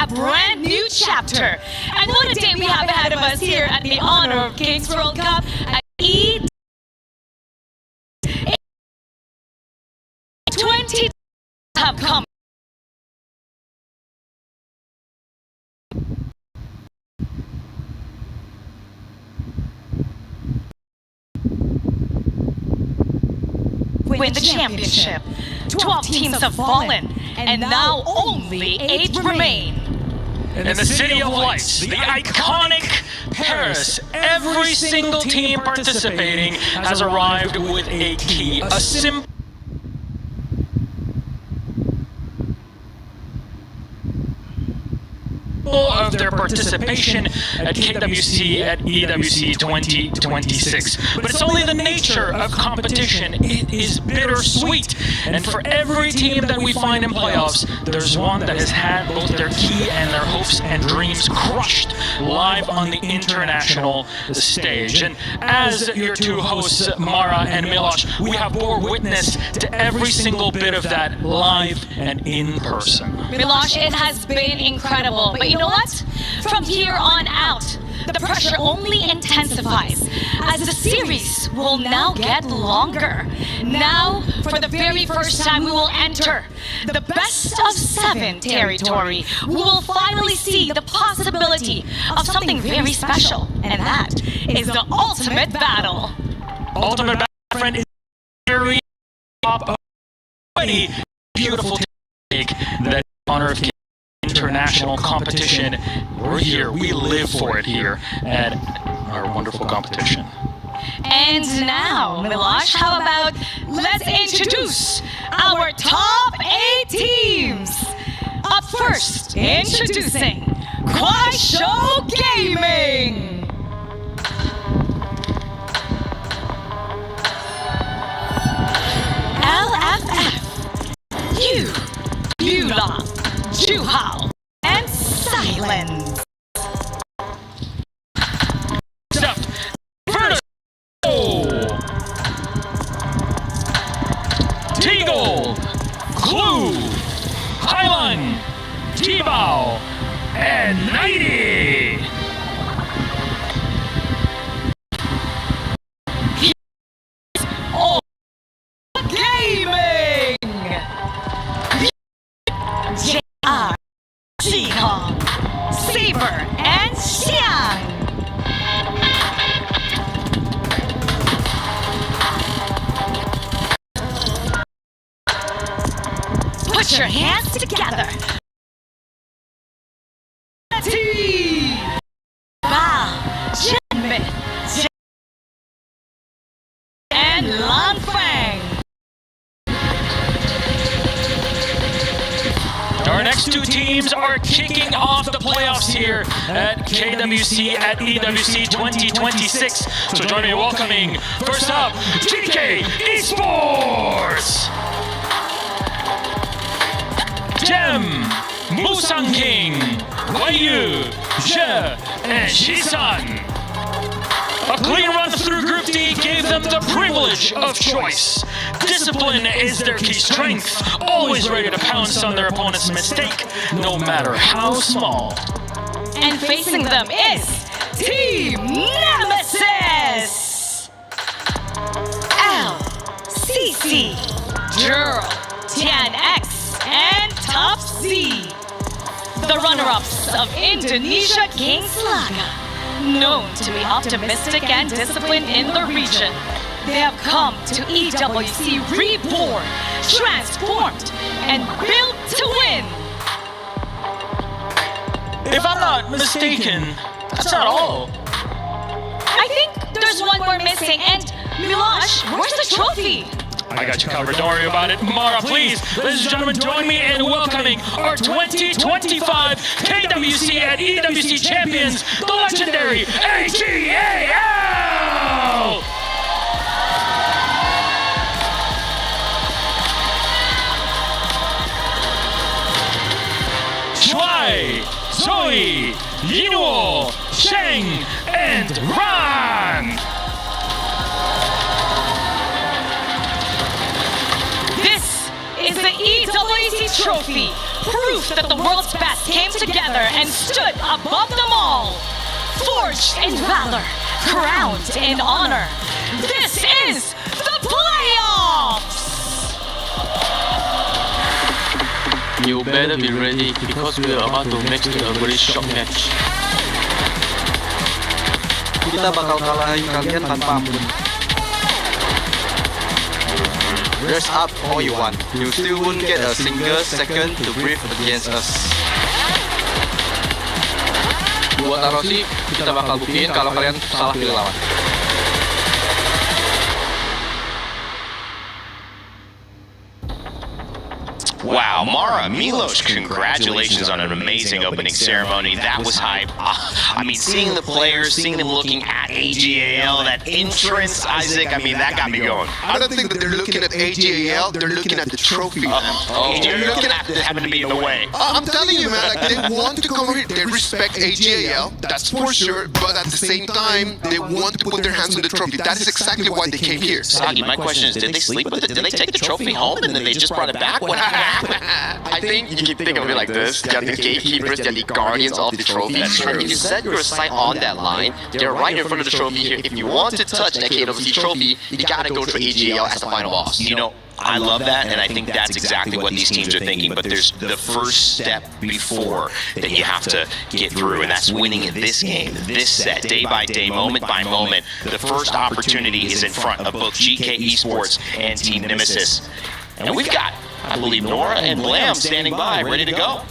a brand new chapter. And what a day we have ahead of us here at the Honor of Kings World Cup at E20 have come. Win the championship. 12 teams have fallen, and now only 8 remain. In the City of Lights, the iconic Paris, every single team participating has arrived with a key, a simple of their participation at KWC at EWC 2026. But it's only the nature of competition. It is bittersweet. And for every team that we find in playoffs, there's one that has had both their key and their hopes and dreams crushed live on the international stage. And as your two hosts, Mara and Milosh, we have bore witness to every single bit of that live and in person. Milosh, it has been incredible. But you know what? From here on out, the pressure only intensifies as the series will now get longer. Now, for the very first time, we will enter the best of 7 territory. We will finally see the possibility of something very special, and that is the ultimate battle. Ultimate battle, my friend, is very top already beautiful take that Honor of Kings international competition. We're here. We live for it here at our wonderful competition. And now, Milosh, how about let's introduce our top 8 teams. Up first, introducing Kwai Show Gaming. LFF, Yula, Juhao, and Silence. Stuffed, Vertigo, Teagle, Clue, Highline, T-Bow, and Nighty. All Gaming. JR, Jihong, Saber, and Xiang. Put your hands together. T. Bao, Jianmei, and Lan Fang. Our next 2 teams are kicking off the playoffs here at KWC at EWC 2026. So join me in welcoming, first up, GK Esports! Gem, Musang King, Wei Je, and Shisan. A clean run through Group D gave them the privilege of choice. Discipline is their key strength, always ready to pounce on their opponent's mistake, no matter how small. And facing them is Team Nemesis! LCC, Jurl, Tian X, and Top Z. The runner-ups of Indonesia Kings Laga. Known to be optimistic and disciplined in the region. They have come to EWC reborn, transformed, and built to win. If I'm not mistaken, that's not all. I think there's one more missing, and Milosh, where's the trophy? I got you covered, don't worry about it. Mara, please, ladies and gentlemen, join me in welcoming our 2025 KWC and EWC champions, the legendary AGAL! Shuai, Zoe, Yinuo, Sheng, and Ran! This is the EWC Lazy Trophy, proof that the world's best came together and stood above them all. Forged in valor, crowned in honor. This is the playoffs! You better be ready because we are about to make it a very short match. Kita bakal kalahin kalian tanpa ampun. Dress up all you want, you still won't get a single second to breathe against us. Buat Rossi, kita bakal buktiin kalau kalian salah pilih lawan. Wow, Mara, Milos, congratulations on an amazing opening ceremony. That was hype. I mean, seeing the players, seeing them looking at AGAL, that entrance, Isaac, I mean, that got me going. I don't think that they're looking at AGAL, they're looking at the trophy. They're looking at it happen to be in the way. I'm telling you, man, like, they want to come over here. They respect AGAL, that's for sure, but at the same time, they want to put their hands on the trophy. That is exactly why they came here. Sagi, my question is, did they sleep with it? Did they take the trophy home and then they just brought it back? What happened? I think you can think of it like this. They're the gatekeepers, they're the guardians of the trophy. And if you set your sight on that line, they're right in front of the trophy here. If you want to touch that KWC trophy, you gotta go to AGL as the final boss. You know, I love that, and I think that's exactly what these teams are thinking, but there's the first step before that you have to get through, and that's winning in this game, this set, day by day, moment by moment. The first opportunity is in front of both GK Esports and Team Nemesis. And we've got, I believe, Nora and Blam standing by, ready to go.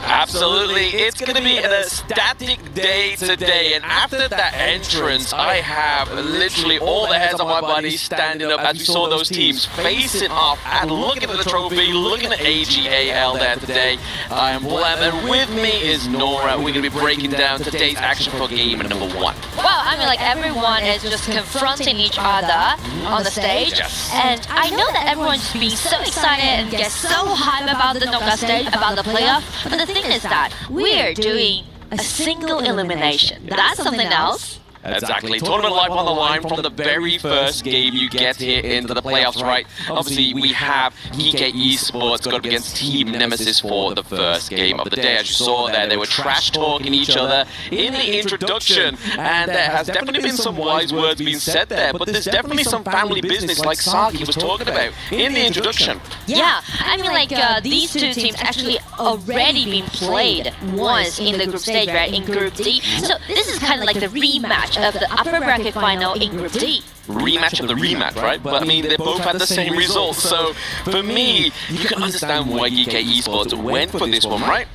Absolutely, it's going to be an ecstatic day today, and after that entrance, I have literally all the hairs on my body standing up as we saw those teams facing off and looking at the trophy, looking at AGAL there today. I am Blam, and with me is Nora. We're going to be breaking down today's action for game number 1. Well, I mean, like, everyone is just confronting each other on the stage, and I know that everyone's being so excited and gets so hyped about the knockout stage, about the playoff, but the thing is that we're doing a single elimination. That's something else. Exactly. Tournament life on the line from the very first game you get here into the playoffs, right? Obviously, we have GK Esports going up against Team Nemesis for the first game of the day. As you saw there, they were trash talking each other in the introduction, and there has definitely been some wise words being said there, but there's definitely some family business like Sagi was talking about in the introduction. Yeah, I mean, like, these two teams actually already been played once in the group stage, right, in Group D. So this is kind of like the rematch of the upper bracket final in Group D. Rematch of the rematch, right? But I mean, they both had the same results. So for me, you can understand why GK Esports went for this one, right?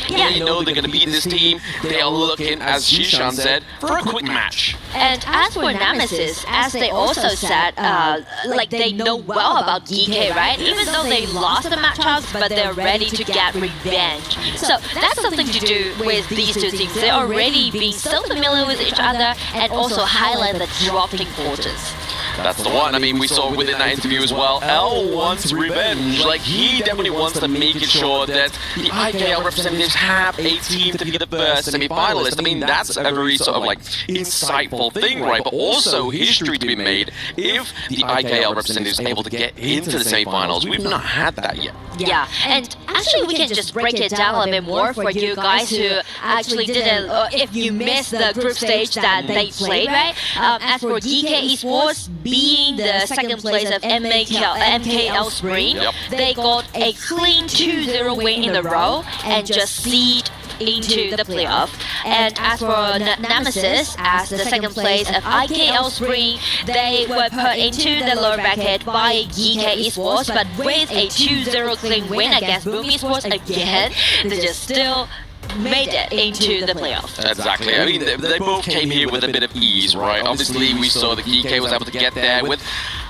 Yeah. They know they're going to beat this team. They are looking, as Shishan said, for a quick match. And as for Nemesis, as they also said, like, they know well about GK, right? Even though they lost the matchups, but they're ready to get revenge. So that's something to do with these two teams. They're already being so familiar with each other and also highlight the dropping quarters. That's the one. I mean, we saw within that interview as well, L wants revenge. Like, he definitely wants to make it sure that the IKL representatives have a team to be the first semi-finalist. I mean, that's a very sort of, like, insightful thing, right? But also history to be made if the IKL representatives are able to get into the semi-finals. We've not had that yet. Yeah, and actually we can just break it down a bit more for you guys who actually didn't, or if you missed the group stage that they played, right? As for GK Esports being the second place of MKL Spring, they got a clean 2-0 win in a row and just seed into the playoff. And as for Nemesis, as the second place of IKL Spring, they were put into the lower bracket by GK Esports, but with a 2-0 clean win against Boom Esports again, they just still made it into the playoff. Exactly. I mean, they both came here with a bit of ease, right? Obviously, we saw that GK was able to get there with,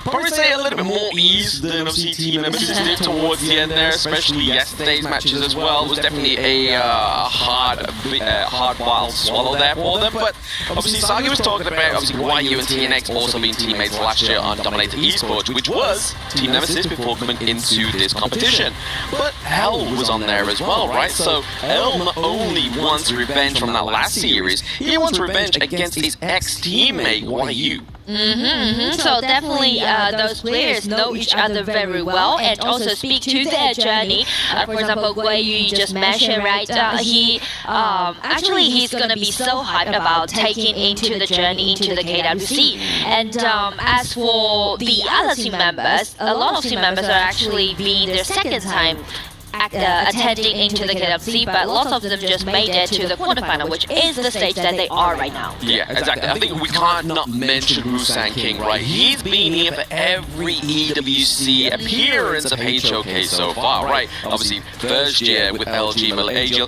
probably say, a little bit more ease than obviously Team Nemesis did towards the end there, especially yesterday's matches as well. It was definitely a hard while swallow there for them. But obviously, Sagi was talking about obviously YU and TNX also being teammates last year on Dominator Esports, which was Team Nemesis before coming into this competition. But L was on there as well, right? So L not only wants revenge from that last series, he wants revenge against his ex-teammate YU. So definitely those players know each other very well and also speak to their journey. For example, Guai Yu just mentioned, right? He actually he's gonna be so hyped about taking into the journey into the KWC. And as for the other team members, a lot of team members are actually being their second time attending into the KWC, but lots of them just made it to the quarterfinal, which is the stage that they are right now. Yeah, exactly. I think we can't not mention Musang King, right? He's been here for every EWC appearance of Hate Showcase so far, right? Obviously, first year with LGLD Malaysia.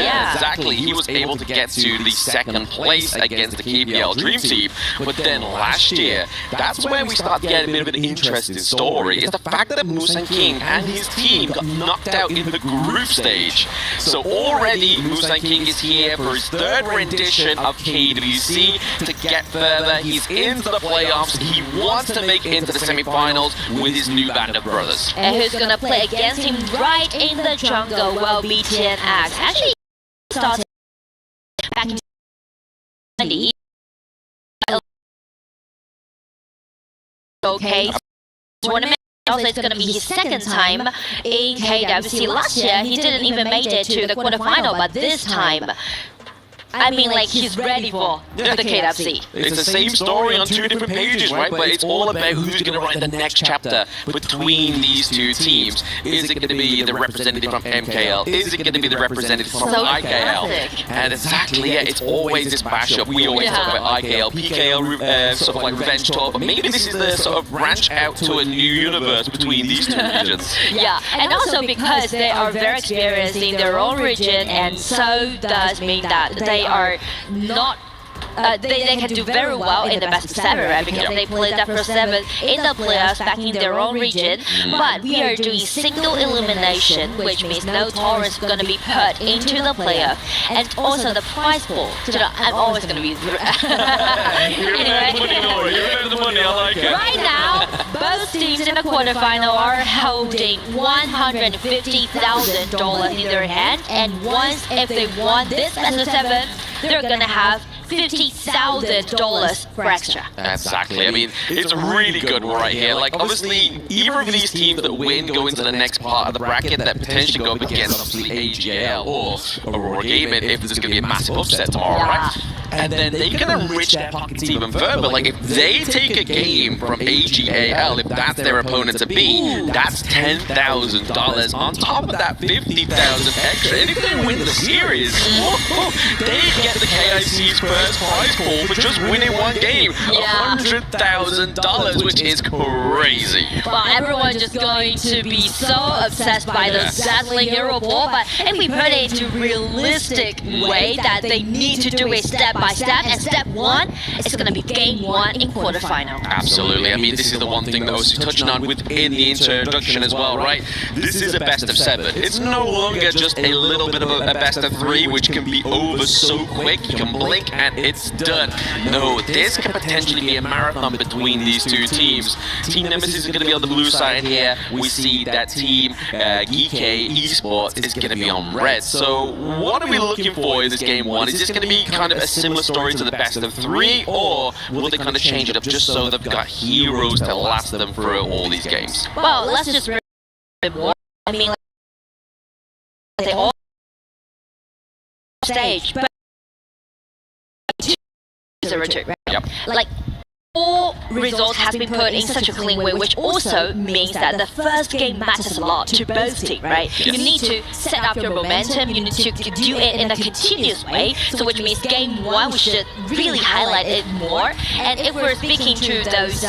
Yeah. Exactly. He was able to get to the second place against the KPL Dream Team. But then last year, that's where we start getting a bit of an interesting story. It's the fact that Musang King and his team got knocked out in the group stage. So already Musang King is here for his third rendition of KWC to get further. He's into the playoffs. He wants to make it into the semi-finals with his new band of brothers. And who's gonna play against him right in the jungle? Well, BTNX actually started back in 2020. Okay, tournament. Also, it's going to be his second time in KWC. Last year, he didn't even make it to the quarterfinal, but this time, I mean, like, he's ready for the KWC. It's the same story on two different pages, right? But it's all about who's going to write the next chapter between these two teams. Is it going to be the representative from MKL? Is it going to be the representative from IKL? And exactly, yeah, it's always this mashup. We always talk about IKL, PKL, sort of like Revenge Tour, but maybe this is the sort of branch out to a new universe between these two regions. Yeah, and also because they are very experienced in their own region, and so does mean that they are not they can do very well in the best of 7, right? Because they played that first 7 in the playoffs back in their own region. But we are doing single elimination, which means no Taurus is going to be put into the playoff. And also the prize pool. I'm always going to be... Right now, both teams in the quarterfinal are holding $150,000 in their hand. And once if they won this best of 7, they're going to have $50,000 for extra. Exactly. I mean, it's really good right here. Like, obviously, either of these teams that win go into the next part of the bracket that potentially go up against, obviously, AGL or Aurora Gaming if there's going to be a massive upset tomorrow, right? And then they can enrich their pockets even further. Like, if they take a game from AGAL, if that's their opponent to beat, that's $10,000 on top of that $50,000 extra. And if they win the series, they get the KIC's first prize pool for just winning one game, $100,000, which is crazy. Well, everyone's just going to be so obsessed by the Dazzling Hero Ball, but if we put it into realistic way that they need to do it step by step, and step 1 is going to be game 1 in quarterfinal. Absolutely. I mean, this is the one thing that I was touching on within the introduction as well, right? This is a best of 7. It's no longer just a little bit of a best of 3, which can be over so quick. You can blink and it's done. No, this could potentially be a marathon between these two teams. Team Nemesis is going to be on the blue side here. We see that Team GK Esports is going to be on red. So what are we looking for in this game 1? Is this going to be kind of a similar story to the best of 3, or will they kind of change it up just so they've got heroes to last them through all these games? Well, let's just bring a bit more. I mean, like, they all stage, but 0-2, right? Yep. Like, all results has been put in such a clean way, which also means that the first game matters a lot to both teams, right? Yes. You need to set up your momentum, you need to do it in a continuous way, so which means game 1 we should really highlight it more. And if we're speaking to those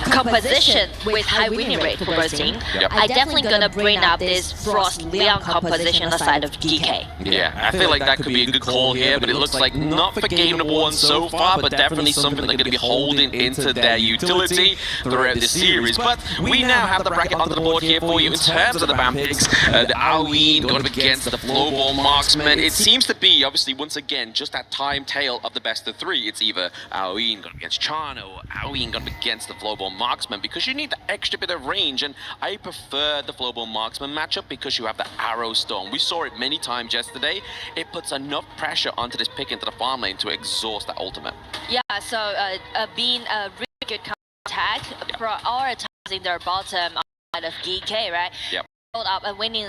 composition with high winning rate for both teams, I definitely gonna bring up this Frost Leon composition on the side of GK. Yeah, I feel like that could be a good call here, but it looks like not for game number 1 so far, but definitely something they're going to be holding into their utility throughout the series. But we now have the bracket onto the board here for you in terms of the BAM picks. The Aoin going up against the Flowball Marksman. It seems to be, obviously, once again, just that time tail of the best of 3. It's either Aoin going up against Chano or Aoin going up against the Flowball Flowball Marksman because you need the extra bit of range, and I prefer the Flowball Marksman matchup because you have the Arrow Storm. We saw it many times yesterday. It puts enough pressure onto this pick into the farm lane to exhaust that ultimate. Yeah, so being a really good attack, prioritizing their bottom side of GK, right? Yep. Hold up a winning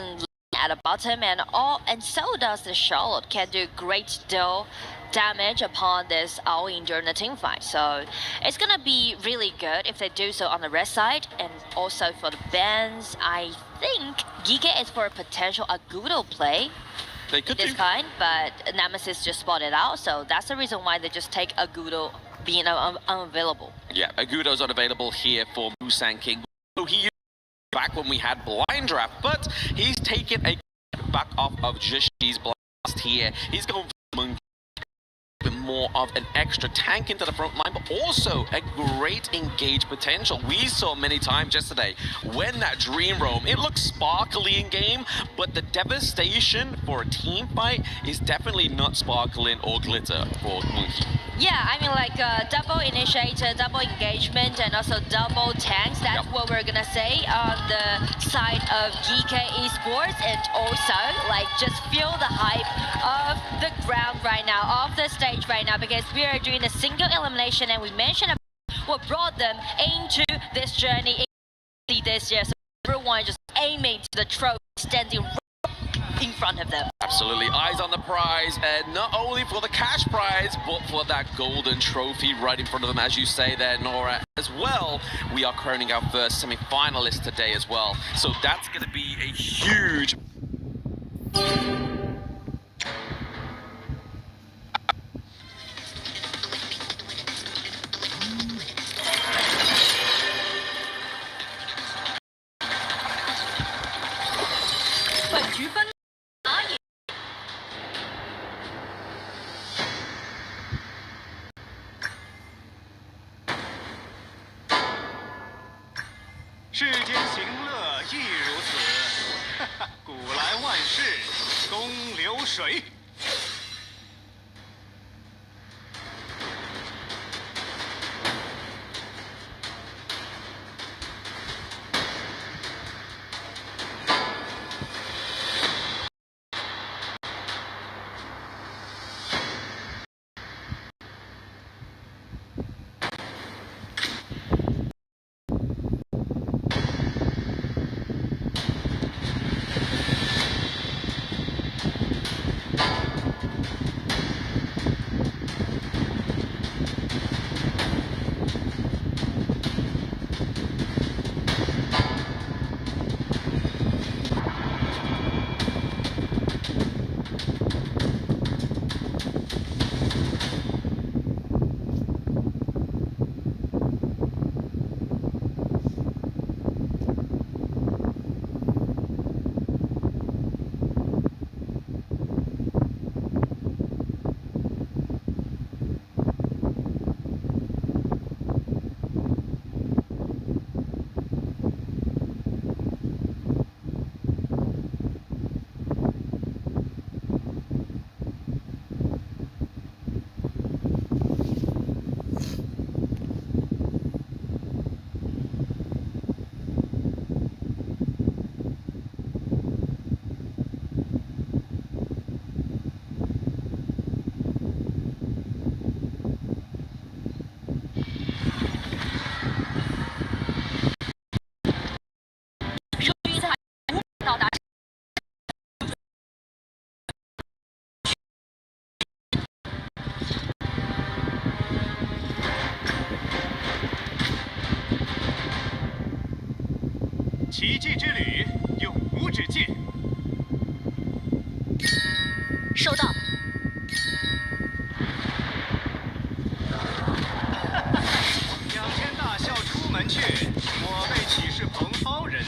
at the bottom, and so does the Charlotte, can do great deal damage upon this all-in during the team fight. So it's gonna be really good if they do so on the red side, and also for the bans, I think GK is for a potential Agudo play. They could This do. kind, but Nemesis just spotted out, so that's the reason why they just take Agudo being unavailable. Yeah, Agudo's unavailable here for Busan King. So he used back when we had Blind Draft, but he's taken a back off of Jushi's Blast here. He's going for Monkey. More of an extra tank into the front line, but also a great engage potential. We saw many times yesterday when that Dream Roam, it looks sparkly in game, but the devastation for a team fight is definitely not sparkling or glitter for Monkey. Yeah, I mean like double initiator, double engagement, and also double tanks. That's what we're gonna say on the side of GK Esports, and also like just feel the hype of the ground right now, of the stage right now, because we are doing a single elimination, and we mentioned about what brought them into this journey this year. So everyone just aiming to the trophy, standing right in front of them. Absolutely, eyes on the prize, and not only for the cash prize, but for that golden trophy right in front of them, as you say there, Nora. As well, we are crowning our first semi-finalist today as well. So that's going to be a huge... But 世间行乐亦如此，古来万事公流水。奇迹之旅，永无止境。收到。仰天大笑出门去，我辈岂是蓬蒿人？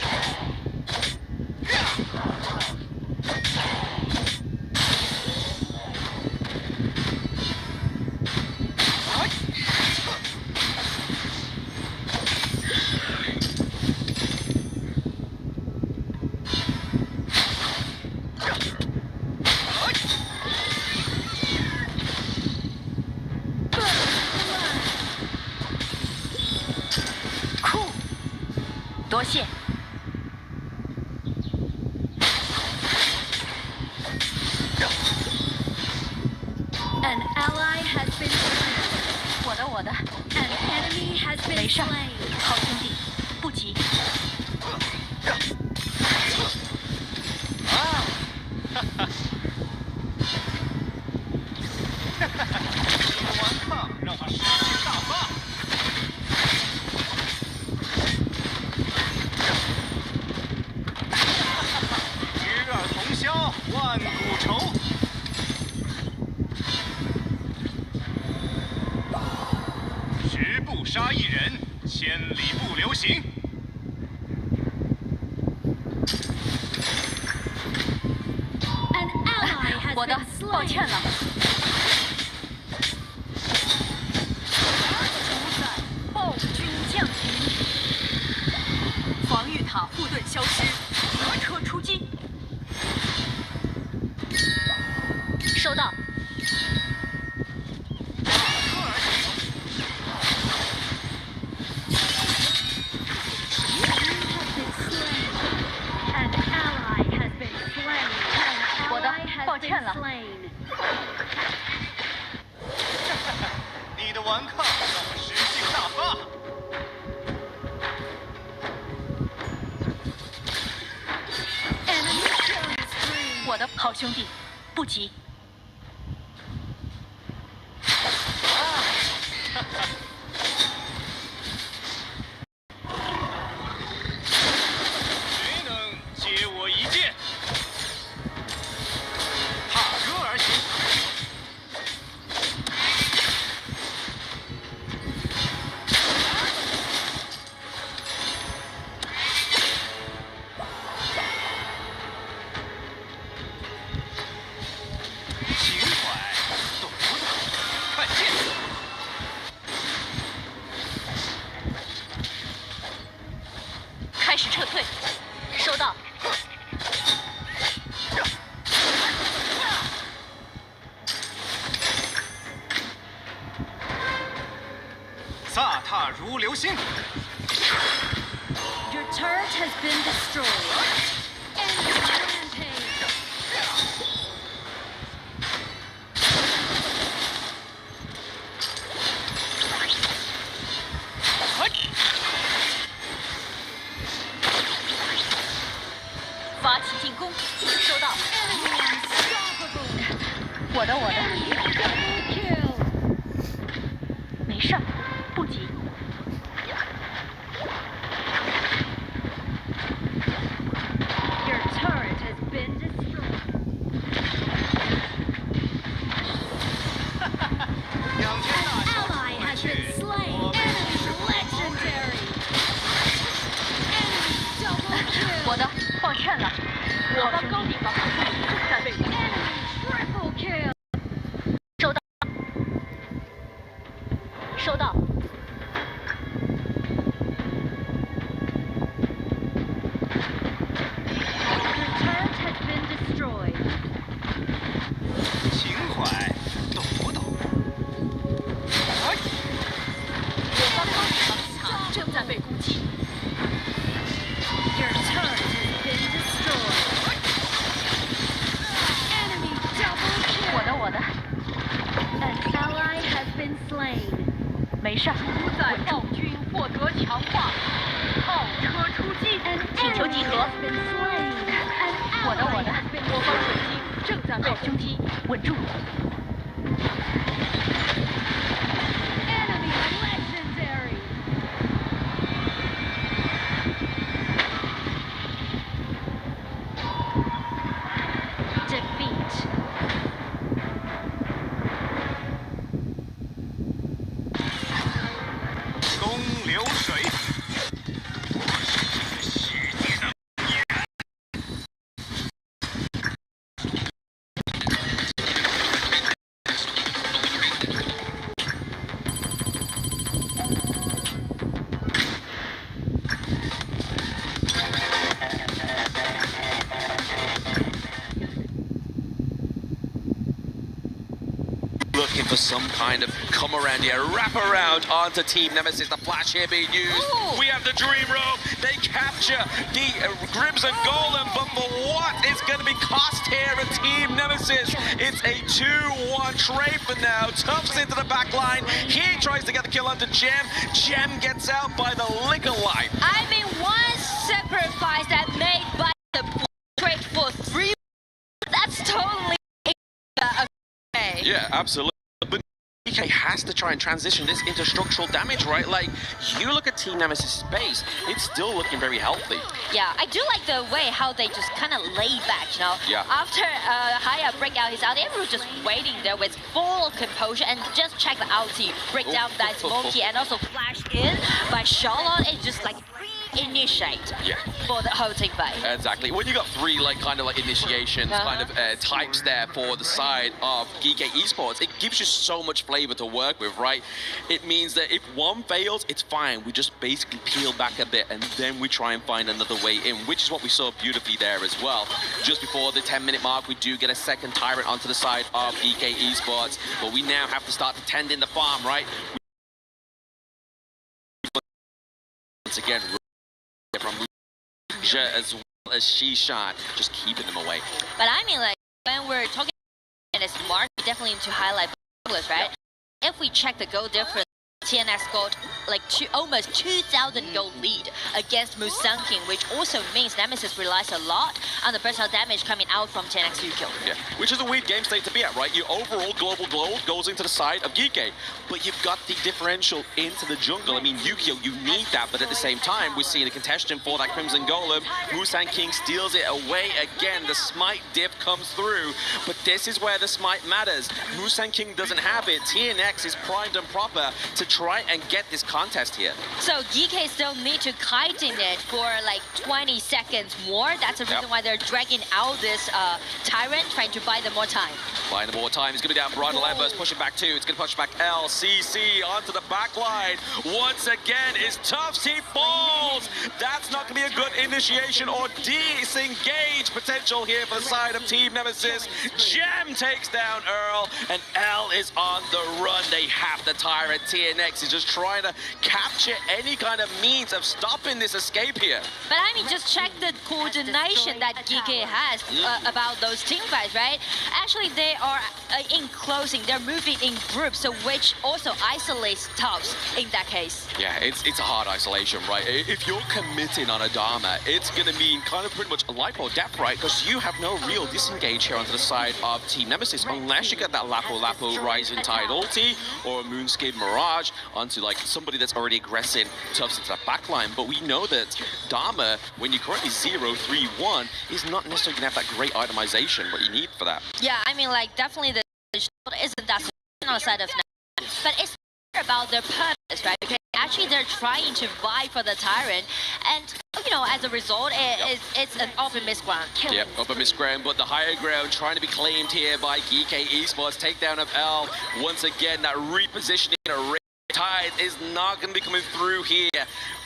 多谢。An ally has been slain. 我的。 An enemy has been 没事， slain. 好兄弟，不急。顽抗，让他士气大发。与尔同销，万古愁。十步杀一人，千里不留行。 An ally has 我的 been，抱歉 slain. 了。暴君降临，防御塔护盾消失，摩车出击。收到。 An ally has been slain. An 我的 ally has 抱 been 歉了。 slain. 你的顽抗让我士气大发。 Enemy killing spree. 我的好兄弟，不急。谁能接我一剑？踏歌而行。情怀，懂不懂？看剑。开始撤退。收到。飒沓如流星。 Your turret has been destroyed. Enemy rampage. 发起进攻。收到。 Enemy unstoppable. 我的。 Enemy double kill. 没事儿，不急。 Your turret has been destroyed. 两千大 Ally 小 has 回 been 去， slain. 我们 Enemy legendary. Enemy double kill. 我的，抱歉了。我方高地防护队正在被攻击。 Enemy triple kill. 收到。收到。 Your turret has been destroyed. 情怀，懂不懂？哎，我方高地防御塔正在被攻击。 Your turret has been destroyed. Enemy double kill. 我的。 An ally has been slain. 没事儿。主宰暴君获得强化。炮车出击。请求集合。 Has been slain. An 我的。 ally has been 我方水晶正在被攻击。稳住。 Enemy legendary. Defeat. 公流水。looking for some kind of come around here, wrap around onto Team Nemesis. The flash here being used. Ooh. We have the Dream Rope. They capture the Crimson Golem, but for what is going to be cost here at Team Nemesis? It's a 2-1 trade for now. Tufts into the back line. He tries to get the kill onto Gem. Gem gets out by the liquor light. I mean, one sacrifice that made by the trade for 3. That's totally okay. Yeah, absolutely. But DK has to try and transition this into structural damage, right? Like, you look at Team Nemesis' base, it's still looking very healthy. Yeah, I do like the way how they just kind of lay back, you know? Yeah. After Haya break out his ulti, everyone just waiting there with full composure and just check the ulti, break down that Smokey, and also flash in by Charlotte. It's just like initiate for the whole team fight. Exactly. When you got 3 kind of initiations, kind of types there for the side of Geek Esports, it gives you so much flavor to work with, right? It means that if one fails, it's fine. We just basically peel back a bit and then we try and find another way in, which is what we saw beautifully there as well. Just before the 10-minute mark, we do get a second Tyrant onto the side of Geek Esports, but we now have to start to tend in the farm, right? Once again, from as well as Shishan, just keeping them away. But I mean, like, when we're talking in this mark, we definitely need to highlight Douglas, right? If we check the goal difference, TNX got like almost 2,000 goal lead against Musang King, which also means Nemesis relies a lot on the personal damage coming out from TNX Yukio. Yeah, which is a weird game state to be at, right? Your overall global goal goes into the side of Geek, but you've got the differential into the jungle. I mean, Yukio, you need that, but at the same time, we're seeing a contention for that Crimson Golem. Musang King steals it away again. The smite diff comes through, but this is where the smite matters. Musang King doesn't have it. TNX is primed and proper to try and get this contest here. So GK still need to kiting it for like 20 seconds more. That's the reason why they're dragging out this Tyrant, trying to buy them more time. Buying them more time. He's going to be down Bridal Embers, pushing back 2. It's going to push back LCC onto the back line. Once again, is Tufts. He falls. That's not going to be a good initiation or disengage potential here for the side of Team Nemesis. Gem takes down Earl, and L is on the run. They have the Tyrant. TNX is just trying to capture any kind of means of stopping this escape here. But I mean, just check the coordination that GK has about those team fights, right? Actually, they are enclosing, they're moving in groups, so which also isolates Tufts in that case. Yeah, it's a hard isolation, right? If you're committing on a Dharma, it's going to mean kind of pretty much a life or death, right? Because you have no real disengage here onto the side of Team Nemesis unless you get that Lapo Lapo Rising Tide ulti or a Moonscape Mirage onto like somebody that's already aggressing Tufts into that backline. But we know that Dharma, when you're currently 0-3-1, is not necessarily going to have that great itemization, what you need for that. Yeah, I mean, like, definitely the shield isn't that on the side of Nemesis, but it's about their purpose, right? Because actually they're trying to vie for the Tyrant, and you know, as a result, it's an open misground. Yep, open misground, but the higher ground trying to be claimed here by Geek Esports. Takedown of L. Once again, that repositioning a Tide is not going to be coming through here.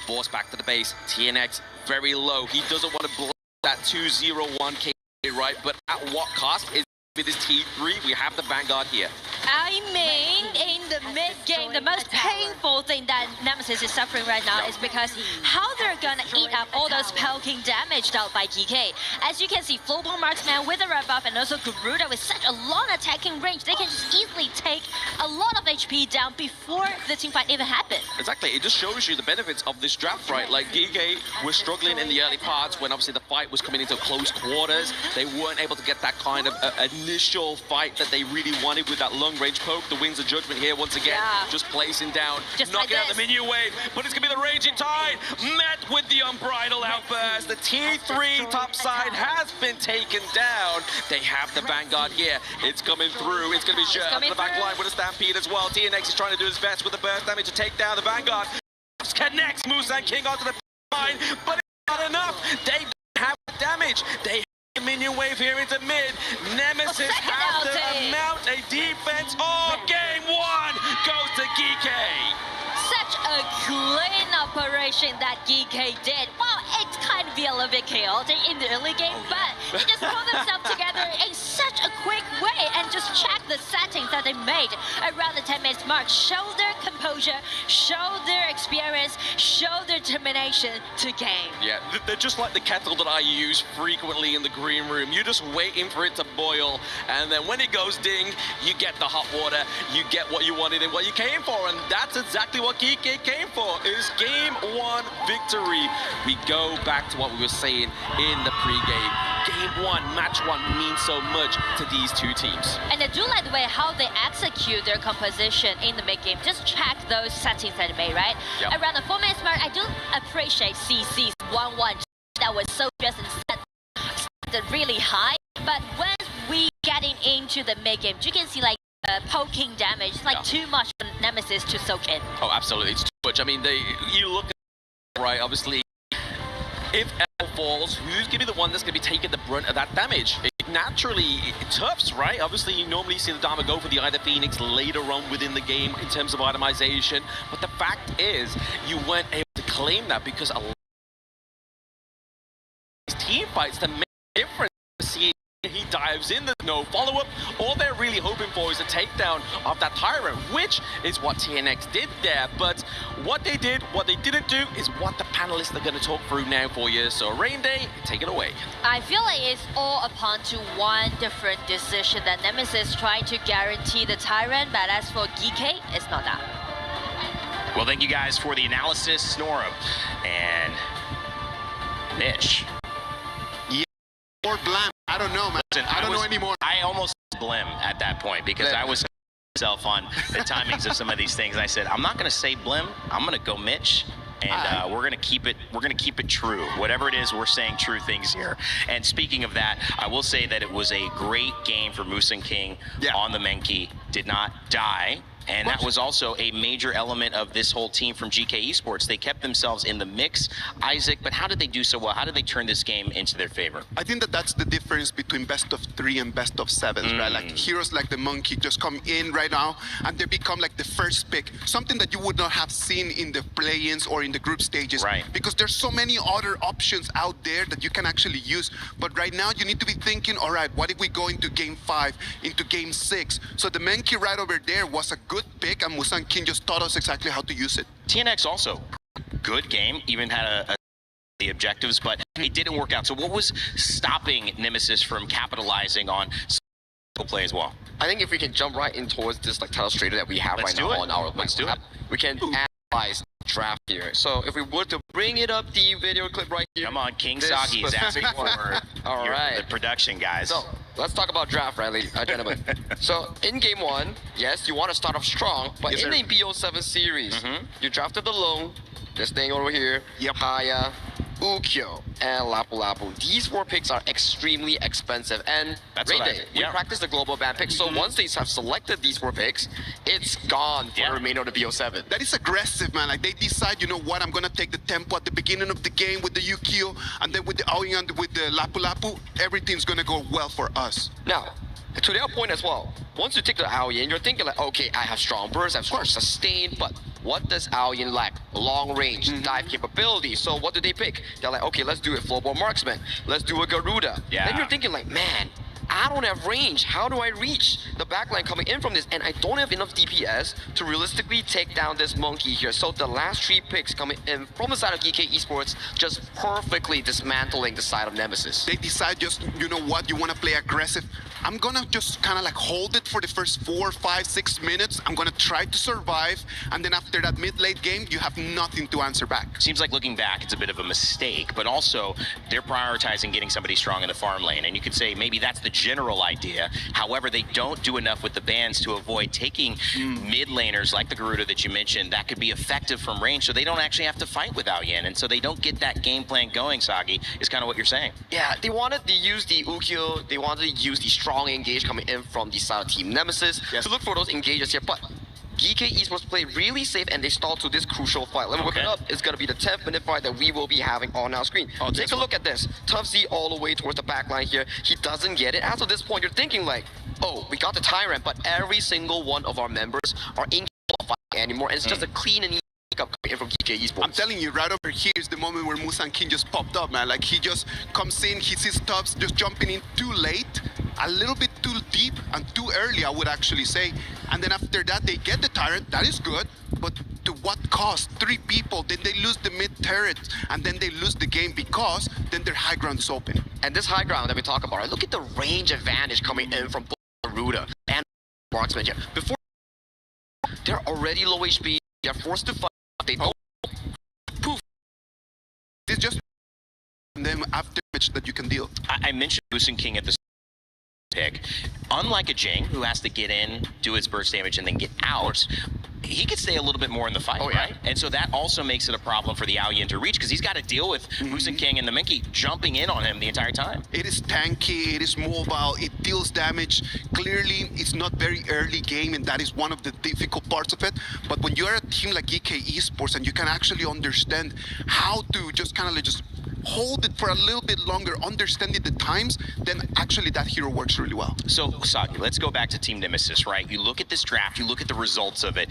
Forced back to the base. TNX very low. He doesn't want to blow that 2-0-1 K, right? But at what cost? Is with his T3, we have the Vanguard here. I mean, in the mid-game, the most painful thing that Nemesis is suffering right now is because how they're gonna eat up all those poking damage dealt by GK. As you can see, Flowball Marksman with a red buff and also Garuda with such a long attacking range, they can just easily take a lot of HP down before the teamfight even happens. Exactly, it just shows you the benefits of this draft, right? Like, GK was struggling in the early parts when obviously the fight was coming into close quarters. They weren't able to get that kind of initial fight that they really wanted with that long-range poke. The Wings of Judgment here once again, just placing down, just knocking like out the minion wave, but it's gonna be the Raging Tide, met with the Unbridled Outburst. The T3 top side has been taken down. They have the Vanguard here. It's coming through. It's gonna be Shirt up the back line with a Stampede as well. TNX is trying to do his best with the burst damage to take down the Vanguard. Connects Musang King onto the line, but it's not enough. They have damage. They minion wave here into mid. Nemesis has to mount a defense. Oh, game 1 goes to Geek. Such a clean operation that GK did. Well, it's kind be a little bit chaotic in the early game, but they just pull themselves together in such a quick way and just check the settings that they made around the 10 minutes mark. Show their composure, show their experience, show their determination to game. Yeah, they're just like the kettle that I use frequently in the green room. You're just waiting for it to boil, and then when it goes ding, you get the hot water, you get what you wanted and what you came for, and that's exactly what GK came for, is Game 1 victory. We go back to what we were saying in the pre-game. Game 1, match 1 means so much to these two teams. And I do like the way how they execute their composition in the mid-game. Just check those settings that they made, right? Yep. Around the 4 minutes mark, I do appreciate CC's 1-1 that was so just set really high. But when we getting into the mid-game, you can see like poking damage. It's like too much for Nemesis to soak in. Oh, absolutely, it's too much. I mean, you look at right, obviously, if L falls, who's going to be the one that's going to be taking the brunt of that damage? Naturally, Tufts, right? Obviously, you normally see the Dharma go for the Either Phoenix later on within the game in terms of itemization. But the fact is, you weren't able to claim that because a lot of these team fights that make a difference. See, he dives in, there's no follow-up. All they're really hoping for is a takedown of that Tyrant, which is what TNX did there. But what they did, what they didn't do, is what the panelists are going to talk through now for you. So Rain Day, take it away. I feel like it's all upon to one different decision that Nemesis tried to guarantee the Tyrant, but as for GK, it's not that. Well, thank you guys for the analysis, Snorum and Mitch. Or Blam. I don't know, man. Listen, I don't know anymore. I almost Blim at that point because I was myself on the timings of some of these things. I said, I'm not going to say Blim. I'm going to go Mitch. And we're going to keep it. We're going to keep it true. Whatever it is, we're saying true things here. And speaking of that, I will say that it was a great game for Musang King on the Menki. Did not die. And that was also a major element of this whole team from GK Esports. They kept themselves in the mix, Isaac, but how did they do so well? How did they turn this game into their favor? I think that that's the difference between best of 3 and best of 7s, right? Like heroes like the Monkey just come in right now and they become like the first pick, something that you would not have seen in the play-ins or in the group stages, right? Because there's so many other options out there that you can actually use. But right now you need to be thinking, all right, what if we go into game 5, into game 6? So the Monkey right over there was a good pick, and Musang King just taught us exactly how to use it. TNX also, good game, even had the objectives, but it didn't work out. So what was stopping Nemesis from capitalizing on play as well? I think if we can jump right in towards this like title strategy that we have right now on our map, we can analyze draft here. So if we were to bring it up the video clip right here. Come on, King Sagi is asking for the production guys. So let's talk about draft, right, ladies and gentlemen. So in game 1, yes, you want to start off strong, but in the BO7 series, you drafted the lone, this thing over here, Haya, Ukyo, and Lapu Lapu. These 4 picks are extremely expensive, and we practice the global ban pick. So once they have selected these 4 picks, it's gone for the remainder of the BO7. That is aggressive, man. Like they decide, you know what, I'm gonna take the tempo at the beginning of the game with the Ukyo, and then with the Aoyang and with the Lapu Lapu, everything's gonna go well for us. Now, to their point as well, once you take the Aoyang, you're thinking like, okay, I have strong burst, I have strong sustain, but what does Aoyang lack? Long range, dive capability. So what do they pick? They're like, okay, let's do a Flowball Marksman. Let's do a Garuda. Then you're thinking like, man, I don't have range. How do I reach the backline coming in from this? And I don't have enough DPS to realistically take down this Monkey here. So the last 3 picks coming in from the side of GK Esports just perfectly dismantling the side of Nemesis. They decide just, you know what, you want to play aggressive. I'm gonna just kind of like hold it for the first 4, 5, 6 minutes. I'm gonna try to survive, and then after that mid-late game, you have nothing to answer back. Seems like looking back, it's a bit of a mistake, but also they're prioritizing getting somebody strong in the farm lane, and you could say maybe that's the general idea. However, they don't do enough with the bans to avoid taking mid laners like the Garuda that you mentioned that could be effective from range, so they don't actually have to fight with Aoyang, and so they don't get that game plan going, Sagi, is kind of what you're saying. Yeah, they wanted to use the Ukyo, they wanted to use the strong engage coming in from the side of Team Nemesis to look for those engages here, but GK Esports play really safe and they stall to this crucial fight. Let me look it up. It's going to be the 10th minute fight that we will be having on our screen. Take a look at this. Tufzy all the way towards the back line here. He doesn't get it. After this point, you're thinking like, oh, we got the Tyrant, but every single one of our members are incapable of fighting anymore. And it's just a clean and easy Coming in from GK Esports. I'm telling you, right over here is the moment where Musang King just popped up, man. Like, he just comes in, he sees Tubbs just jumping in too late, a little bit too deep and too early, I would actually say. And then after that, they get the turret. That is good, but to what cost? 3 people, then they lose the mid turret, and then they lose the game because then their high ground is open. And this high ground that we talk about, right? Look at the range advantage coming in from both Garuda and Marksman. Before they're already low HP, they're forced to fight. They don't. Poof. It's just them after damage that you can deal. I mentioned Musang King at the pick. Unlike a Jing, who has to get in, do his burst damage, and then get out, he could stay a little bit more in the fight, right? And so that also makes it a problem for the Aoyin to reach, because he's got to deal with Musang King and the Minky jumping in on him the entire time. It is tanky, it is mobile, it deals damage. Clearly, it's not very early game, and that is one of the difficult parts of it. But when you're a team like GK Esports and you can actually understand how to just kind of like just hold it for a little bit longer, understanding the times, then actually that hero works really well. So, Sagi, let's go back to Team Nemesis, right? You look at this draft, you look at the results of it.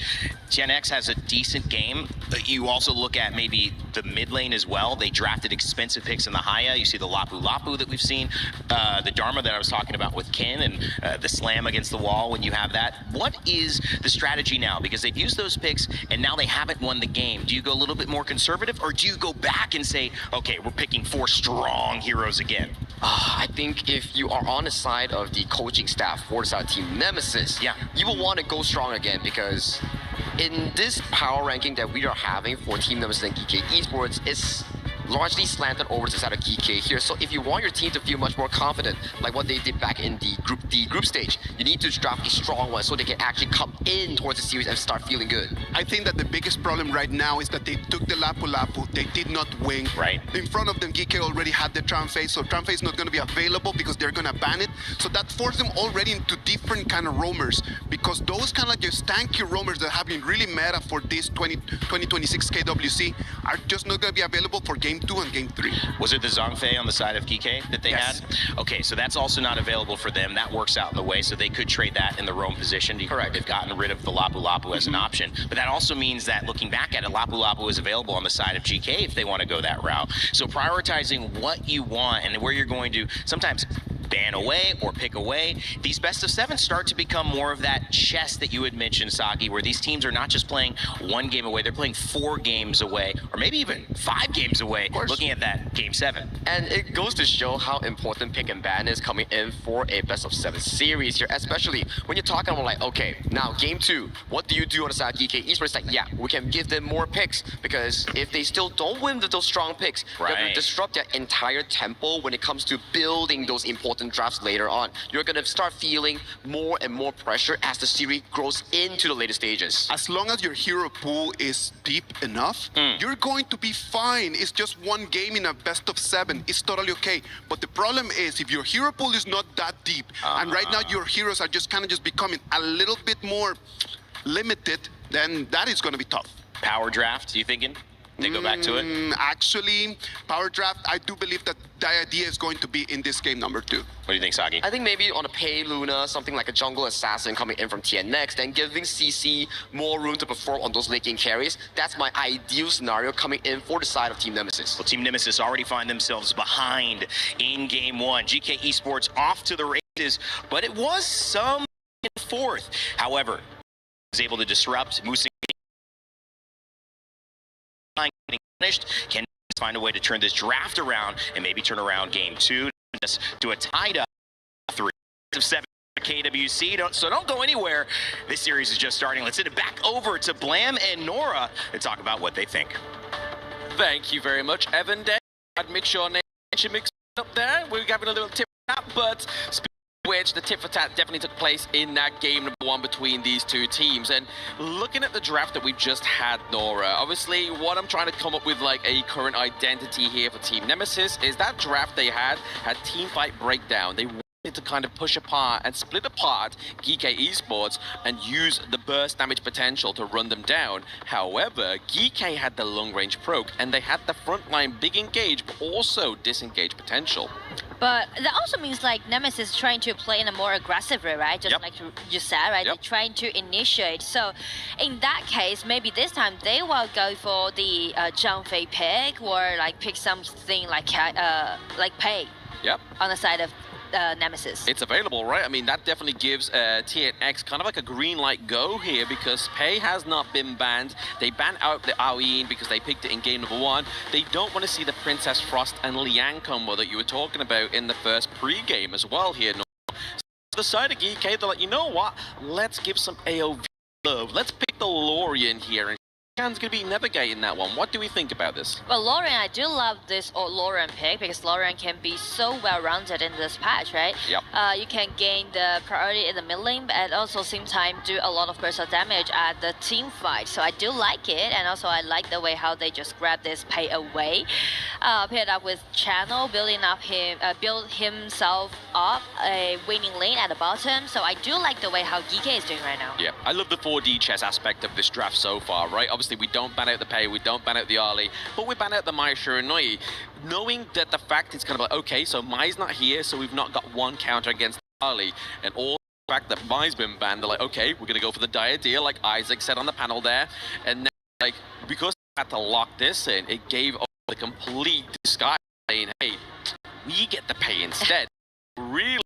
Gen X has a decent game. You also look at maybe the mid lane as well. They drafted expensive picks in the Haya. You see the Lapu Lapu that we've seen, the Dharma that I was talking about with Kin, and the slam against the wall when you have that. What is the strategy now? Because they've used those picks, and now they haven't won the game. Do you go a little bit more conservative, or do you go back and say, okay, we're picking 4 strong heroes again? I think if you are on the side of the coaching staff for the side of Team Nemesis, you will want to go strong again, because in this power ranking that we are having for Team Nemesis and GK Esports, it's largely slanted over to the side of GK here. So if you want your team to feel much more confident, like what they did back in the group stage, you need to draft a strong one so they can actually come in towards the series and start feeling good. I think that the biggest problem right now is that they took the Lapu Lapu, they did not win. Right. In front of them, GK already had the Tramphase, so Tramphase is not going to be available because they're going to ban it. So that forced them already into different kind of roamers, because those kind of like just tanky roamers that have been really meta for this 2026 KWC are just not going to be available for Game 2 and Game 3. Was it the Zhongfei on the side of GK that they had? Okay, so that's also not available for them. That works out in the way, so they could trade that in the roam position. Correct. They've gotten rid of the Lapu Lapu as an option. But that also means that, looking back at it, Lapu Lapu is available on the side of GK if they want to go that route. So prioritizing what you want and where you're going to sometimes ban away or pick away, these best of 7 start to become more of that chess that you had mentioned, Sagi, where these teams are not just playing 1 game away, they're playing 4 games away, or maybe even 5 games away, looking at that Game 7. And it goes to show how important pick and ban is coming in for a best of 7 series here, especially when you're talking about like, okay, now Game 2, what do you do on the side of GK Esports? Like, yeah, we can give them more picks, because if they still don't win with those strong picks, they're going to disrupt their entire tempo when it comes to building those important drafts later on. You're going to start feeling more and more pressure as the series grows into the later stages. As long as your hero pool is deep enough, you're going to be fine. It's just 1 game in a best of 7. It's totally okay. But the problem is, if your hero pool is not that deep, and right now your heroes are just kind of just becoming a little bit more limited, then that is going to be tough. Power draft, you thinking? They go back to it? Actually, power draft, I do believe that the idea is going to be in this game number 2. What do you think, Sagi? I think maybe on a Pei Luna, something like a jungle assassin coming in from TNX, then giving CC more room to perform on those late game carries. That's my ideal scenario coming in for the side of Team Nemesis. Well, Team Nemesis already find themselves behind in Game 1. GK Esports off to the races, but it was some fourth. However, was able to disrupt Musang getting punished. Can find a way to turn this draft around and maybe turn around Game 2 to a tied up 3 of 7 KWC. So don't go anywhere. This series is just starting. Let's send it back over to Blam and Nora and talk about what they think. Thank you very much, Evan Day. Admit your name mix up there. We're having a little tip for that, but which the tit for tat definitely took place in that game number 1 between these 2 teams. And looking at the draft that we just had, Nora, obviously what I'm trying to come up with like a current identity here for Team Nemesis is that draft they had team fight breakdown. They wanted to kind of push apart and split apart GK Esports and use the burst damage potential to run them down. However, GK had the long range proc and they had the frontline big engage but also disengage potential. But that also means like Nemesis is trying to play in a more aggressive way, right? Just like you said, right? They're trying to initiate. So in that case, maybe this time they will go for the Zhang Fei pick or like pick something like Pei. On the side of Nemesis. It's available, right? I mean, that definitely gives TNX kind of like a green light go here because Pei has not been banned. They banned out the Aoyin because they picked it in game number 1. They don't want to see the Princess Frost and Liang combo that you were talking about in the first pre-game as well here. So the side of GK, they're like, you know what? Let's give some AOV love. Let's pick the Lorien here. And Shan's going to be navigating that one. What do we think about this? Well, Lorien, I do love this Lorien pick because Lorien can be so well-rounded in this patch, right? You can gain the priority in the mid lane, but also same time do a lot of burst damage at the team fight. So I do like it, and also I like the way how they just grab this Pei away. Paired up with Channel, build himself up a winning lane at the bottom. So I do like the way how GK is doing right now. Yeah, I love the 4D chess aspect of this draft so far, right? Obviously, we don't ban out the Pei, we don't ban out the Ali, but we ban out the Mai Shiranui. Knowing that the fact is kind of like, okay, so Mai's not here, so we've not got one counter against Ali, and all the fact that Mai's been banned, they're like, okay, we're going to go for the dire deal, like Isaac said on the panel there, and now, like, because they had to lock this in, it gave the complete disguise, saying, hey, we get the Pei instead. Really,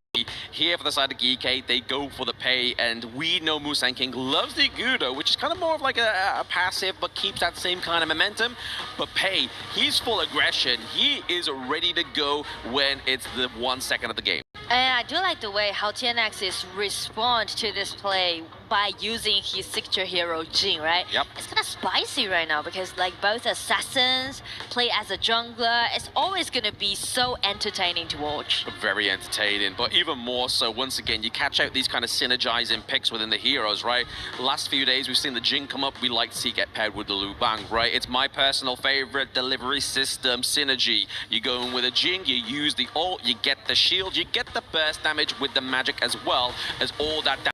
here for the side of GK, they go for the Pei, and we know Musang King loves the Gudo, which is kind of more of like a passive, but keeps that same kind of momentum. But Pei, he's full aggression. He is ready to go when it's the 1 second of the game. And I do like the way how TNX is respond to this play by using his signature hero Jhin, right? It's kind of spicy right now because like both assassins play as a jungler. It's always going to be so entertaining to watch. Very entertaining, but even more so, once again, you catch out these kind of synergizing picks within the heroes, right? Last few days, we've seen the Jhin come up. We like to see get paired with the Lu Bang, right? It's my personal favorite delivery system synergy. You go in with a Jhin, you use the ult, you get the shield, you get the burst damage with the magic as well as all that damage.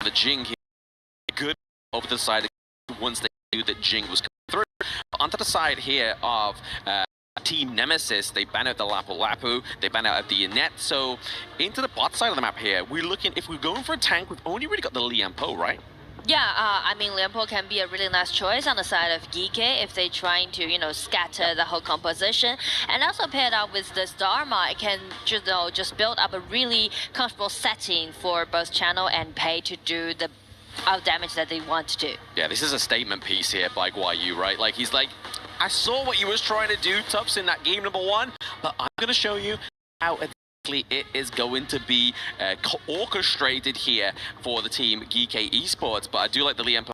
The Jhin here, good over the side once they knew that Jhin was coming through. Onto the side here of Team Nemesis, they ban out the Lapu Lapu, they ban out the Annette. So into the bot side of the map here, we're looking, if we're going for a tank, we've only really got the Lian Po, right? Yeah, I mean, Lian Po can be a really nice choice on the side of GK if they're trying to, you know, scatter the whole composition. And also paired up with this Dharma, it can just build up a really comfortable setting for both Channel and Pei to do the damage that they want to do. Yeah, this is a statement piece here by Guayu, right? Like, he's like, I saw what you was trying to do, Tubbs, in that game number 1, but I'm going to show you how it is going to be orchestrated here for the team GK Esports. But I do like the Liam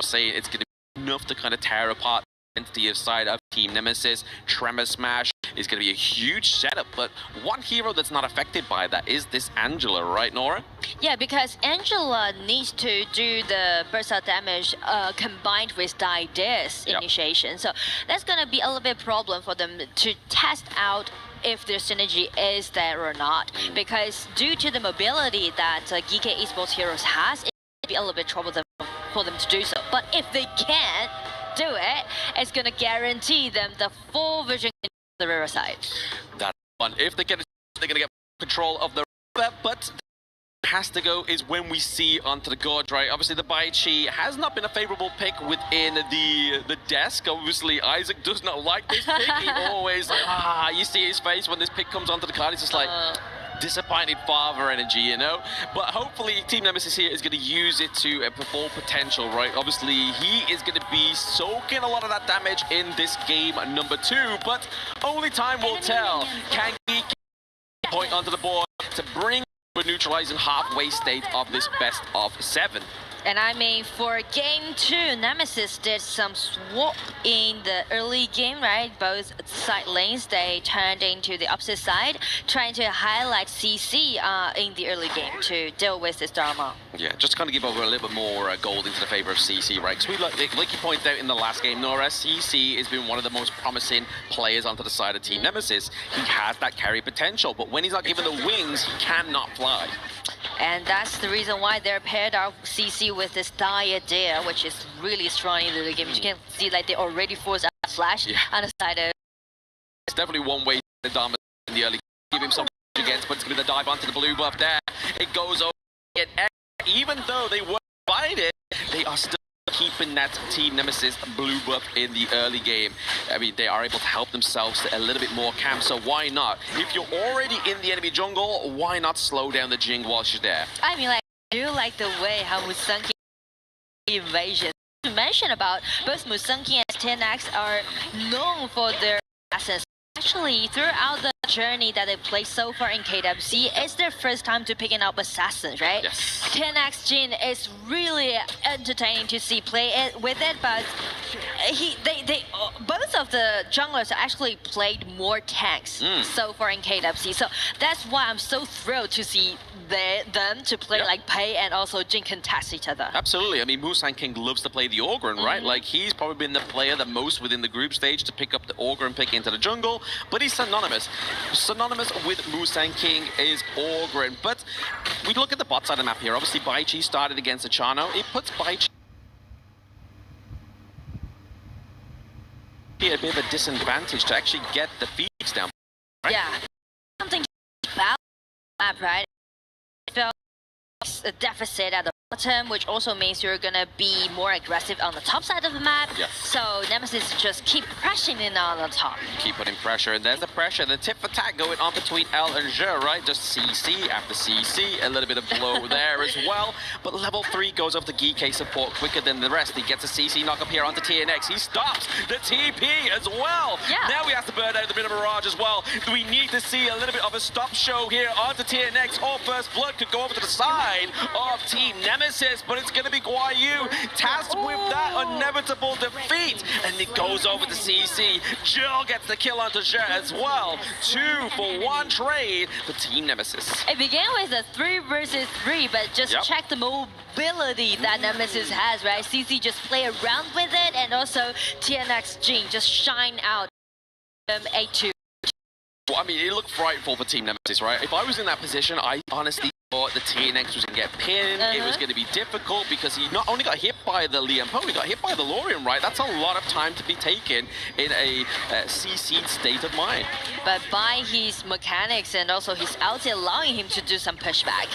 saying it's going to be enough to kind of tear apart the identity of side of Team Nemesis. Tremor Smash is going to be a huge setup, but one hero that's not affected by that is this Angela, right, Nora? Yeah, because Angela needs to do the burst out damage combined with Die Dis initiation. So that's going to be a little bit problem for them to test out if their synergy is there or not, because due to the mobility that GK Esports Heroes has, it may be a little bit trouble for them to do so. But if they can't do it, it's going to guarantee them the full vision of the Riverside. That's one. If they get it, they're going to get control of the river, but has to go is when we see onto the Gorge, right? Obviously, the Baichi has not been a favorable pick within the desk. Obviously, Isaac does not like this pick. He always, you see his face when this pick comes onto the card. He's just like, disappointed father energy, you know? But hopefully, Team Nemesis here is going to use it to full potential, right? Obviously, he is going to be soaking a lot of that damage in this game number 2, but only time will tell. Can he get a point onto the board to bring we're neutralizing halfway state of this best of 7. And I mean, for game 2, Nemesis did some swap in the early game, right? Both side lanes, they turned into the opposite side, trying to highlight CC in the early game to deal with this Dharma. Yeah, just kind of give over a little bit more gold into the favor of CC, right? Because like you pointed out in the last game, Nora, CC has been one of the most promising players onto the side of Team Nemesis. He has that carry potential, but when he's not given the wings, he cannot fly. And that's the reason why they're paired up CC with this Diadea, which is really strong in the game. You can see like they already forced a flash on the side of. It's definitely one way to Dharma in the early game. Give him some against, but it's going to be the dive onto the blue buff there. It goes over, and even though they were divided, they are still keeping that Team Nemesis blue buff in the early game. I mean, they are able to help themselves a little bit more camp, so why not? If you're already in the enemy jungle, why not slow down the Jing while she's there? I mean, like, I do like the way how Musangking invasion. To mention about both Musangking and 10X are known for their assassins. Actually, throughout the journey that they played so far in KWC, it's their first time to picking up assassins, right? Yes. 10X Jin is really entertaining to see play it with it, but both of the junglers actually played more tanks so far in KWC, so that's why I'm so thrilled to see them to play like Pei and also Jin contest each other. Absolutely. I mean, Musangking loves to play the Ogryn, right? Like, he's probably been the player the most within the group stage to pick up the Ogryn pick into the jungle, but he's synonymous. Synonymous with Musangking is Ogryn. But we look at the bot side of the map here. Obviously, Baichi started against Achano. It puts Baichi at a bit of a disadvantage to actually get the feeds down. Right? Yeah. Something about map, right? Felt a deficit at the bottom, which also means you're gonna be more aggressive on the top side of the map. Yes. So Nemesis just keep pressing in on the top. Keep putting pressure, and there's the pressure. The tip for tat going on between L and Zhe, right? Just CC after CC, a little bit of blow there as well. But level 3 goes off the GK support quicker than the rest. He gets a CC knock up here onto TNX. He stops the TP as well. Yeah. Now we have to burn out the bit of Mirage as well. We need to see a little bit of a stop show here onto TNX. All first blood could go over to the side of Team Nemesis, but it's going to be Guan Yu tasked with that inevitable defeat. And it goes over to CC. Jill gets the kill onto Zhe as well. 2-for-1 trade for Team Nemesis. It began with a 3 versus 3, but just check the mobility that Nemesis has, right? CC just play around with it, and also TNX Jin just shine out 8-2. Well, I mean, it looked frightful for Team Nemesis, right? If I was in that position, I honestly thought the TNX was going to get pinned. It was going to be difficult because he not only got hit by the Lian Po, he got hit by the Lorian, right? That's a lot of time to be taken in a CC'd state of mind. But by his mechanics and also his ulti allowing him to do some pushback.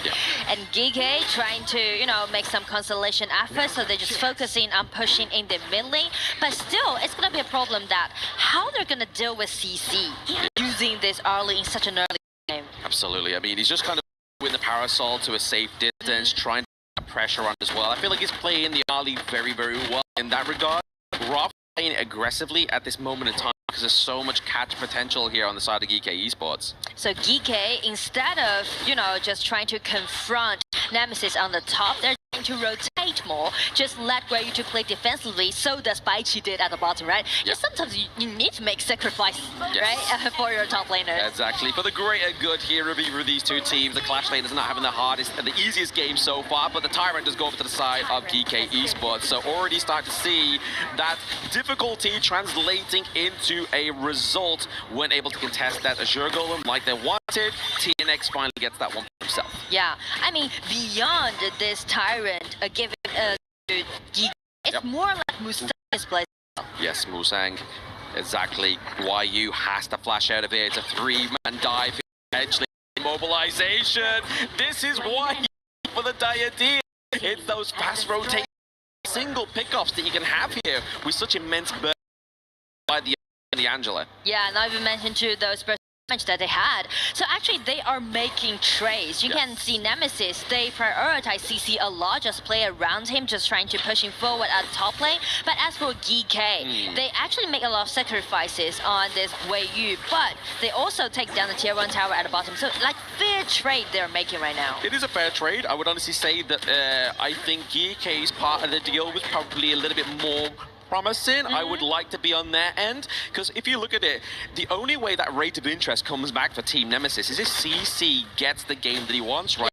And GK trying to, you know, make some consolation efforts, so they're just focusing on pushing in the mid lane. But still, it's going to be a problem that how they're going to deal with CC using this early in such an early game. Absolutely. I mean, he's just kind of with the Parasol to a safe distance, trying to put pressure on as well. I feel like he's playing the early very, very well in that regard. Rob playing aggressively at this moment in time because there's so much catch potential here on the side of GK Esports. So GK, instead of, you know, just trying to confront Nemesis on the top, they're trying to rotate more, just let Guan to play defensively. So does Baichi did at the bottom, right? Because sometimes you need to make sacrifice, right, for your top laners. Exactly. For the greater good here of these two teams, the Clash lane is not having the hardest and the easiest game so far, but the Tyrant does go over to the side of GK Esports. So already start to see that difficulty translating into a result when able to contest that Azure Golem like they wanted. TNX finally gets that one for himself. Yeah, I mean, beyond this Tyrant giving to GK, it's more like Musang's play. Yes, Musang. Exactly. YU has to flash out of here. It's a 3-man dive. Eventually, mobilization. This is why for the Diadem. It's those fast rotating single pickups that you can have here with such immense burn by the Angela. Yeah, not even mention to those damage that they had. So actually they are making trades. You can see Nemesis, they prioritize CC a lot, just play around him, just trying to push him forward at top lane. But as for GK, they actually make a lot of sacrifices on this Wei Yu, but they also take down the tier 1 tower at the bottom. So like fair trade they're making right now. It is a fair trade. I would honestly say that I think GK's part of the deal was probably a little bit more promising. I would like to be on their end, because if you look at it, the only way that rate of interest comes back for Team Nemesis is if CC gets the game that he wants, right?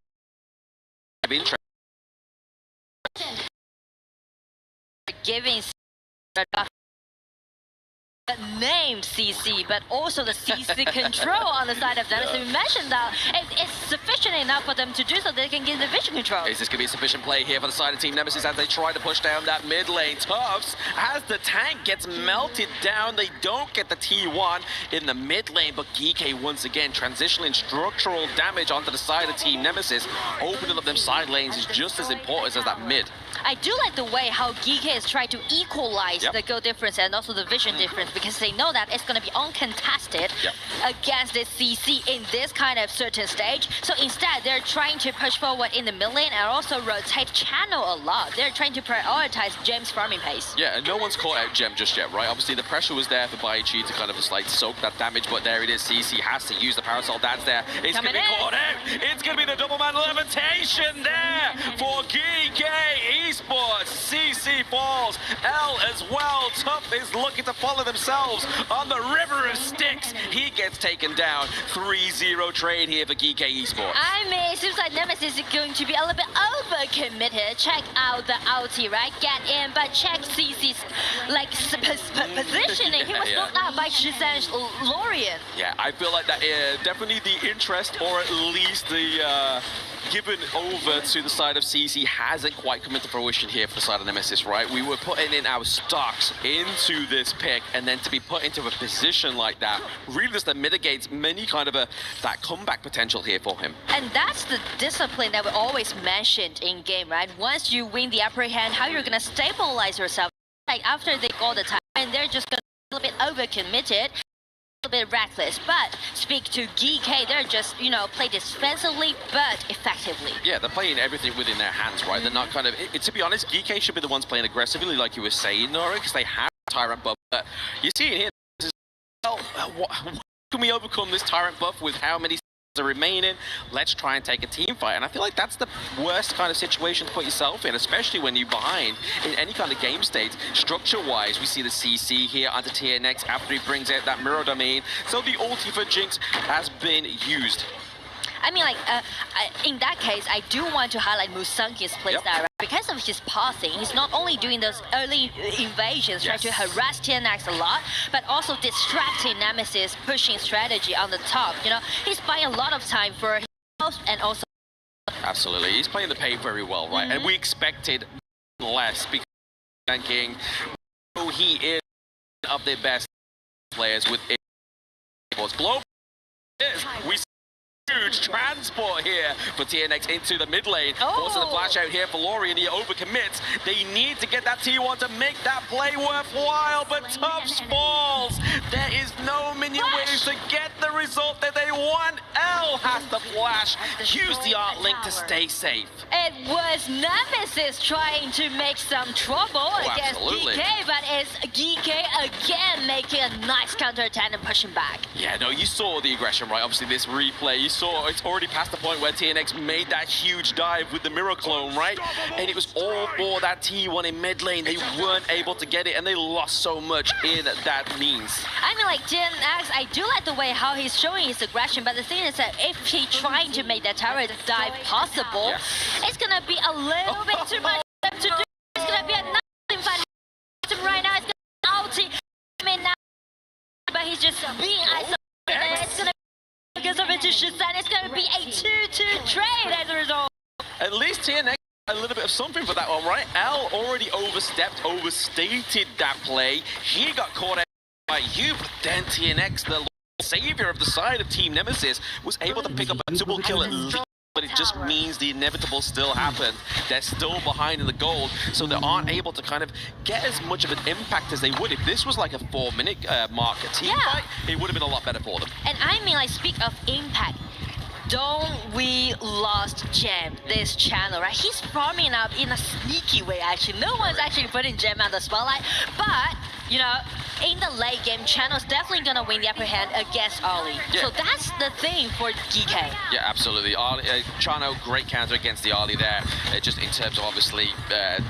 Of interest. Giving named CC, but also the CC control on the side of Nemesis. We mentioned that it's sufficient enough for them to do so they can get the vision control. Is this going to be a sufficient play here for the side of Team Nemesis as they try to push down that mid lane? Tufts, as the tank gets melted down, they don't get the T1 in the mid lane, but GK once again transitioning structural damage onto the side of Team Nemesis. Opening up them side lanes is just as important as that mid. I do like the way how GK is trying to equalize the goal difference and also the vision difference, because they know that it's going to be uncontested against this CC in this kind of certain stage. So instead, they're trying to push forward in the mid lane and also rotate channel a lot. They're trying to prioritize Gem's farming pace. Yeah, and no one's caught out Gem just yet, right? Obviously, the pressure was there for Baichi to kind of just like soak that damage, but there it is. CC has to use the Parasol dance there. It's going to be caught out. It's going to be the double man levitation there for GK Esports. CC falls. L as well. Tough is looking to follow themselves on the river of sticks. He gets taken down. 3-0 trade here for GK Esports. I mean, it seems like Nemesis is going to be a little bit overcommitted. Check out the ulti, right? Get in, but check CC's like positioning. He was knocked out by Shizan's Lorien. Yeah, I feel like that definitely the interest, or at least the given over to the side of CC hasn't quite come into fruition here for the side of Nemesis, right? We were putting in our stocks into this pick, and then to be put into a position like that really just mitigates many kind of that comeback potential here for him. And that's the discipline that we always mentioned in game, right? Once you win the upper hand, how you're gonna stabilize yourself. Like after they got the time, and they're just gonna be a little bit overcommitted, a little bit reckless. But speak to GK, they're just, you know, play defensively but effectively. Yeah, they're playing everything within their hands, right? They're not kind of, to be honest, GK should be the ones playing aggressively, like you were saying, Nora, because they have Tyrant buff. But you see it here, well, what can we overcome this Tyrant buff with how many are remaining? Let's try and take a team fight. And I feel like that's the worst kind of situation to put yourself in, especially when you're behind in any kind of game state. Structure-wise, we see the CC here onto TNX after he brings out that mirror domain. So the ulti for Jinx has been used. I mean, like, in that case, I do want to highlight Musanki's playstyle, right? Because of his pathing, he's not only doing those early invasions, trying to harass TNX a lot, but also distracting Nemesis, pushing strategy on the top. You know, he's buying a lot of time for himself and also... Absolutely, he's playing the paint very well, right? And we expected less because ranking, who he is of the best players with it. Global is, we huge transport here for TNX into the mid lane. Also the flash out here for Lorien, he overcommits. They need to get that T1 to make that play worthwhile, but Tufts falls. There is no minion waves to get the result that they want. L has to flash. Use the art link to stay safe. It was Nemesis trying to make some trouble against GK, but it's GK again making a nice counter-attack and pushing back. Yeah, no, you saw the aggression, right? Obviously this replay, you saw it's already past the point where TNX made that huge dive with the mirror clone, right? And it was all for that T1 in mid lane. They weren't able to get it, and they lost so much in that means. I mean, like, TNX, I do like the way how he's showing his aggression, but the thing is that if he's trying to make that turret dive possible, it's gonna be a little bit too much for them to do. It's gonna be a nothing fight right now. It's gonna be ulti. I mean, now, but he's just being isolated, and it's gonna be because of it to Shizan. It's gonna be a 2-2 trade as a result. At least TNX a little bit of something for that one, right? L already overstated that play. He got caught out by you, but then TNX, the savior of the side of Team Nemesis, was able to pick up a double kill at least. But it just means the inevitable still happened. They're still behind in the gold, so they aren't able to kind of get as much of an impact as they would. If this was like a 4-minute mark team fight, it would have been a lot better for them. And I mean, like, speak of impact. Don't we lost Gem this channel, right? He's farming up in a sneaky way, actually. No one's actually putting Gem on the spotlight, but, you know, in the late game, Channel's definitely gonna win the upper hand against Ollie. So that's the thing for GK. Yeah, absolutely. Chano, great counter against the Ollie there, just in terms of obviously the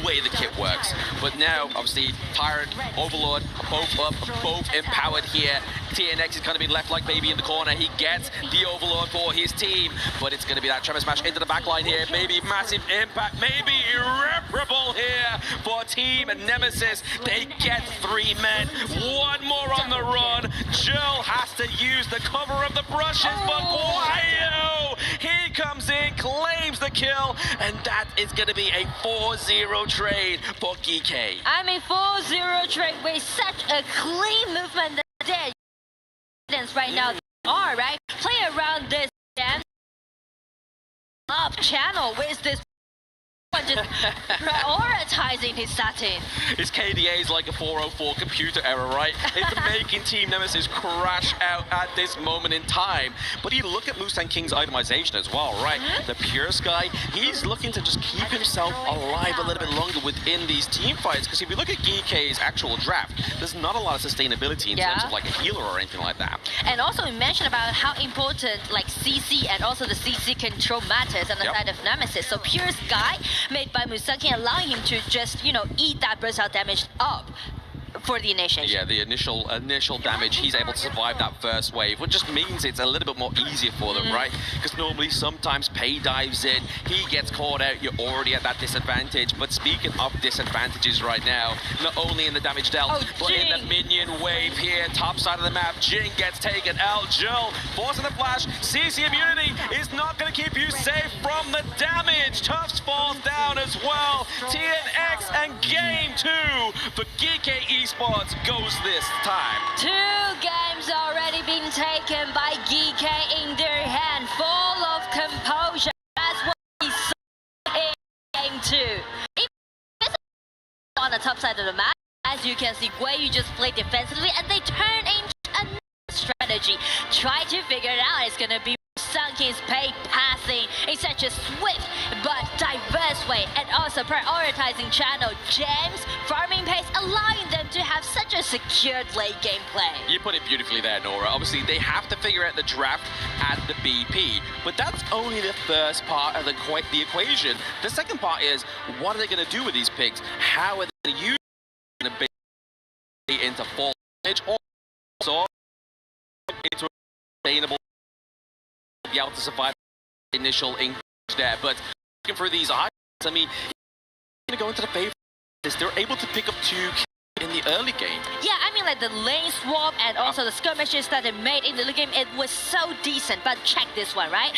way the kit works. But now, obviously, Tyrant, Overlord, both up, both empowered here. TNX is going to be left like baby in the corner. He gets the Overlord for his team, but it's going to be that Tremor Smash into the backline here. Maybe massive impact, maybe irreparable terrible here for Team Nemesis. They get 3 men, 1 more on the run. Jill has to use the cover of the brushes, but Guayo, he comes in, claims the kill, and that is going to be a 4-0 trade for GK. I mean, 4-0 trade with such a clean movement that right now are, right? Play around this damn up channel with this just prioritizing his setting. His KDA is like a 404 computer error, right? It's making Team Nemesis crash out at this moment in time. But you look at Musang King's itemization as well, right? The Pure Sky, he's looking to just keep himself alive a little bit longer within these team fights. Because if you look at GK's actual draft, there's not a lot of sustainability in terms of like a healer or anything like that. And also we mentioned about how important like CC and also the CC control matters on the side of Nemesis. So Pure Sky made by Musang King, allowing him to just, you know, eat that burst out damage up for the initiation. Yeah, the initial damage, he's able to survive that first wave, which just means it's a little bit more easier for them, right? Because normally sometimes Pei dives in, he gets caught out, you're already at that disadvantage. But speaking of disadvantages right now, not only in the damage dealt, but in the minion wave here, top side of the map, Jing gets taken out. Jill forcing the flash, CC immunity is not going to keep you safe from the damage. Tufts falls down as well. TNX and game 2 for GK Esports goes this time. 2 games already been taken by GK in their hand, full of composure. That's what we saw in game 2. On the top side of the map, as you can see, Guayu just played defensively and they turn into another strategy. Try to figure it out. It's gonna be Musang King's Pei passing in such a swift but diverse way, and also prioritizing channel gems, farming pace, allowing them to have such a secured late game play. You put it beautifully there, Nora. Obviously, they have to figure out the draft at the BP, but that's only the first part of the equation. The second part is, what are they going to do with these picks? How are they going to use them into full damage, or also into a sustainable be able to survive the initial engage there. But looking for these items, I mean, you're going to go into the favor. They're able to pick up 2 in the early game. Yeah, I mean, like the lane swap and also the skirmishes that they made in the game, it was so decent. But check this one, right?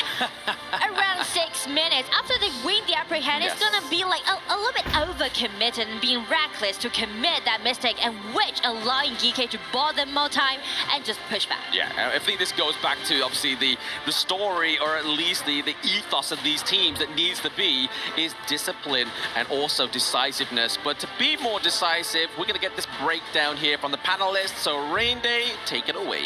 Around 6 minutes after they win the upper hand, it's gonna be like a little bit overcommitted and being reckless to commit that mistake, and which allowing GK to ball them more time and just push back. Yeah, I think this goes back to obviously the story, or at least the ethos of these teams that needs to be is discipline and also decisiveness. But to be more decisive, we're gonna get this breakdown here from the panelists. So Rainday, take it away.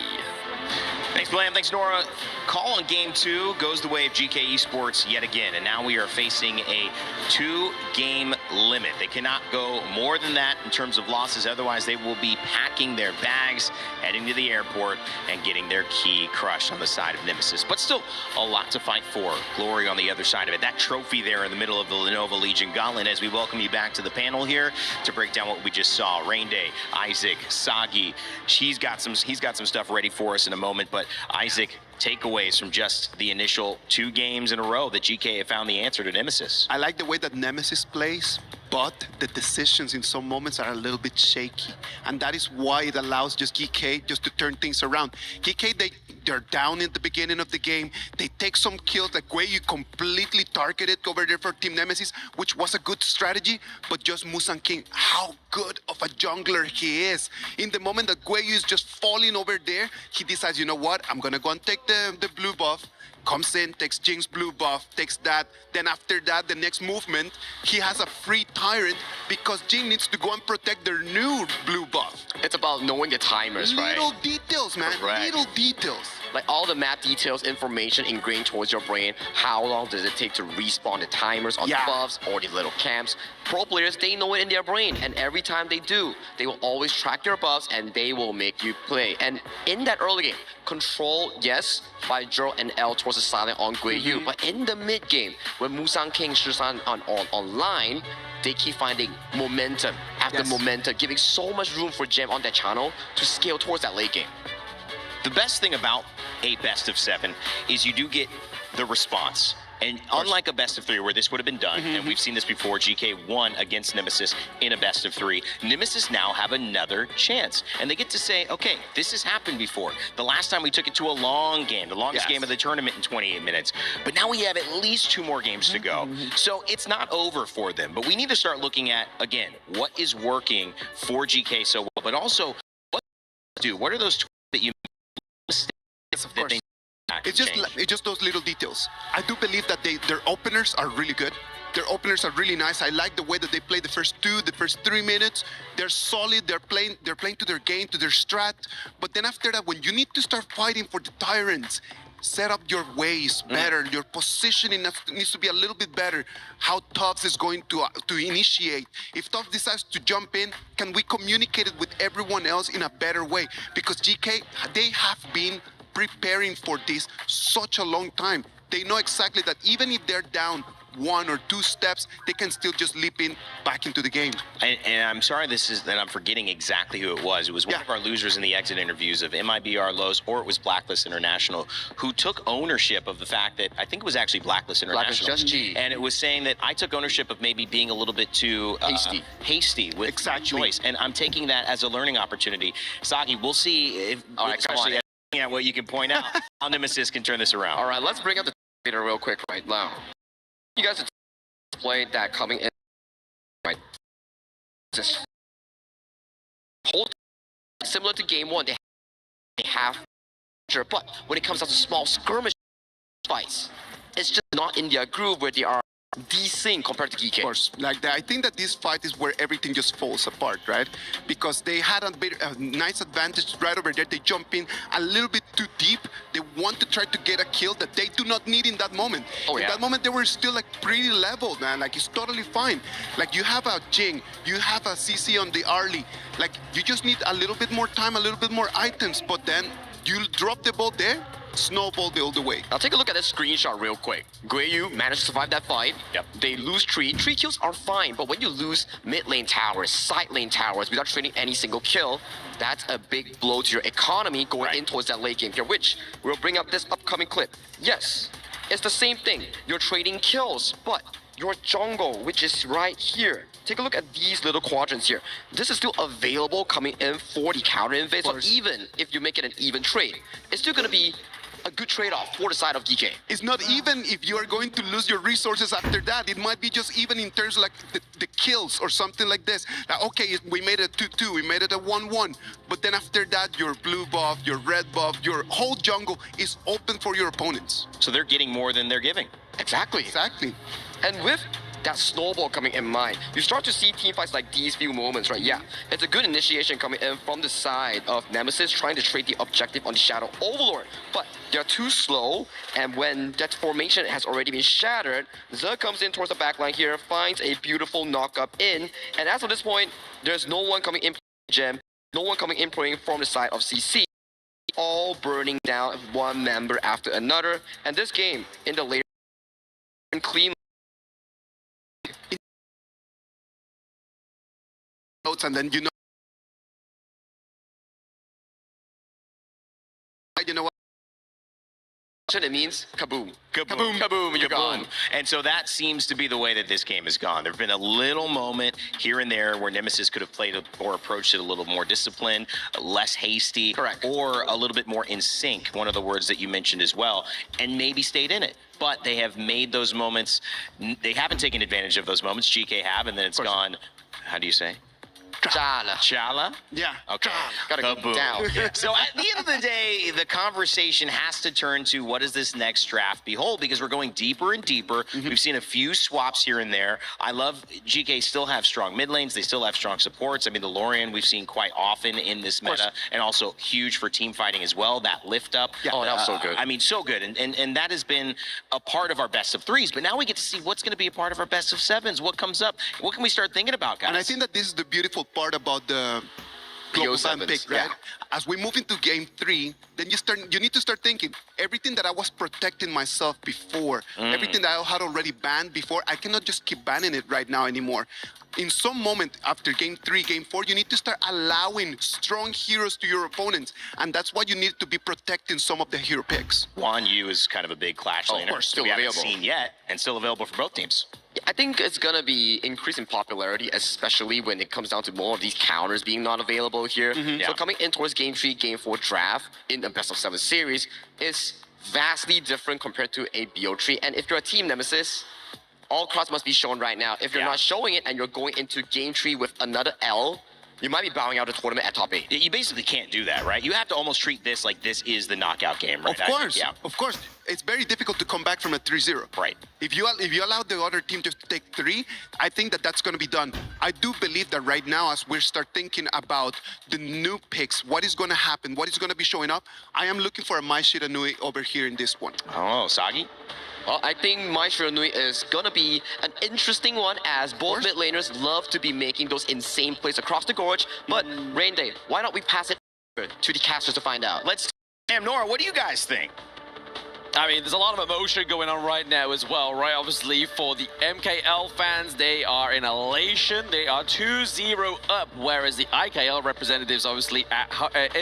Thanks, Blam. Thanks, Nora. Call on game 2 goes the way of GK Esports yet again, and now we are facing a 2-game limit. They cannot go more than that in terms of losses, otherwise they will be packing their bags, heading to the airport, and getting their key crushed on the side of Nemesis. But still, a lot to fight for. Glory on the other side of it. That trophy there in the middle of the Lenovo Legion Gauntlet, as we welcome you back to the panel here to break down what we just saw. Rainday, Isaac, Sagi, he's got some stuff ready for us in a moment, but Isaac, takeaways from just the initial 2 games in a row that GK have found the answer to Nemesis. I like the way that Nemesis plays, but the decisions in some moments are a little bit shaky. And that is why it allows just GK just to turn things around. GK, they're down in the beginning of the game. They take some kills, like Guayu completely targeted over there for Team Nemesis, which was a good strategy, but just Musang King, how good of a jungler he is. In the moment that Guayu is just falling over there, he decides, you know what, I'm gonna go and take the blue buff, comes in, takes Jing's blue buff, takes that. Then after that, the next movement, he has a free Tyrant because Jing needs to go and protect their new blue buff. It's about knowing the timers, right? Little details, man. Correct. Little details. Like all the map details, information ingrained towards your brain. How long does it take to respawn the timers on the buffs or the little camps? Pro players, they know it in their brain, and every time they do, they will always track your buffs and they will make you play. And in that early game, control, yes, by Zero and L towards the silent on Guayu, but in the mid game, when Musang King is online, they keep finding momentum after momentum, giving so much room for Gem on that channel to scale towards that late game. The best thing about a best of 7 is you do get the response. And unlike a best of 3 where this would have been done, and we've seen this before, GK won against Nemesis in a best of 3. Nemesis now have another chance. And they get to say, okay, this has happened before. The last time we took it to a long game, the longest game of the tournament in 28 minutes. But now we have at least 2 more games to go. So it's not over for them. But we need to start looking at, again, what is working for GK so well, but also what do? What are those tools that you Yes, of course. It's just those little details. I do believe that their openers are really good. Their openers are really nice. I like the way that they play the first 3 minutes. They're solid. They're playing to their game, to their strat. But then after that, when you need to start fighting for the tyrants, set up your ways better. Your positioning needs to be a little bit better. How Tubbs is going to initiate. If Tubbs decides to jump in, can we communicate it with everyone else in a better way? Because GK, they have been preparing for this such a long time. They know exactly that even if they're down 1 or 2 steps, they can still just leap in back into the game. And I'm sorry that I'm forgetting exactly who it was. It was one of our losers in the exit interviews of MIBR Los, or it was Blacklist International, who took ownership of the fact that, I think it was actually Blacklist International. Blacklist Just G. And it was saying that I took ownership of maybe being a little bit too hasty with my choice. And I'm taking that as a learning opportunity. Saki, we'll see if at what you can point out how Nemesis can turn this around. All right, let's bring up the data real quick right now. You guys played that coming in, right? Just hold similar to game 1. They have, but when it comes down to small skirmish fights, it's just not in their groove where they are desync compared to GK. Of course, like that. I think that this fight is where everything just falls apart, right? Because they had a nice advantage right over there. They jump in a little bit too deep. They want to try to get a kill that they do not need in that moment. In that moment, they were still like pretty level, man. Like it's totally fine. Like you have a Jing, you have a CC on the early. Like you just need a little bit more time, a little bit more items. But then you drop the ball there, snowball all the way. Now take a look at this screenshot real quick. Guiyu managed to survive that fight. They lose 3. 3 kills are fine, but when you lose mid lane towers, side lane towers without trading any single kill, that's a big blow to your economy going in towards that late game here, which we'll bring up this upcoming clip. Yes, it's the same thing. You're trading kills, but your jungle, which is right here. Take a look at these little quadrants here. This is still available coming in for the counter invade. So even if you make it an even trade, it's still going to be a good trade-off for the side of DK. It's not even if you are going to lose your resources after that. It might be just even in terms of like the kills or something like this. Like, okay, we made it 2-2, we made it a 1-1. But then after that, your blue buff, your red buff, your whole jungle is open for your opponents. So they're getting more than they're giving. Exactly. And with that snowball coming in mind, you start to see team fights like these few moments, right? Yeah, it's a good initiation coming in from the side of Nemesis trying to trade the objective on the Shadow Overlord, but they're too slow, and when that formation has already been shattered, Zerg comes in towards the backline here, finds a beautiful knock-up in, and as of this point, there's no one coming in Gem, no one coming in playing from the side of CC, all burning down one member after another, and this game in the later clean and then you know what it means? Kaboom. Kaboom. Kaboom, you're gone. And so that seems to be the way that this game has gone. There have been a little moment here and there where Nemesis could have played or approached it a little more disciplined, less hasty, or a little bit more in sync, one of the words that you mentioned as well, and maybe stayed in it. But they have made those moments, they haven't taken advantage of those moments. GK have, and then it's gone, how do you say? Chala? Yeah. Okay. Gotta go down. So at the end of the day, the conversation has to turn to what does this next draft behold? Because we're going deeper and deeper. We've seen a few swaps here and there. I love GK still have strong mid lanes. They still have strong supports. I mean, the Lorian we've seen quite often in this meta, and also huge for team fighting as well. That lift up. Yeah. Oh, that was so good. I mean, so good. And that has been a part of our best of 3s. But now we get to see what's going to be a part of our best of 7s. What comes up? What can we start thinking about, guys? And I think that this is the beautiful part about the global ban pick, right? As we move into game 3, then you need to start thinking, everything that I was protecting myself before, everything that I had already banned before, I cannot just keep banning it right now anymore. in some moment after game 3, game 4, you need to start allowing strong heroes to your opponents, and that's why you need to be protecting some of the hero picks. Guan Yu is kind of a big Clash laner. Of course, still we haven't available. seen yet, and still available for both teams. I think it's gonna be increasing popularity, especially when it comes down to more of these counters being not available here. Yeah. So coming in towards game 3, game 4 draft in the best of 7 series is vastly different compared to a BO3. And if you're a team Nemesis, all cards must be shown right now. If you're not showing it and you're going into game 3 with another L, you might be bowing out the tournament at top 8. You basically can't do that, right? You have to almost treat this like this is the knockout game, right? Of course, of course. It's very difficult to come back from a 3-0. Right. If you allow the other team just to take 3, I think that that's going to be done. I do believe that right now, as we start thinking about the new picks, what is going to happen, what is going to be showing up, I am looking for a Mai Shiranui over here in this one. Oh, Sagi? Well, I think Mai Shiranui is gonna be an interesting one, as both mid laners love to be making those insane plays across the gorge. But Rain Day, why don't we pass it to the casters to find out? Let's. Damn, Nora, what do you guys think? I mean, there's a lot of emotion going on right now as well, right? Obviously, for the MKL fans, they are in elation. They are 2-0 up, whereas the IKL representatives, obviously, at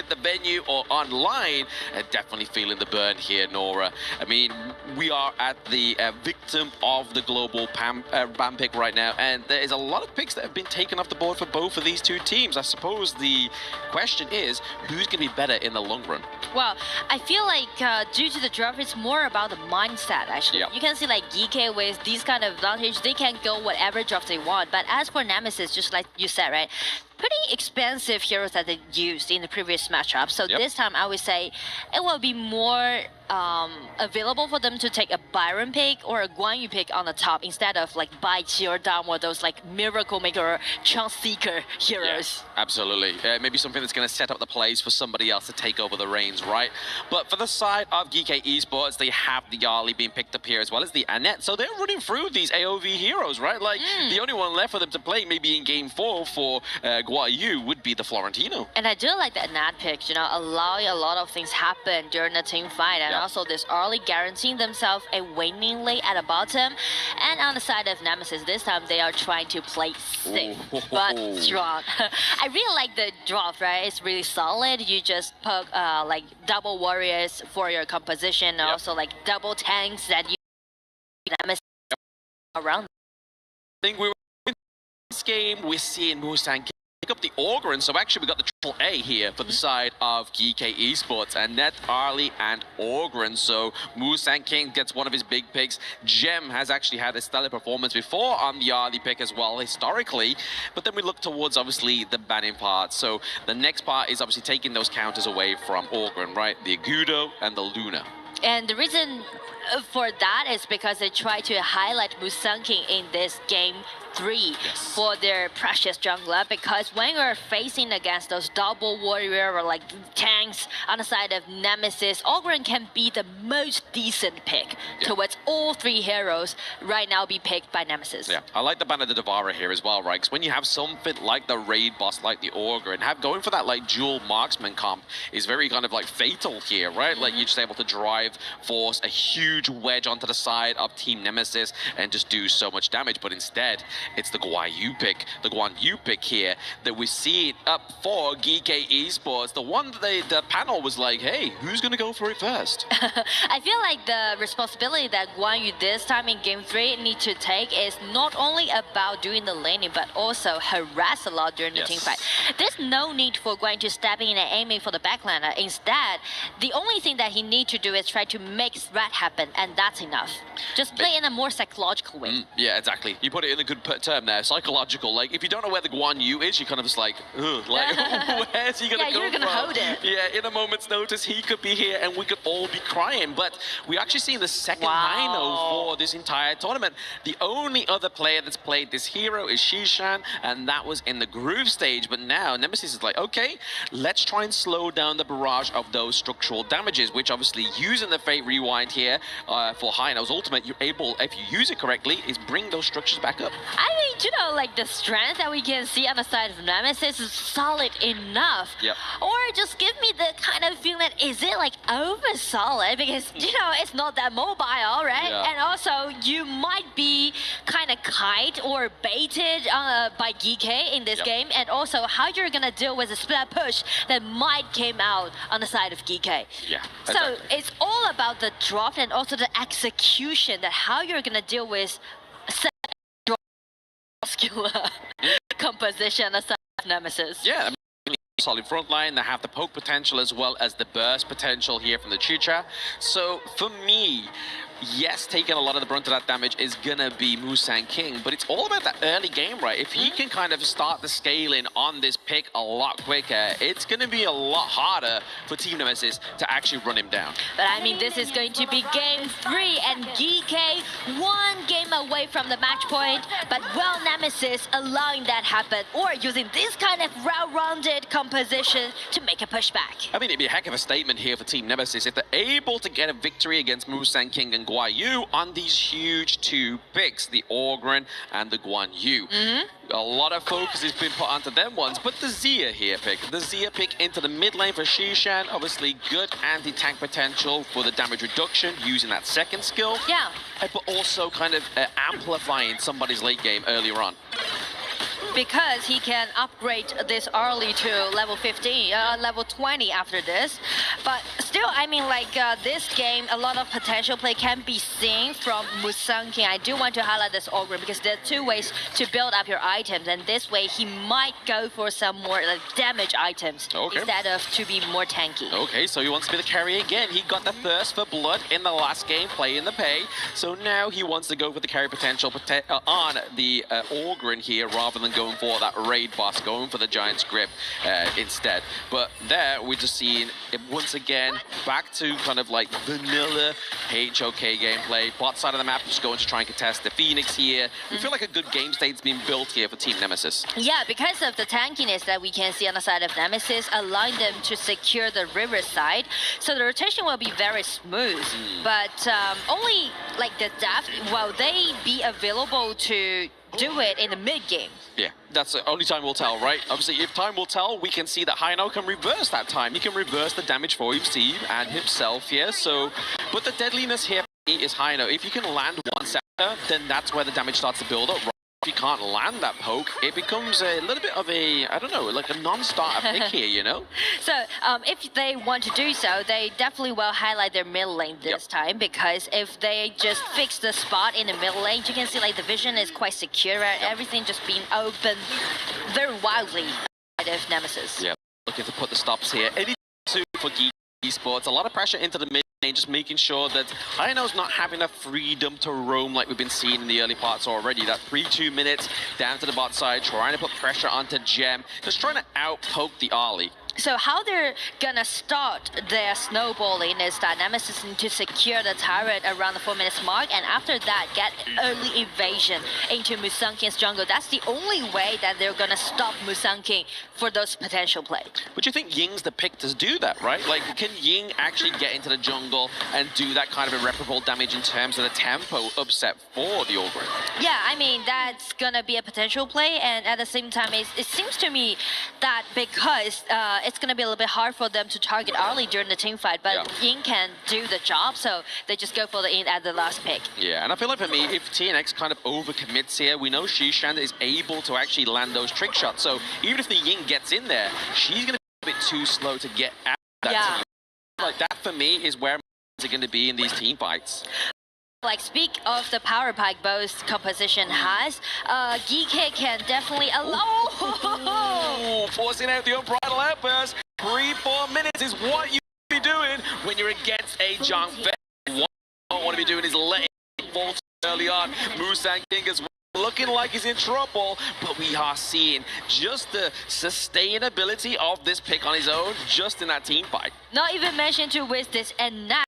the venue or online, are definitely feeling the burn here, Nora. I mean, we are at the victim of the global ban pick right now, and there is a lot of picks that have been taken off the board for both of these two teams. I suppose the question is, who's going to be better in the long run? Well, I feel like due to the draft, it's more about the mindset, actually. You can see like GK with these kind of advantage, they can go whatever draft they want. But as for Nemesis, just like you said, right? Pretty expensive heroes that they used in the previous matchup. So this time, I would say it will be more available for them to take a Byron pick or a Guan Yu pick on the top instead of like Bai Qi or Dam or those like Miracle Maker or Chance Seeker heroes. Yeah, absolutely. Maybe something that's going to set up the plays for somebody else to take over the reins, right? But for the side of GK Esports, they have the Yali being picked up here as well as the Annette. So they're running through these AOV heroes, right? Like the only one left for them to play maybe in game 4 for Guan Yu would be the Florentino. And I do like the Annette pick, you know, allowing a lot of things happen during the team fight. And also this early guaranteeing themselves a winning lane at the bottom. And on the side of Nemesis, this time they are trying to play safe but strong. I really like the draft, right? It's really solid. You just poke like double warriors for your composition, and also like double tanks that you Nemesis around. I think we were in this game, we're seeing Musang pick up the Ogryn, so actually we got the triple A here for the side of GK Esports, Annette, Arlie, and Ogryn. So Musang King gets one of his big picks. Gem has actually had a stellar performance before on the Arlie pick as well, historically. But then we look towards, obviously, the banning part. So the next part is obviously taking those counters away from Ogryn, right? The Agudo and the Luna. And the reason for that is because they try to highlight Musang King in this game 3 for their precious jungler, because when you're facing against those double warrior or like tanks on the side of Nemesis, Ogryn can be the most decent pick towards all 3 heroes right now be picked by Nemesis. Yeah, I like the Banner of the Devourer here as well, right? Because when you have something like the raid boss, like the Ogryn, going for that like dual marksman comp is very kind of like fatal here, right? Like you're just able to drive, force a huge wedge onto the side of Team Nemesis and just do so much damage. But instead, it's the Guan Yu pick here that we see up for GK Esports. The one that the panel was like, hey, who's going to go for it first? I feel like the responsibility that Guan Yu this time in game 3 need to take is not only about doing the laning, but also harass a lot during the team fight. There's no need for Guan Yu to step in and aiming for the backlaner. Instead, the only thing that he needs to do is try to make threat happen, and that's enough. Just play in a more psychological way. Yeah, exactly. You put it in a good term there, psychological. Like, if you don't know where the Guan Yu is, you're kind of just like, ugh, like, where's he going to go you're going to hold it. Yeah, in a moment's notice, he could be here and we could all be crying. But we're actually seeing the second Rhino for this entire tournament. The only other player that's played this hero is Shishan, and that was in the groove stage. But now Nemesis is like, okay, let's try and slow down the barrage of those structural damages, which obviously using the Fate Rewind here for Hino's ultimate, you're able, if you use it correctly, is bring those structures back up. I mean, you know, like the strength that we can see on the side of Nemesis is solid enough. Yep. Or just give me the kind of feeling that is it like over solid because you know it's not that mobile, right? Yeah. And also you might be kind of kite or baited by GK in this Yep. game, and also how you're gonna deal with a split push that might came out on the side of GK. Yeah. So exactly. it's all about the drop and also the execution, that how you're gonna deal with muscular composition aside of Nemesis. Yeah, I mean, solid front line. They have the poke potential as well as the burst potential here from the Chicha. So for me, yes, taking a lot of the brunt of that damage is gonna be Musang King, but it's all about that early game, right? If he can kind of start the scaling on this pick a lot quicker, it's gonna be a lot harder for Team Nemesis to actually run him down. But I mean, this is going to be game 3, and GK 1 game away from the match point, but well, Nemesis allowing that happen, or using this kind of well-rounded composition to make a pushback. I mean, it'd be a heck of a statement here for Team Nemesis if they're able to get a victory against Musang King and Guan Yu on these huge 2 picks, the Ogryn and the Guan Yu. A lot of focus has been put onto them ones, but the Xia here pick. The Xia pick into the mid lane for Xishan, obviously good anti-tank potential for the damage reduction using that second skill. Yeah. But also kind of amplifying somebody's late game earlier on. Because he can upgrade this early to level 15, level 20 after this. But still, I mean, like this game, a lot of potential play can be seen from Musang King. I do want to highlight this Ogryn because there are 2 ways to build up your items, and this way he might go for some more like damage items instead of to be more tanky. Okay, so he wants to be the carry again. He got the thirst for blood in the last game, playing the pay. So now he wants to go for the carry potential on the Ogryn here rather than going for that raid boss, going for the Giant's Grip instead. But there, we're just seeing it once again back to kind of like vanilla HOK gameplay. Bot side of the map just going to try and contest the Phoenix here. We feel like a good game state's been built here for Team Nemesis. Yeah, because of the tankiness that we can see on the side of Nemesis, allowing them to secure the river side. So the rotation will be very smooth. But only like the depth, will they be available to do it in the mid game? Yeah, that's the only time will tell, right? Obviously, if time will tell, we can see that Hino can reverse that time. He can reverse the damage for Steve and himself here. So, but the deadliness here is Hino. If you can land one sector, then that's where the damage starts to build up. Right? If you can't land that poke, it becomes a little bit of a, I don't know, like a non-starter pick here, you know? So if they want to do so, they definitely will highlight their mid lane this time, because if they just fix the spot in the mid lane, you can see like the vision is quite secure, right? Everything just being open very wildly of Nemesis. Yeah, looking to put the stops here. Anything soon for Geek Esports, a lot of pressure into the mid lane, just making sure that Hino's not having a freedom to roam like we've been seeing in the early parts already. That 3-2 minutes down to the bot side, trying to put pressure onto Gem, just trying to out-poke the Ollie. So how they're gonna start their snowballing is that Nemesis need to secure the turret around the 4 minutes mark, and after that get early evasion into Musang King's jungle. That's the only way that they're gonna stop Musang King for those potential play. But you think Ying's the pick to do that, right? Like, can Ying actually get into the jungle and do that kind of irreparable damage in terms of the tempo upset for the Ogryn? Yeah, I mean, that's gonna be a potential play, and at the same time, it seems to me that because it's gonna be a little bit hard for them to target early during the team fight, but Ying can do the job, so they just go for the in at the last pick. Yeah, and I feel like for me, if TNX kind of overcommits here, we know Xishan is able to actually land those trick shots, so even if the Ying gets in there, she's gonna be a bit too slow to get out of that team. Like, that for me is where are going to be in these team fights. Like, speak of the power pike both composition has, GK can definitely allow... Forcing out the unbridled outburst. 3-4 minutes is what you be doing when you're against a Zhang Fei. What you don't want to be doing is letting it fall early on. Musang King as well. Looking like he's in trouble, but we are seeing just the sustainability of this pick on his own, just in that team fight. Not even mentioned to with this and not,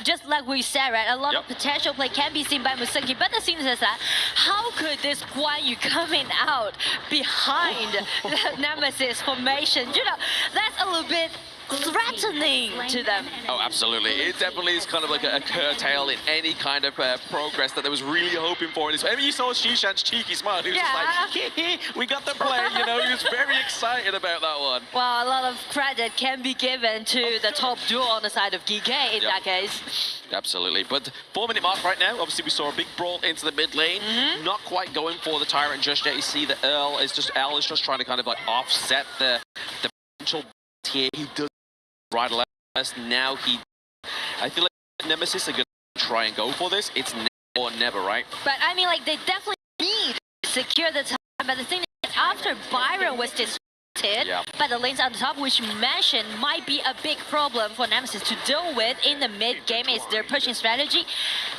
just like we said, right? A lot of potential play can be seen by Musang King, but the thing is that, how could this Guan Yu coming out behind the Nemesis formation? You know, that's a little bit threatening to them. Oh, absolutely. It definitely is kind of like a curtail in any kind of progress that they was really hoping for in this. I mean, you saw Xishan's cheeky smile. He was just like, hee, we got the play, you know. He was very excited about that one. Well, a lot of credit can be given to the top duo on the side of GK in that case. Absolutely. But 4-minute mark right now. Obviously, we saw a big brawl into the mid lane. Not quite going for the Tyrant just yet. You see that Earl is just trying to kind of like offset the potential here. He does right left. Now I feel like Nemesis are going to try and go for this. It's now or never, right? But I mean, like, they definitely need to secure the time. But the thing is, after Byron was disrupted by the lanes on the top, which you mentioned might be a big problem for Nemesis to deal with in the mid game, is their pushing strategy.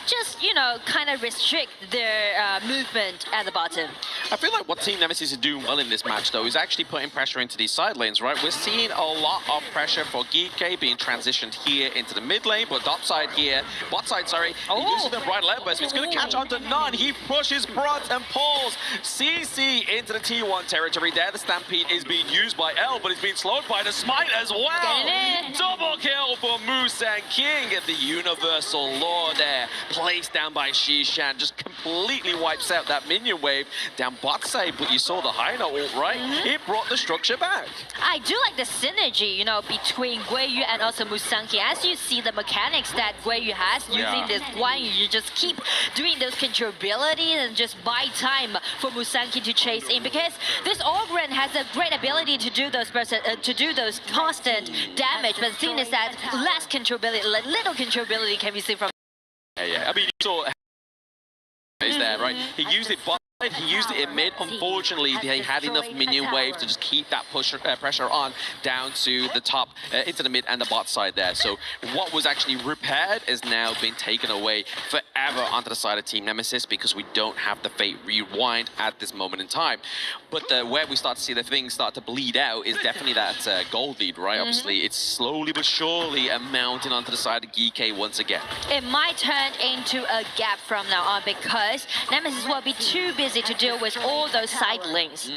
Just, you know, kind of restrict their movement at the bottom. I feel like what Team Nemesis is doing well in this match, though, is actually putting pressure into these side lanes, right? We're seeing a lot of pressure for GK being transitioned here into the mid lane, but bot side, he uses the right leg burst. He's going to catch onto None. He pushes Brunt and pulls CC into the T1 territory there. The Stampede is being used by L, but he's being slowed by the Smite as well. Double kill for Musang King, and the Universal Law there, placed down by Xishan, just completely wipes out that minion wave down bot side. But you saw the high note ult, right? It brought the structure back. I do like the synergy, you know, between Guiyu and also Musang King. As you see the mechanics that Guiyu has using this Guan Yu, you just keep doing those controllabilities and just buy time for Musang King to chase in, because this Ogryn has a great ability to do those constant damage. But the thing is that less controllability, little controllability can be seen from. Yeah. I mean, you saw is there, right? He used it bot side, he used it in mid. Unfortunately, they had enough minion wave to just keep that pressure on down to the top, into the mid and the bot side there. So what was actually repaired is now been taken away forever onto the side of Team Nemesis, because we don't have the Fate Rewind at this moment in time. But where we start to see the things start to bleed out is definitely that gold lead, right? Obviously, it's slowly but surely mounting onto the side of GK once again. It might turn into a gap from now on, because Nemesis will be too busy to deal with all those side lanes.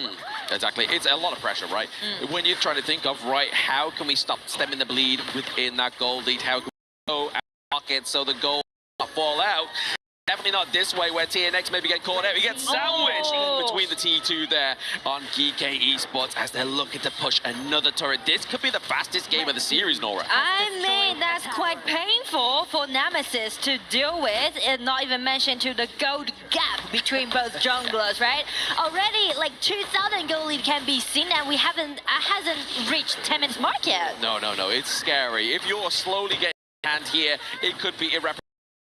Exactly. It's a lot of pressure, right? When you're trying to think of, right, how can we stop stemming the bleed within that gold lead? How can we go out of pocket so the goal not fall out? Definitely not this way, where TNX maybe get caught out. He gets sandwiched between the T2 there on GK Esports as they're looking to push another turret. This could be the fastest game of the series, Nora. I mean, that's quite painful for Nemesis to deal with, and not even mention to the gold gap between both junglers, right? Already, like 2,000 gold lead can be seen, and we hasn't reached 10 minutes mark yet. No, it's scary. If you're slowly getting hand here, it could be irreparable.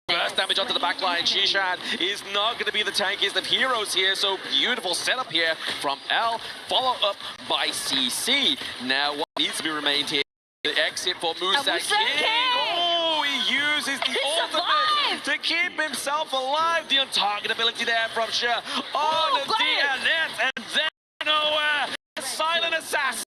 Burst damage onto the backline. Xishan is not going to be the tankiest of heroes here, so beautiful setup here from L, follow up by CC. Now what needs to be remained here, the exit for Musang King. Oh, he uses the ultimate to keep himself alive. The untarget ability there from She on the DNS, and then nowhere, the silent assassin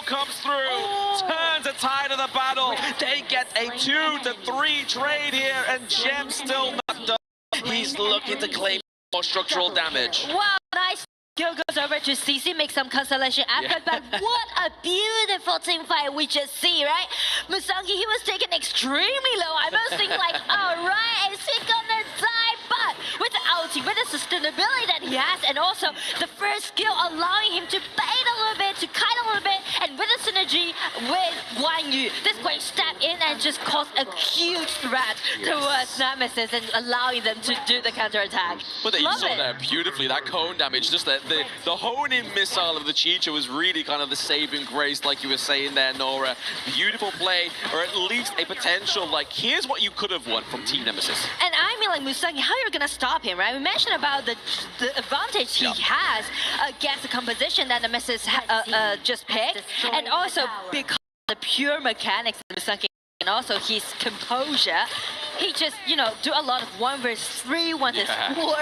comes through, turns the tide of the battle. They get a 2-3 trade here, and Gem still not done. He's looking to claim more structural damage. Wow, nice. Kill goes over to CC, make some constellation effort, but what a beautiful team fight we just see, right? Musang King, he was taken extremely low. I was thinking like, all right, is he gonna die? But with the ulti, with the sustainability that he has, and also the first skill allowing him to bait a little bit, to kite a little bit, and with the synergy with Guan Yu, this going step in and just cause a huge threat towards Nemesis and allowing them to do the counterattack. But you saw that beautifully, that cone damage, just the hone-in missile of the Chicha was really kind of the saving grace, like you were saying there, Nora. Beautiful play, or at least a potential, like, here's what you could have won from Team Nemesis. And I mean, like, Musang, how you're gonna stop him, right? We mentioned about the advantage he has against the composition that Nemesis just picked, and also because of the pure mechanics of Musang, and also his composure, he just, you know, do a lot of 1 versus 3, 1 versus 4.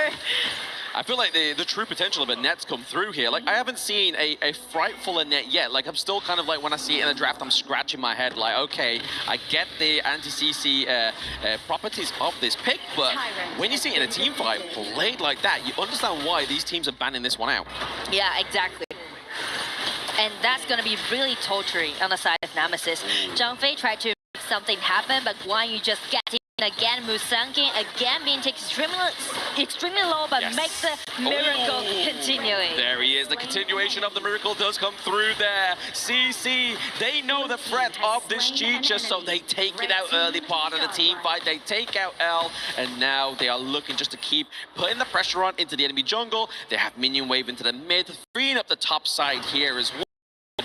I feel like the true potential of Annette's come through here. Like, I haven't seen a frightful Annette yet. Like, I'm still kind of like, when I see it in the draft, I'm scratching my head like, okay, I get the anti-CC properties of this pick, but when you see it in a team fight played like that, you understand why these teams are banning this one out. Yeah, exactly. And that's going to be really torturing on the side of Nemesis. Zhang Fei tried to make something happen, but Guan Yu just gets in again. Musang again being taken extremely low, but makes the miracle continuing. There he is. The continuation of the miracle does come through there. CC, they know the threat of this Chicha, so they take it out early part of the team fight. They take out L, and now they are looking just to keep putting the pressure on into the enemy jungle. They have minion wave into the mid, freeing up the top side here as well.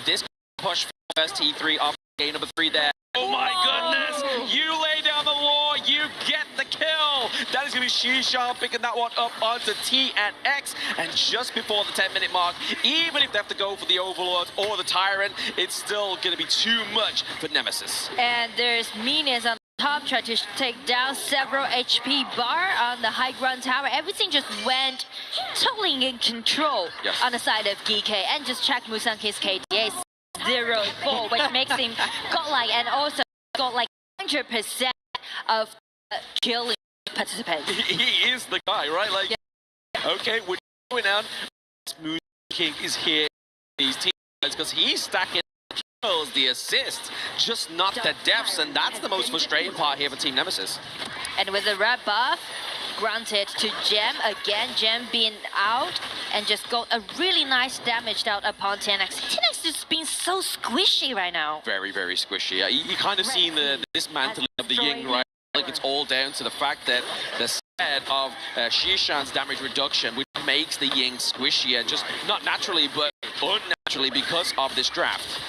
This push first T3 off game number 3 there. Oh my goodness! You lay down the law, you get the kill! That is going to be Xishan picking that one up onto T and X. And just before the 10-minute mark, even if they have to go for the Overlord or the Tyrant, it's still going to be too much for Nemesis. And there's minions on top, trying to take down several HP bar on the high ground tower. Everything just went totally in control on the side of GK. And just check Musang's KDA. 0-4, which makes him godlike, and also got like 100% of killing participants. He is the guy, right? Like, okay, we're going on. Moon King is here. These teams, because he's stacking kills, the assists, just not the deaths, and that's the most frustrating part here for Team Nemesis. And with the red buff granted to Gem, again, Gem being out and just got a really nice damage out upon TNX. TNX is being so squishy right now. Very, very squishy. You kind of seen the dismantling of the Ying, right? Like it's all down to the fact that the set of Xishan's damage reduction, which makes the Ying squishier, just not naturally, but unnaturally because of this draft.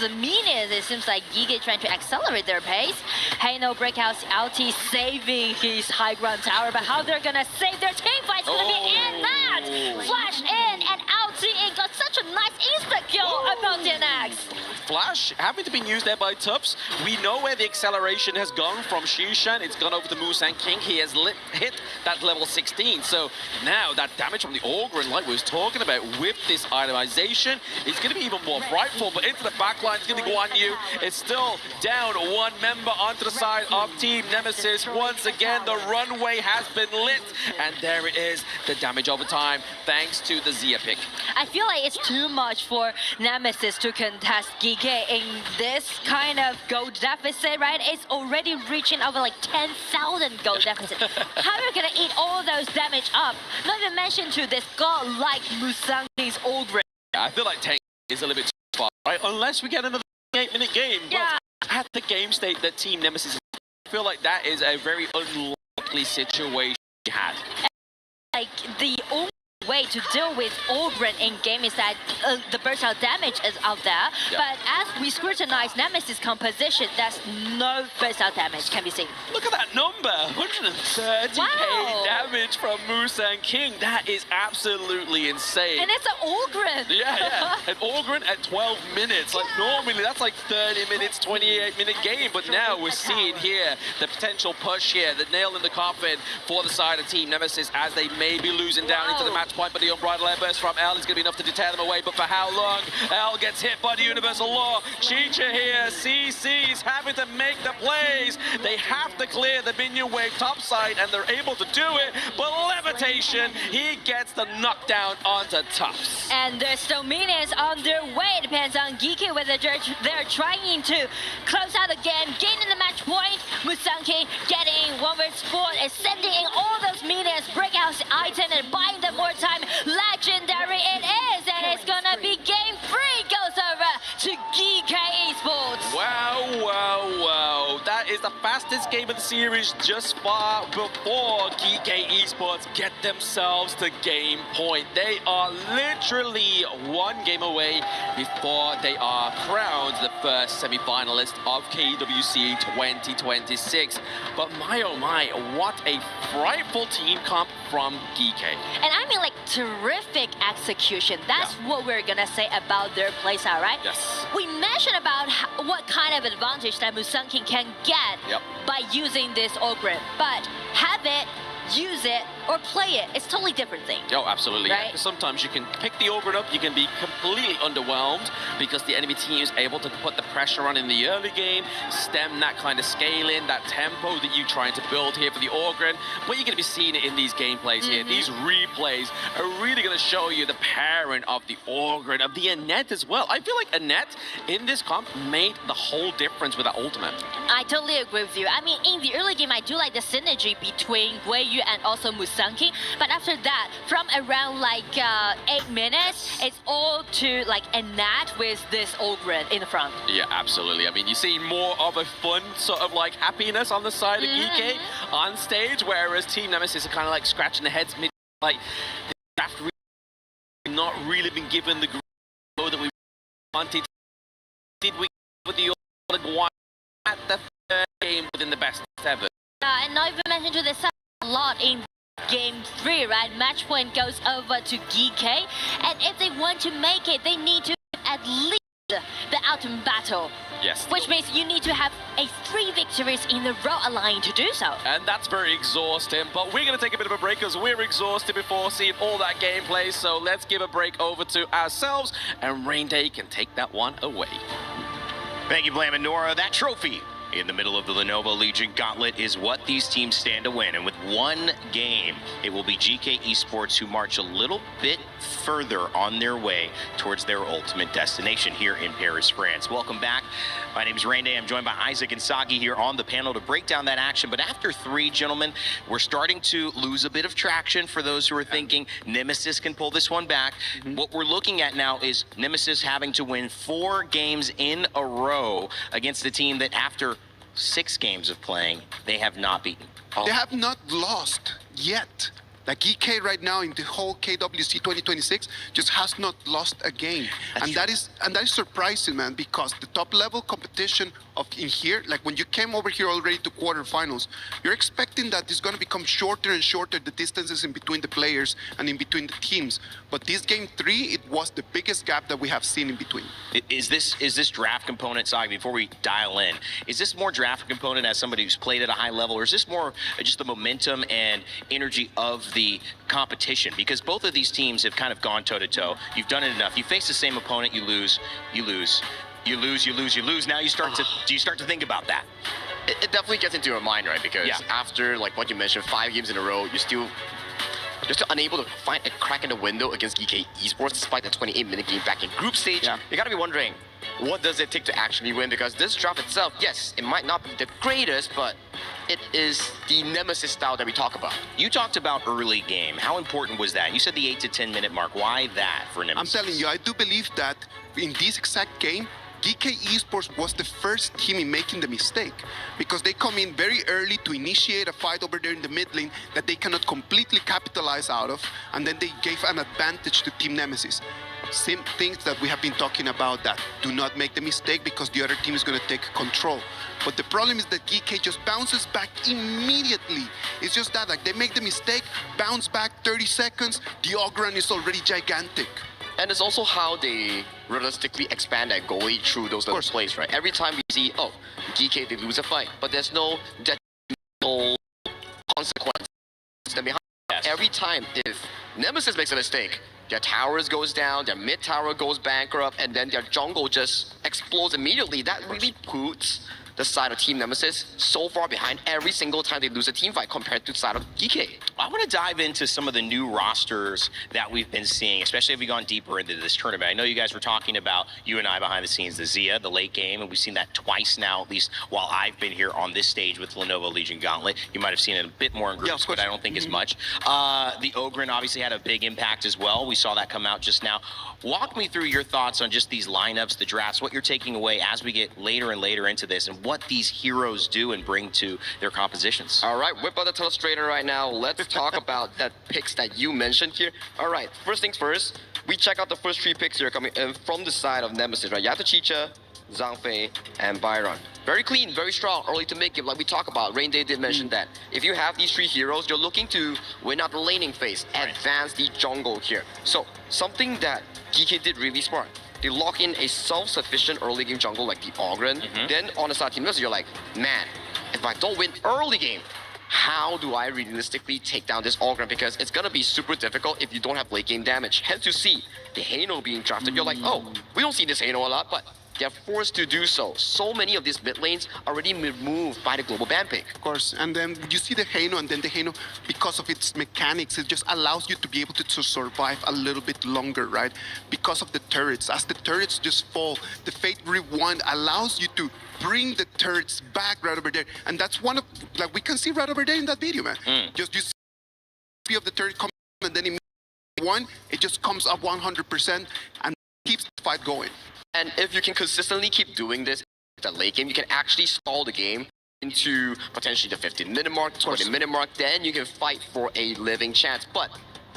The minions, it seems like Giga trying to accelerate their pace. Heino Breakhouse LT saving his high ground tower, but how they're gonna save their team fight's gonna be in that! Flash in and LT in got such a nice insta-kill about TNX. Flash having to be used there by Tubbs. We know where the acceleration has gone from Xishan. It's gone over to Musang King. He has hit that level 16. So now that damage from the Ogryn, like we was talking about, with this itemization, is going to be even more frightful. But into the backline, it's going to be Guan Yu. It's still down one member onto the side of Team Nemesis. Once again, the runway has been lit. And there it is, the damage over time, thanks to the Xia pick. I feel like it's too much for Nemesis to contest GK in this kind of gold deficit, right? It's already reaching over like 10,000 gold deficit. How are you gonna eat all those damage up? Not even mention to this god-like Musang's Ogryn. I feel like 10 is a little bit too far, right? Unless we get another 8-minute game. Yeah. But at the game state that Team Nemesis is, I feel like that is a very unlikely situation we had. Like, the only way to deal with Ogryn in game is that the burst out damage is out there, but as we scrutinize Nemesis composition, there's no burst out damage can be seen. Look at that number, 130k damage from Musang King. That is absolutely insane. And it's an Ogryn. Yeah. An Ogryn at 12 minutes. Like normally that's like 30 minutes, 28-minute game, but now we're seeing here the potential push here, the nail in the coffin for the side of Team Nemesis as they may be losing down into the match point, but the unbridled airburst from L is going to be enough to deter them away, but for how long? L gets hit by the Universal Law. Chicha here, CC's having to make the plays. They have to clear the minion wave topside, and they're able to do it, but Levitation, he gets the knockdown onto Tufts. And there's still minions on their way. Depends on Geeky whether they're trying to close out the game, gaining the match point. Musang King getting one versus 4 and sending in all those minions, break out the item and buying them more time. Legendary it is, and it's gonna be game 3 goes over to GK Esports. Wow. That is the fastest game of the series just far before GK Esports get themselves the game point. They are literally one game away before they are crowned the first semi-finalist of KWC 2026. But my oh my, what a frightful team comp from GK. And I mean like terrific execution. That's what we're gonna say about their playstyle, right? Yes. We mentioned about what kind of advantage that Musang King can get by using this Ogryn, but have it, use it, or play it, it's totally different thing. Oh, absolutely. Right? Yeah. Sometimes you can pick the Ogre up, you can be completely underwhelmed because the enemy team is able to put the pressure on in the early game, stem that kind of scaling, that tempo that you're trying to build here for the Ogre. But you're going to be seeing it in these gameplays here. These replays are really going to show you the pairing of the Ogre, of the Annette as well. I feel like Annette in this comp made the whole difference with that ultimate. I totally agree with you. I mean, in the early game, I do like the synergy between Guiyu and also Musanki. But after that, from around like 8 minutes, it's all to like Annette with this Ogre in the front. Yeah, absolutely. I mean, you see more of a fun sort of like happiness on the side of GK on stage, whereas Team Nemesis are kind of like scratching their heads mid, like the draft really not really been given the grow that we wanted. Did we with the one at the third game within the best 7? And not even mention to this a lot in Game 3, right? Match point goes over to GK, and if they want to make it, they need to at least the ultimate battle. Yes. Which means you need to have 3 victories in a row allowing to do so. And that's very exhausting, but we're going to take a bit of a break because we're exhausted before seeing all that gameplay, so let's give a break over to ourselves, and Rain Day can take that one away. Thank you, Blam and Nora. That trophy in the middle of the Lenovo Legion Gauntlet is what these teams stand to win. And with one game, it will be GK Esports who march a little bit further on their way towards their ultimate destination here in Paris, France. Welcome back. My name is Rain Day. I'm joined by Isaac and Sagi here on the panel to break down that action. But after 3, gentlemen, we're starting to lose a bit of traction for those who are thinking Nemesis can pull this one back. What we're looking at now is Nemesis having to win 4 games in a row against the team that after 6 games of playing, they have not beaten. They have not lost yet. Like EK right now in the whole KWC 2026 just has not lost a game. And that is surprising, man, because the top level competition in here, like when you came over here already to quarterfinals, you're expecting that it's going to become shorter and shorter, the distances in between the players and in between the teams. But this game 3, it was the biggest gap that we have seen in between. Is this draft component, Sagi, before we dial in, is this more draft component as somebody who's played at a high level, or is this more just the momentum and energy of the competition? Because both of these teams have kind of gone toe-to-toe. You've done it enough. You face the same opponent, you lose, you lose. You lose, you lose, you lose. Now you start to, do you start to think about that? It definitely gets into your mind, right? Because after, like what you mentioned, 5 games in a row, you're still unable to find a crack in the window against GK Esports despite the 28-minute game back in group stage. You gotta be wondering, what does it take to actually win? Because this draft itself, yes, it might not be the greatest, but it is the Nemesis style that we talk about. You talked about early game. How important was that? You said the 8 to 10 minute mark. Why that for Nemesis? I'm telling you, I do believe that in this exact game, GK Esports was the first team in making the mistake because they come in very early to initiate a fight over there in the mid lane that they cannot completely capitalize out of, and then they gave an advantage to Team Nemesis. Same things that we have been talking about, that do not make the mistake because the other team is going to take control. But the problem is that GK just bounces back immediately. It's just that, like, they make the mistake, bounce back 30 seconds, the Ogren is already gigantic. And it's also how they realistically expand that goalie through those little plays, right? Every time we see, oh, GK, they lose a fight, but there's no detrimental consequence behind. Every time, if Nemesis makes a mistake, their towers goes down, their mid tower goes bankrupt, and then their jungle just explodes immediately. That really puts the side of Team Nemesis so far behind every single time they lose a team fight compared to the side of GK. I want to dive into some of the new rosters that we've been seeing, especially if we've gone deeper into this tournament. I know you guys were talking about, you and I behind the scenes, the Zia, the late game, and we've seen that twice now, at least while I've been here on this stage with Lenovo Legion Gauntlet. You might have seen it a bit more in groups, but I don't think as much. The Ogren obviously had a big impact as well. We saw that come out just now. Walk me through your thoughts on just these lineups, the drafts, what you're taking away as we get later and later into this, and what these heroes do and bring to their compositions. All right, whip out the Telestrator right now. Let's talk about that picks that you mentioned here. All right, first things first, we check out the first 3 picks here coming in from the side of Nemesis, right? Yato Chicha, Zhang Fei, and Byron. Very clean, very strong, early to mid game, like we talked about. Rain Day did mention that. If you have these 3 heroes, you're looking to win out the laning phase, advance the jungle here. So, something that GK did really smart. They lock in a self-sufficient early game jungle like the Ogren. Then on the side of Team Nemesis, you're like, man, if I don't win early game, how do I realistically take down this Ogryn? Because it's gonna be super difficult if you don't have late game damage. Hence you see the Hano being drafted. You're like, oh, we don't see this Hano a lot, but they're forced to do so. So many of these mid lanes already removed by the global ban pick. Of course, and then you see the Hano, and then the Hano, because of its mechanics, it just allows you to be able to survive a little bit longer, right? Because of the turrets. As the turrets just fall, the Fate Rewind allows you to bring the turrets back right over there. And that's one of, like we can see right over there in that video, man. Just you see of the turret come, and then in one, it just comes up 100% and keeps the fight going. And if you can consistently keep doing this in the late game, you can actually stall the game into potentially the 15-minute mark, 20-minute mark, then you can fight for a living chance. But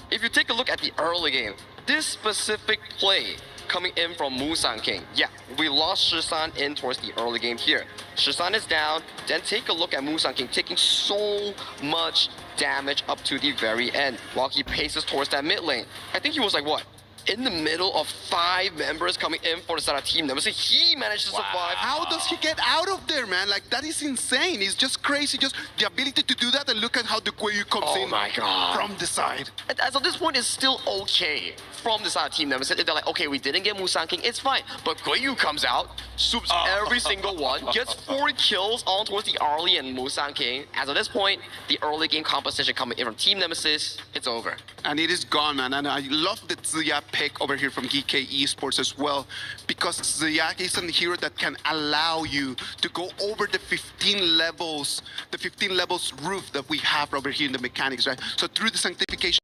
if you take a look at the early game, this specific play coming in from Musang King, yeah, we lost Shisan in towards the early game here. Shisan is down, then take a look at Musang King taking so much damage up to the very end while he paces towards that mid lane. I think he was like, what? In the middle of 5 members coming in for the Zara team. Nemesis, he managed to survive. How does he get out of there, man? Like, that is insane. It's just crazy. Just the ability to do that, and look at how the Guiyu comes in from the side. And as of this point, it's still okay from the Zara team. Nemesis, they're like, okay, we didn't get Musang King, it's fine. But Guiyu comes out, swoops every single one, gets 4 kills on towards the Arlie and Musang King. As of this point, the early game composition coming in from Team Nemesis, it's over. And it is gone, man. And I love the Zia pick over here from GK Esports as well, because Zia is a hero that can allow you to go over the 15 levels roof that we have over here in the mechanics, right? So through the sanctification,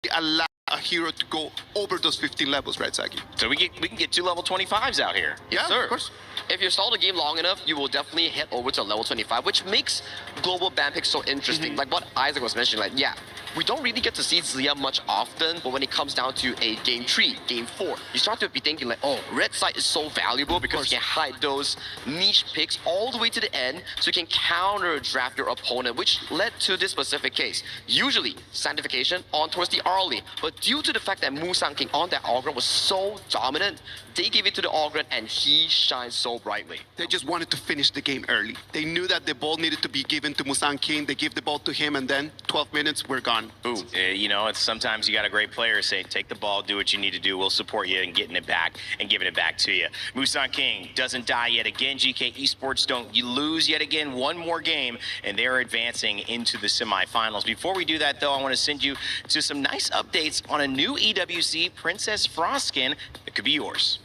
we allow a hero to go over those 15 levels, right, Saki? So we can get 2 level 25s out here. Yes, sir. Of course. If you stall the game long enough, you will definitely hit over to level 25, which makes global ban picks so interesting. Like what Isaac was mentioning, like, yeah, we don't really get to see Zia much often, but when it comes down to a game 3, game 4, you start to be thinking like, oh, red side is so valuable because you can hide those niche picks all the way to the end, so you can counter draft your opponent, which led to this specific case. Usually, sanctification on towards the Arlie, but due to the fact that Musang King on that Ogryn was so dominant, they gave it to the Ogryn and he shines so brightly. They just wanted to finish the game early. They knew that the ball needed to be given to Musang King. They give the ball to him, and then 12 minutes, we're gone. Ooh, you know, it's sometimes you got a great player say, take the ball, do what you need to do. We'll support you in getting it back and giving it back to you. Musang King doesn't die yet again. GK Esports don't lose yet again. One more game, and they're advancing into the semifinals. Before we do that, though, I want to send you to some nice updates on a new EWC Princess Frost skin that could be yours.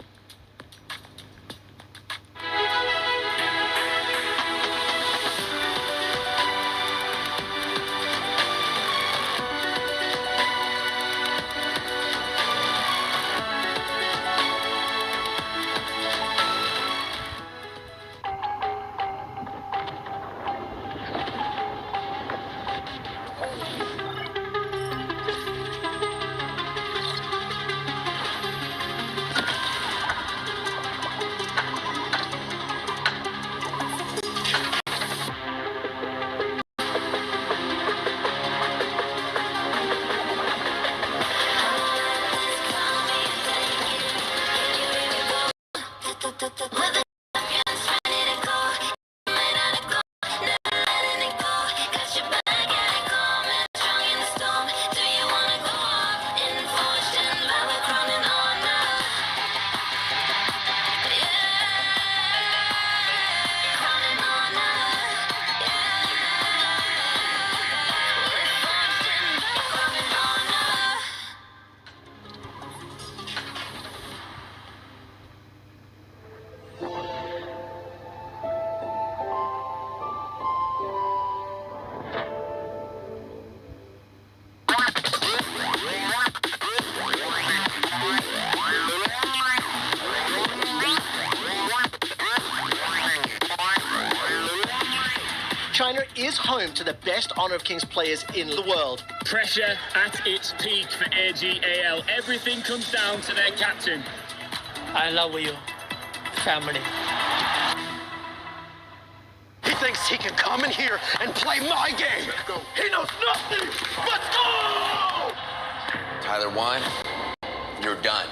China is home to the best Honor of Kings players in the world. Pressure at its peak for AGAL. Everything comes down to their captain. I love you, family. He thinks he can come in here and play my game. He knows nothing. Let's go! Tyler Wine, you're done.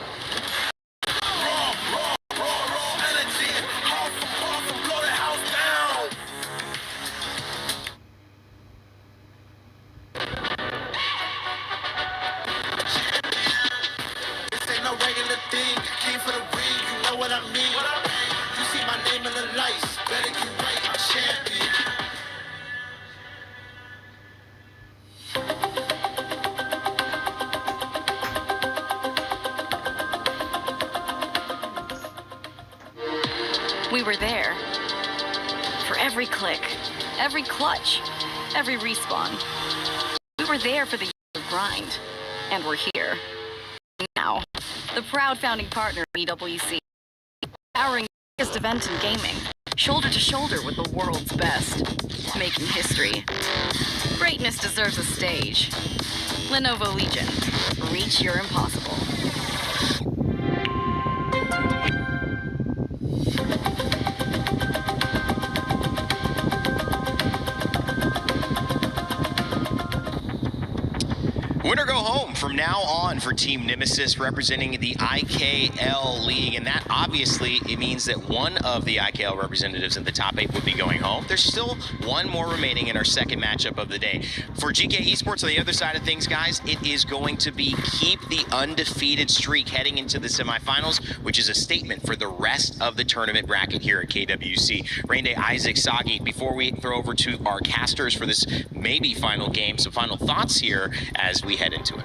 We were there. For every click, every clutch, every respawn. We were there for the grind. And we're here. Now, the proud founding partner of EWC. Powering the biggest event in gaming. Shoulder to shoulder with the world's best. Making history. Greatness deserves a stage. Lenovo Legion. Reach your impossible. Win or go home from now on for Team Nemesis representing the IKL League. And that obviously, it means that one of the IKL representatives in the top 8 would be going home. There's still one more remaining in our second matchup of the day. For GK Esports on the other side of things, guys, it is going to be keep the undefeated streak heading into the semifinals, which is a statement for the rest of the tournament bracket here at KWC. Rainday, Isaac, Sagi, before we throw over to our casters for this maybe final game, some final thoughts here as we head into it.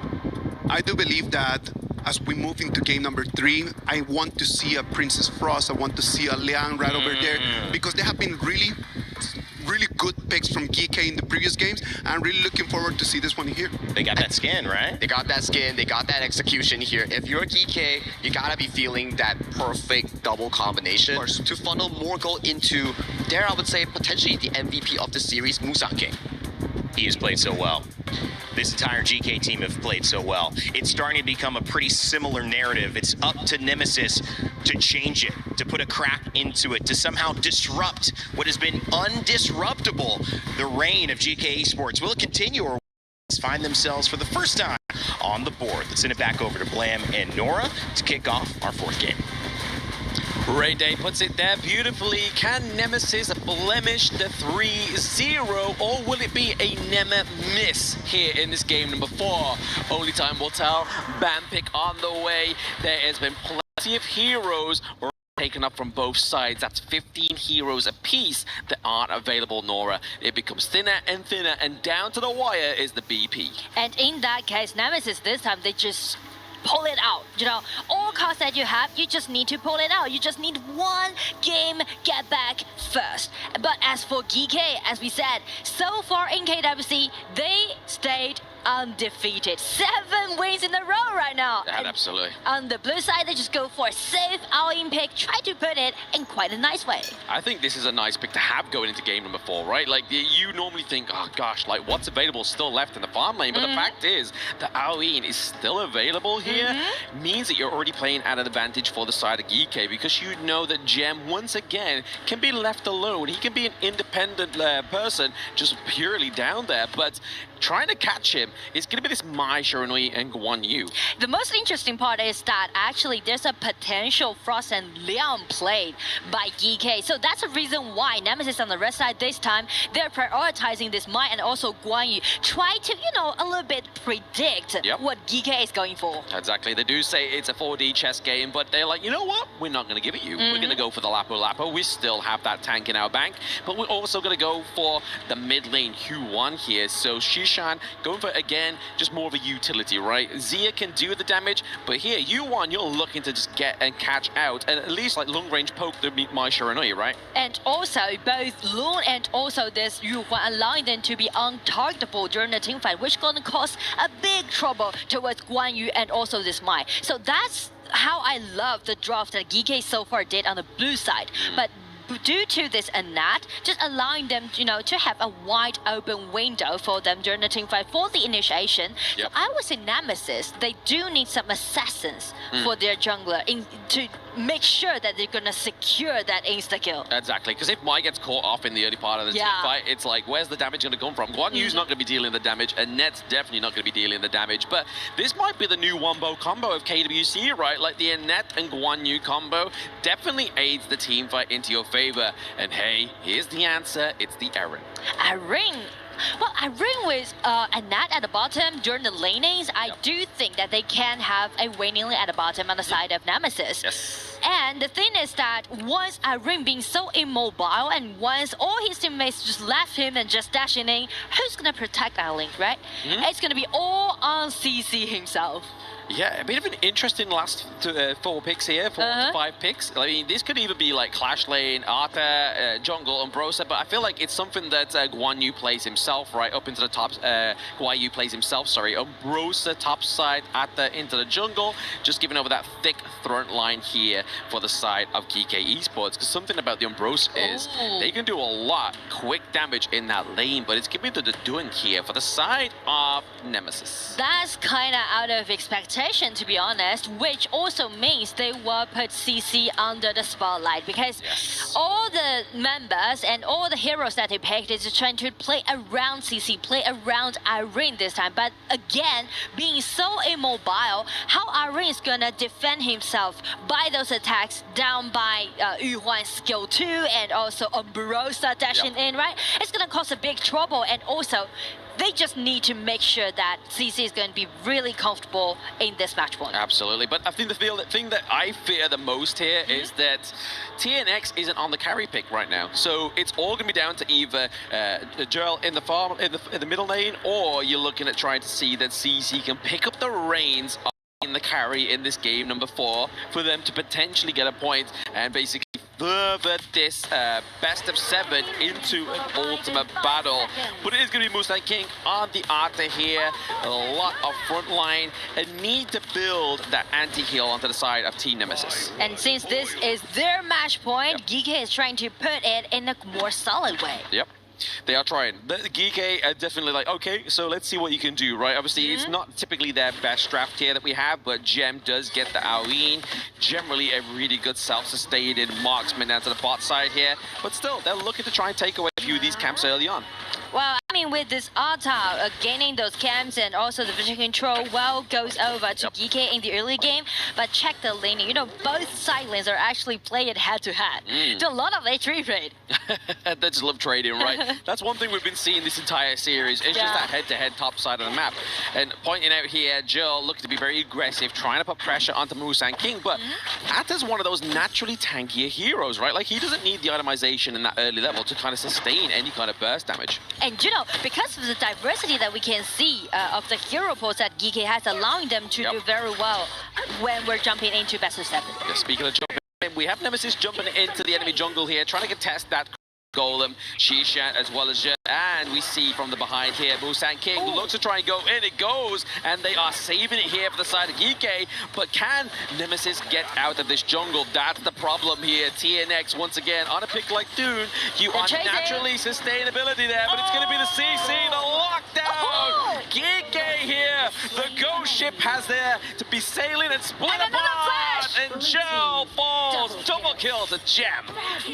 I do believe that as we move into game number 3, I want to see a Princess Frost, I want to see a Liang right over there, because they have been really good picks from GK in the previous games. I'm really looking forward to see this one here. They got that skin, right? They got that skin, they got that execution here. If you're GK, you gotta be feeling that perfect double combination to funnel more gold into, dare I would say, potentially the MVP of the series, Musang King. He has played so well. This entire GK team have played so well. It's starting to become a pretty similar narrative. It's up to Nemesis to change it, to put a crack into it, to somehow disrupt what has been undisruptible, the reign of GK Esports. Will it continue, or find themselves for the first time on the board? Let's send it back over to Blam and Nora to kick off our 4th game. Rainday puts it there beautifully. Can Nemesis blemish the 3-0, or will it be a Nema miss here in this game number 4? Only time will tell. Ban pick on the way. There has been plenty of heroes taken up from both sides. That's 15 heroes apiece that aren't available, Nora. It becomes thinner and thinner, and down to the wire is the BP. And in that case, Nemesis this time, they just pull it out. You know, all cards that you have, you just need to pull it out. You just need one game get back first. But as for GK, as we said, so far in KWC, they stayed undefeated. 7 wins in a row right now. Yeah, absolutely. On the blue side, they just go for a safe all-in pick, try to put it in quite a nice way. I think this is a nice pick to have going into game number 4, right? Like, you normally think, oh gosh, like what's available still left in the farm lane, but the fact is, the all-in is still available here, means that you're already playing at an advantage for the side of GK, because you know that Gem, once again, can be left alone. He can be an independent person, just purely down there, but trying to catch him is going to be this Mai Shiranui and Guan Yu. The most interesting part is that actually there's a potential Frost and Liang played by GK. So that's the reason why Nemesis on the red side this time, they're prioritizing this Mai and also Guan Yu. Try to, you know, a little bit predict what GK is going for. Exactly. They do say it's a 4D chess game, but they're like, you know what? We're not going to give it you. We're going to go for the Lapo Lapo. We still have that tank in our bank, but we're also going to go for the mid lane Q1 here. So Shishan going for, again, just more of a utility, right? Zia can do the damage, but here, U1, you're looking to just get and catch out, and at least like long range poke to meet Mai Shiranui, right? And also, both Loon and also this Yu-Huan allowing them to be untargetable during the team fight, which gonna cause a big trouble towards Guan Yu and also this Mai. So that's how I love the draft that GK so far did on the blue side. But due to this Anat, just allowing them, you know, to have a wide open window for them during the team fight for the initiation. So I would say Nemesis, they do need some assassins for their jungler to make sure that they're gonna secure that insta kill. Exactly, because if Mai gets caught off in the early part of the team fight, it's like, where's the damage gonna come from? Guan Yu's not gonna be dealing the damage, and Net's definitely not gonna be dealing the damage. But this might be the new Wombo combo of KWC, right? Like the Net and Guan Yu combo definitely aids the team fight into your favor. And hey, here's the answer, it's the Aaron. Aaron. Well, Aaron with Anat at the bottom during the lanings, I do think that they can have a winning lane at the bottom on the side of Nemesis. Yes. And the thing is that once Aaron being so immobile and once all his teammates just left him and just dashing in, who's gonna protect our link, right? It's gonna be all on CC himself. Yeah, a bit of an interesting last 4 picks here, 4 to 5 picks. I mean, this could even be like Clash Lane, Arthur, Jungle, Umbrosa, but I feel like it's something that Guan Yu plays himself, right, up into the top. Guan Yu plays himself, sorry. Umbrosa top side, Arthur into the jungle, just giving over that thick front line here for the side of GK Esports. Because something about the Umbrosa is they can do a lot, quick damage in that lane, but it's giving the doing here for the side of Nemesis. That's kind of out of expectation, to be honest, which also means they will put CC under the spotlight, because all the members and all the heroes that they picked is trying to play around CC, play around Irene this time. But again, being so immobile, how Irene is gonna defend himself by those attacks down by Yu Huan's skill 2 and also Umbrosa dashing in, right? It's gonna cause a big trouble, and also they just need to make sure that CC is going to be really comfortable in this match point. Absolutely, but I think the thing that I fear the most here is that TNX isn't on the carry pick right now. So it's all going to be down to either Joel in the farm, in the middle lane, or you're looking at trying to see that CC can pick up the reins in the carry in this game number 4 for them to potentially get a point and basically further this best of 7 into an ultimate battle. But it is going to be Musang King on the Arthur here. A lot of front line, a need to build that anti-heal onto the side of Team Nemesis. And since this is their match point, GK is trying to put it in a more solid way. Yep. They are trying. The GK are definitely like, okay, so let's see what you can do, right? Obviously, it's not typically their best draft here that we have, but Gem does get the Aoyin. Generally, a really good self-sustained marksman down to the bot side here. But still, they're looking to try and take away a few of these camps early on. Well, I mean, with this Arta gaining those camps and also the vision control, well, goes over to GK in the early game. But check the laning. You know, both side lanes are actually playing head-to-head. Do a lot of H3 trade. They just love trading, right? That's one thing we've been seeing this entire series. It's just that head-to-head top side of the map. And pointing out here, Jill looking to be very aggressive, trying to put pressure onto Musang King. But Arta's one of those naturally tankier heroes, right? Like, he doesn't need the itemization in that early level to kind of sustain any kind of burst damage. And you know, because of the diversity that we can see of the hero pools that GK has, allowing them to do very well when we're jumping into best of 7. Yeah, speaking of jumping, we have Nemesis jumping into the enemy jungle here, trying to contest that Golem, Shishan, as well as Jet. And we see from the behind here, Musang King looks to try and go in. It goes, and they are saving it here for the side of GK. But can Nemesis get out of this jungle? That's the problem here. TNX, once again, on a pick like Dune, you are naturally sustainability there, but it's going to be the CC, the lockdown. GK here, the ghost ship has there to be sailing and split apart. And Joe falls, double kill to Gem.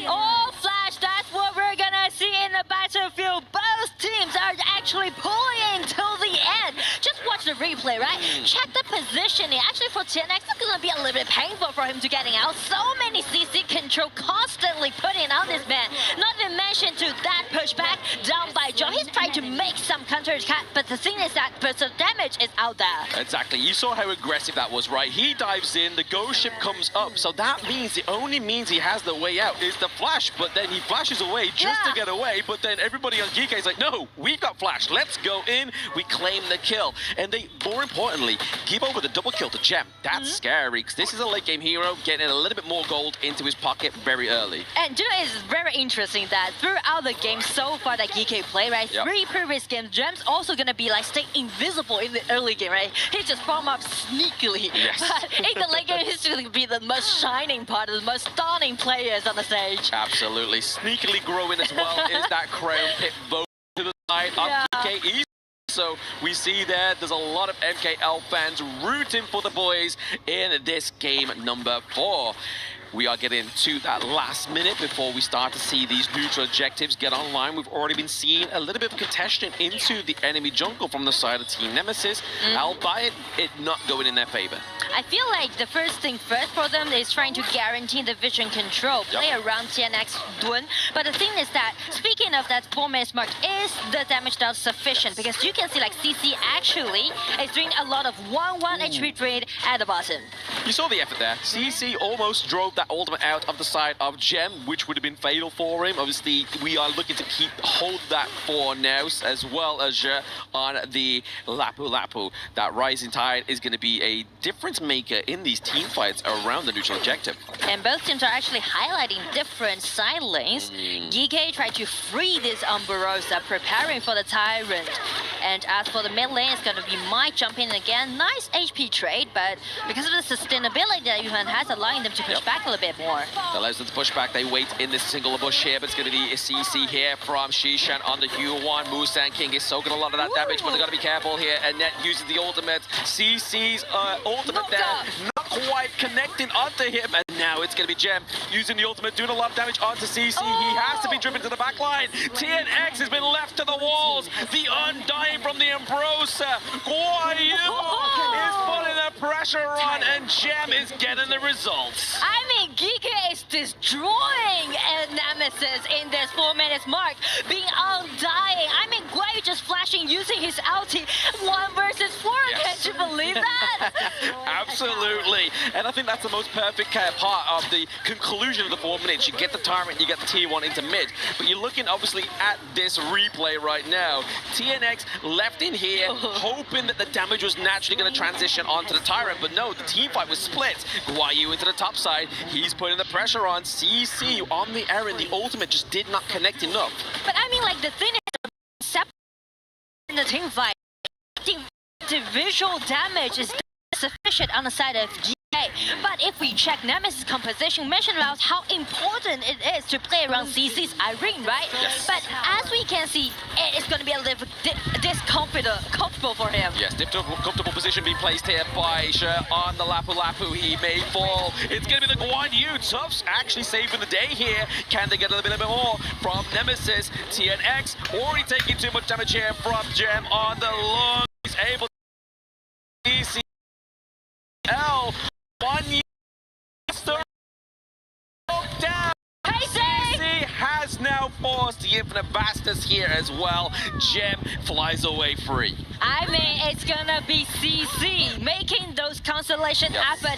Oh, Flash, that's what we're gonna see in the battlefield. Both teams are actually pulling till the end. Just watch the replay, right? Check the positioning. Actually, for TNX, it's gonna be a little bit painful for him to getting out. So many CC control constantly putting on this man. Not to mention to that pushback down by Joe. He's trying to make some counter attack, but the thing is that burst of damage is out there. Exactly. You saw how aggressive that was, right? He dives in, the ghost ship comes up, so that means the only means he has the way out is the flash, but then he flashes away just to get away, but then everybody on GK is like, no, we've got flash, let's go in, we claim the kill. And they, more importantly, give over the double kill to Gem. That's scary, because this is a late game hero getting a little bit more gold into his pocket very early. And you know, it's very interesting that throughout the game so far that GK play, right, 3 previous games, Gem's also gonna be like stay invisible in the early game, right? He just farm up sneakily. But in the late game, he's gonna be the most shining part, the most stunning players on the stage. Absolutely. Sneakily growing as well is that Crown Pit vote to the side of GK East. So we see there's a lot of MKL fans rooting for the boys in this game number 4. We are getting to that last minute before we start to see these neutral objectives get online. We've already been seeing a little bit of contention into the enemy jungle from the side of Team Nemesis, albeit it not going in their favor. I feel like the first thing first for them is trying to guarantee the vision control, play around TNX Dune. But the thing is that, speaking of that 4 minutes mark, is the damage done sufficient? Because you can can see like CC actually is doing a lot of 1-1 HP trade at the bottom. You saw the effort there. CC almost drove that ultimate out of the side of Gem, which would have been fatal for him. Obviously, we are looking to hold that for Naus as well as on the Lapu Lapu. That Rising Tide is going to be a difference maker in these team fights around the neutral objective. And both teams are actually highlighting different side lanes. GK tried to free this Umbarosa, preparing for the Tyrant. And as for the mid lane, it's going to be Mike jumping in again. Nice HP trade, but because of the sustainability that Yuhan has, allowing them to push back a little bit more. That allows them to push back. They wait in this single bush here, but it's going to be a CC here from Shishan on the Q1. Musan King is soaking a lot of that damage, but they've got to be careful here. And Net uses the ultimate. CC's ultimate there, not quite connecting onto him. And now it's going to be Gem using the ultimate, doing a lot of damage onto CC. He has to be driven to the back line. TNX has been left to the walls. The Undying from the Ambrosia. Guan Yu is putting the pressure on, and Gem is getting the results. I mean, GK is destroying Nemesis in this 4 minutes mark, being Undying. I mean, Guan Yu just flashing, using his ulti. 1 versus 4, Yes. can't you believe that? Absolutely. And I think that's the most perfect part of the conclusion of the 4 minutes. You get the Tyrant, you get the T1 into mid. But you're looking, obviously, at this replay right now. TNX left in here, hoping that the damage was naturally going to transition onto the Tyrant. But no, the team fight was split. Guan Yu into the top side. He's putting the pressure on. CC on the Aaron. The ultimate just did not connect enough. But I mean, like, the thing is, separate in the team fight, the visual damage is sufficient on the side of GK. But if we check Nemesis composition, mentioned about how important it is to play around CC's Irene, right? Yes. But as we can see, it's going to be a little comfortable for him. Yes, comfortable position being placed here by She on the Lapu Lapu. He may fall. It's going to be the Guan Yu. Tufts actually saving the day here. Can they get a little bit more from Nemesis? TNX already taking too much damage here from Gem on the long. He's able to ECL. Guan Yu down. CC has now forced the Infinite Bastards here as well. Gem flies away free. I mean, it's gonna be CC making those constellations happen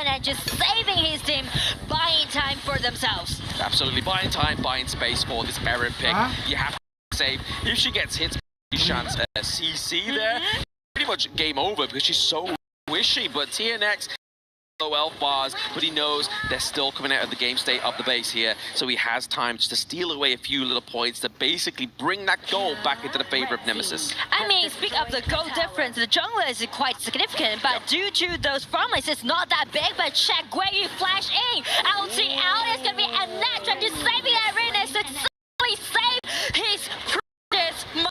and just saving his team, buying time for themselves. Absolutely, buying time, buying space for this Aaron pick. You have to save. If she gets hit, chance CC there, pretty much game over because she's so wishy. But TNX, low elf bars, but he knows they're still coming out of the game state of the base here, so he has time just to steal away a few little points to basically bring that goal back into the favor of Nemesis. I mean, speak of the goal difference, the jungler is quite significant, but due to those farm lanes, it's not that big. But check Guan Yu flash in, LT out, it's gonna be a net trying to save the arena, successfully save his precious moment.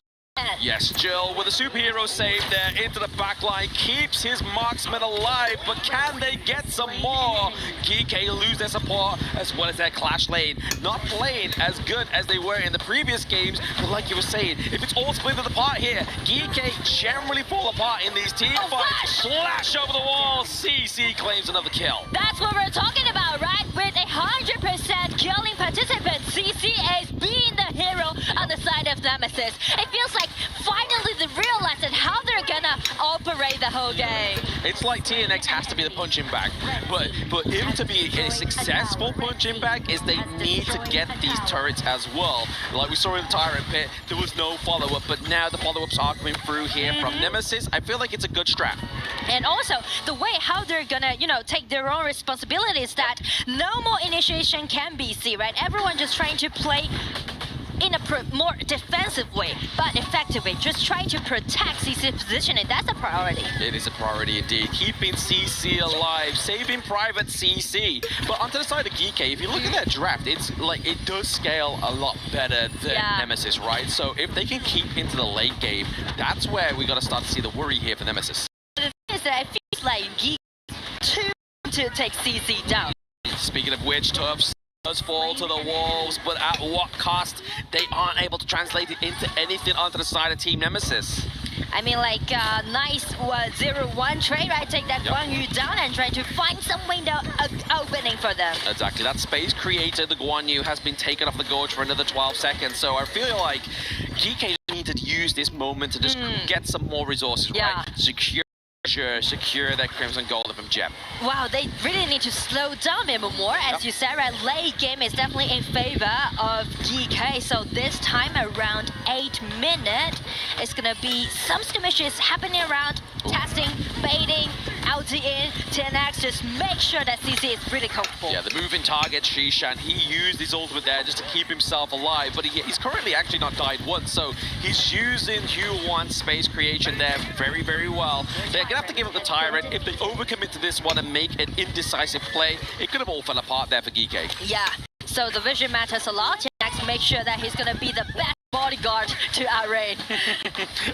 Yes, Jill with a superhero save there into the back line, keeps his marksman alive, but can they get some more? GK lose their support as well as their clash lane. Not playing as good as they were in the previous games, but like you were saying, if it's all split apart here, GK generally fall apart in these team fights. Flash over the wall, CC claims another kill. That's what we're talking about, right? With 100% killing participants, CC is being the hero on the side of Nemesis. It feels like finally they realized how they're gonna operate the whole game. It's like TNX has to be the punching bag, but for him to be a successful punching bag is they need to get these turrets as well. Like we saw in the Tyrant pit, there was no follow-up, but now the follow-ups are coming through here from Nemesis. I feel like it's a good strat. And also, the way how they're gonna, take their own responsibilities, that no more initiation can be seen, right? Everyone just trying to play in a more defensive way, but effectively, just trying to protect CC's positioning. That's a priority. It is a priority indeed. Keeping CC alive, saving Private CC. But onto the side of GK, if you look at their draft, it's like it does scale a lot better than Nemesis, right? So if they can keep into the late game, that's where we got to start to see the worry here for Nemesis. The thing is that it feels like GK too to take CC down. Speaking of which, Tufts does fall to the walls, but at what cost? They aren't able to translate it into anything onto the side of Team Nemesis. I mean, like, nice 0-1 trade, right? Take that Guan Yu down and try to find some window opening for them. Exactly. That space created, the Guan Yu, has been taken off the gorge for another 12 seconds. So I feel like GK need need to use this moment to just get some more resources, Yeah. right? Secure that Crimson Gold from Gem. Wow, they really need to slow down even more. As you said, right, late game is definitely in favor of GK. So this time around 8 minutes, it's gonna be some skirmishes happening around, testing, baiting, ulti in, 10x, just make sure that CC is really comfortable. Yeah, the moving target, Shishan, he used his ultimate there just to keep himself alive, but he's currently actually not died once, so he's using Hue1 space creation there very, very well. They're gonna have to give up the Tyrant. If they overcommit to this one and make an indecisive play, it could have all fell apart there for GK. Yeah, so the vision matters a lot. 10x make sure that he's gonna be the best bodyguard to Outrage.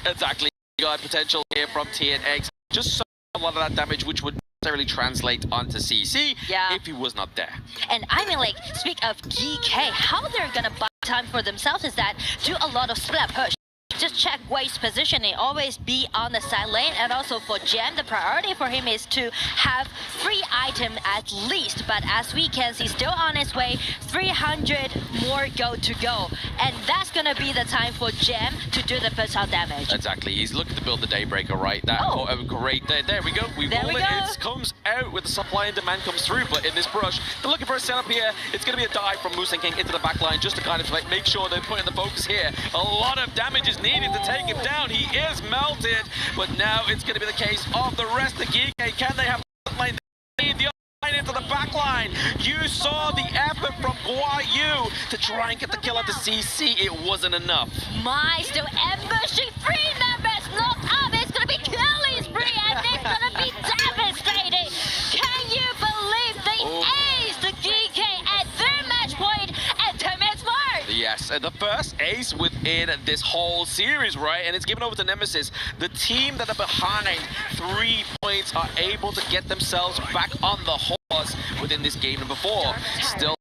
Exactly, got potential here from TNX. Just so a lot of that damage which would necessarily translate onto CC if he was not there. And I mean, like, speak of GK, how they're gonna buy time for themselves is that do a lot of split push. Just check Wade's positioning, always be on the side lane, and also for Gem, the priority for him is to have free item at least, but as we can see, still on his way, 300 more gold to go, and that's gonna be the time for Gem to do the first out damage. Exactly, he's looking to build the Daybreaker, right? That great, there we go, we roll it, it comes out with the supply and demand comes through, but in this brush, they're looking for a setup here, it's gonna be a dive from Musang King into the backline, just to kind of like make sure they're putting the focus here. A lot of damage is needed to take him down. He is melted, but now it's going to be the case of the rest of GK. Can they have the lane? They need the line into the back line. You saw the effort from Guayu to try and get the kill at the CC. It wasn't enough. My still ambushing 3 members knocked up. It's going to be killing spree, and it's going to be devastating. Can you believe they aced the GK at their match point at 10 minutes mark? Yes, the first ace within this whole series, right? And it's given over to Nemesis. The team that are behind 3 points are able to get themselves back on the horse within this game number 4. Still,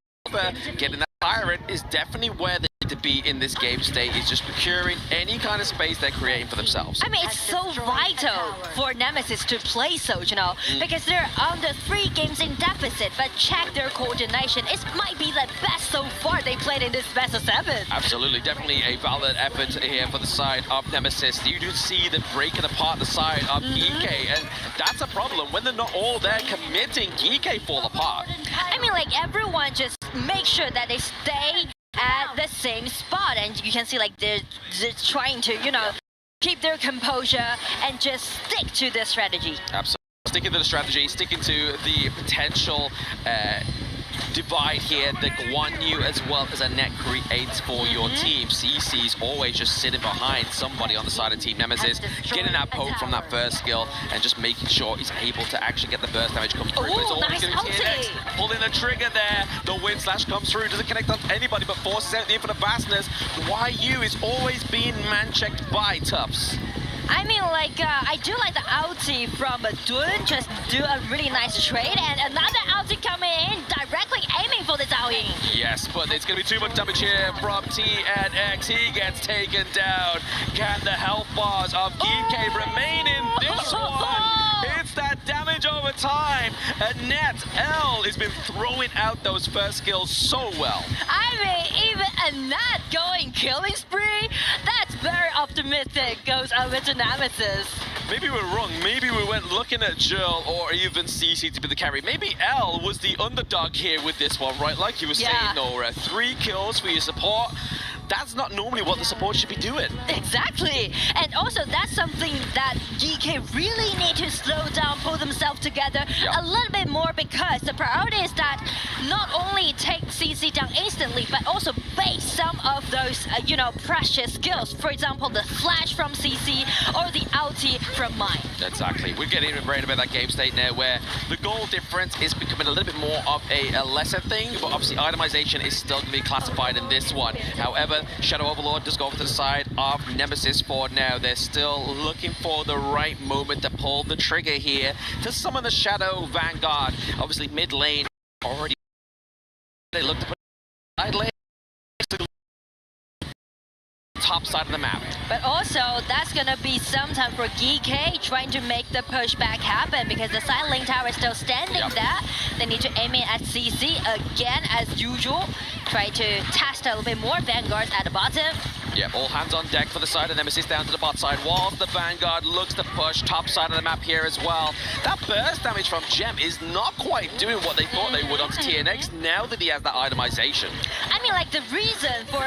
getting that Tyrant is definitely where they need to be in this game state. Is just procuring any kind of space they're creating for themselves. I mean, it's so vital for Nemesis to play so, you know, because they're under 3 games in deficit, but check their coordination. It might be the best so far they played in this best of 7. Absolutely, definitely a valid effort here for the side of Nemesis. You do see them breaking apart the side of GK, and that's a problem. When they're not all there committing, GK fall apart. I mean, like, everyone just make sure that they stay at the same spot, and you can see like they're trying to, you know, keep their composure and just stick to the strategy. Absolutely. Sticking to the strategy, sticking to the potential divide here that Guan Yu as well as a net creates for your team. CC's always just sitting behind somebody on the side of Team Nemesis, getting that poke from that first skill and just making sure he's able to actually get the burst damage come through. But it's always going to be TNX pulling the trigger there. The wind slash comes through, doesn't connect on anybody but forces out the infinite fastness. YU is always being man-checked by Tufts. I mean, like, I do like the ulti from Dun, just do a really nice trade, and another ulti coming in, directly aiming for the Zhao Ying. Yes, but it's going to be too much damage here from TNX. He gets taken down. Can the health bars of GK remain in this one? It's that damage over time. And Net L has been throwing out those first skills so well. I mean, even a Nat going killing spree, that's very optimistic, goes over to Nemesis. Maybe we're wrong. Maybe we went looking at Jill or even CC to be the carry. Maybe L was the underdog here with this one, right? Like you were saying, Nora. 3 kills for your support. That's not normally what the support should be doing. Exactly. And also, that's something that GK really need to slow down, pull themselves together a little bit more, because the priority is that not only take CC down instantly, but also base some of those, you know, precious skills. For example, the flash from CC or the ulti from Mine. Exactly. We're getting right about that game state now where the goal difference is becoming a little bit more of a lesser thing, but obviously itemization is still going to be classified in this one. However, Shadow Overlord does go over to the side of Nemesis for now. They're still looking for the right moment to pull the trigger here to summon the Shadow Vanguard. Obviously, mid lane already. They look to put side lane. top side of the map. But also, that's gonna be some time for GK trying to make the pushback happen because the side lane tower is still standing there. They need to aim in at CC again as usual. Try to test a little bit more Vanguards at the bottom. Yeah, all hands on deck for the side of Nemesis down to the bot side. Whilst the Vanguard looks to push top side of the map here as well. That burst damage from Gem is not quite doing what they thought they would onto TNX now that he has that itemization. I mean, like, the reason for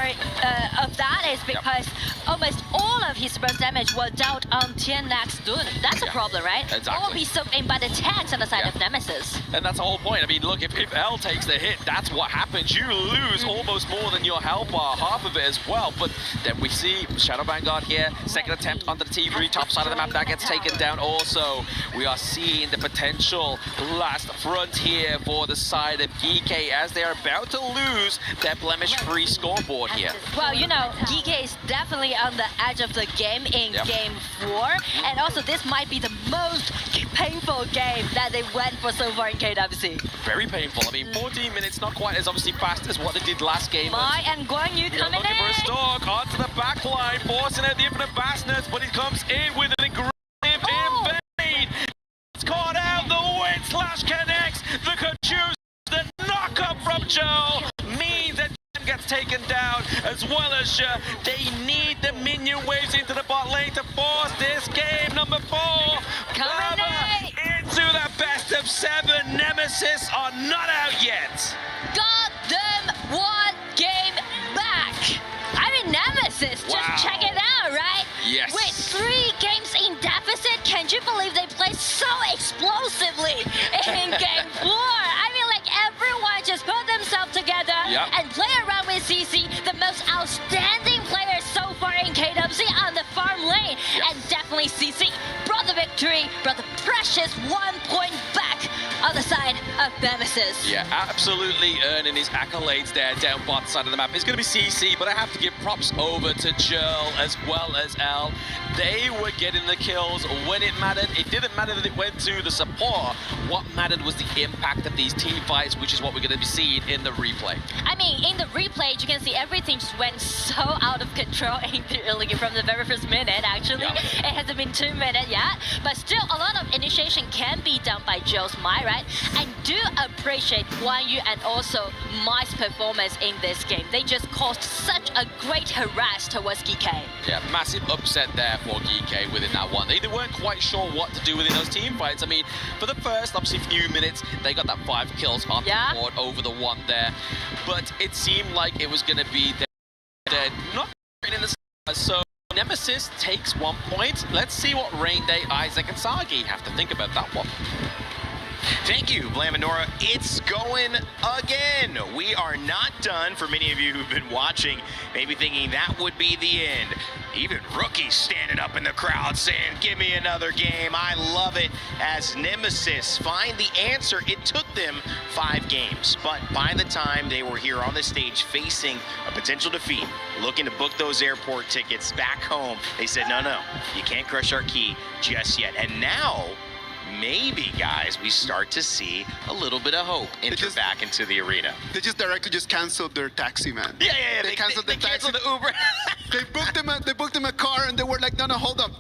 of that is because almost all of his burst damage was dealt on TNX Dun. That's a problem, right? Exactly. All will be soaked in by the tanks on the side of Nemesis. And that's the whole point. I mean, look, if L takes the hit, that's what happens. You lose almost more than your health bar, half of it as well. But then we see Shadow Vanguard here, second attempt onto the T3, top side of the map, that gets taken down also. We are seeing the potential last frontier for the side of GK as they are about to lose their blemish-free scoreboard here. Well, you know, GK is definitely on the edge of the game in Game 4. And also, this might be the most painful game that they went for so far in KWC. Very painful. I mean, 14 minutes, not quite as obviously fast as what they did last game. Mai and Guan Yu coming looking for a in. stalk onto the back line, forcing out the Infinite Bastards, but he comes in with an aggressive invade. It's caught out, the win slash connects, the Conjuce, the knock-up from Joe means that Jen gets taken down, as well as they need the minion waves into the bot lane to force this game. Number 4, into the best of 7. Nemesis are not out yet. Got them one game back. I mean, Nemesis, just check it out, right? Yes. With 3 games in deficit, can you believe they play so explosively in Game 4? I mean, like, everyone just put themselves together and play around with CC, the most outstanding player so far in KWC on the farm lane. And definitely CC brought the victory, brought the precious 1 point back on the side of Nemesis. Yeah, absolutely earning his accolades there down bot side of the map. It's going to be CC, but I have to give props over to Joel as well as L. They were getting the kills when it mattered. It didn't matter that it went to the support. What mattered was the impact of these team fights, which is what we're going to be seeing in the replay. I mean, in the replay, you can see everything just went so out of control from the very first minute, actually. It hasn't been 2 minutes yet, but still a lot of initiation can be done by Joe's Mai, right? I do appreciate Guan Yu and also Mai's performance in this game. They just caused such a great harass towards GK. Yeah, massive upset there for GK within that one. They weren't quite sure what to do within those team fights. I mean, for the first, obviously, few minutes, they got that 5 kills on the board over the 1 there. But it seemed like it was going to be dead. Not in the so Nemesis takes 1 point. Let's see what Rain Day, Isaac, and Sagi have to think about that one. Thank you, Blaminora. It's going again. We are not done. For many of you who've been watching, maybe thinking that would be the end. Even rookies standing up in the crowd saying, give me another game. I love it. As Nemesis find the answer, it took them 5 games. But by the time they were here on the stage facing a potential defeat, looking to book those airport tickets back home, they said, no, you can't crush our key just yet. And now, maybe, guys, we start to see a little bit of hope enter back into the arena. They just directly canceled their taxi, man. Yeah. They canceled the taxi. Canceled the Uber. They booked them a car, and they were like, no, hold up.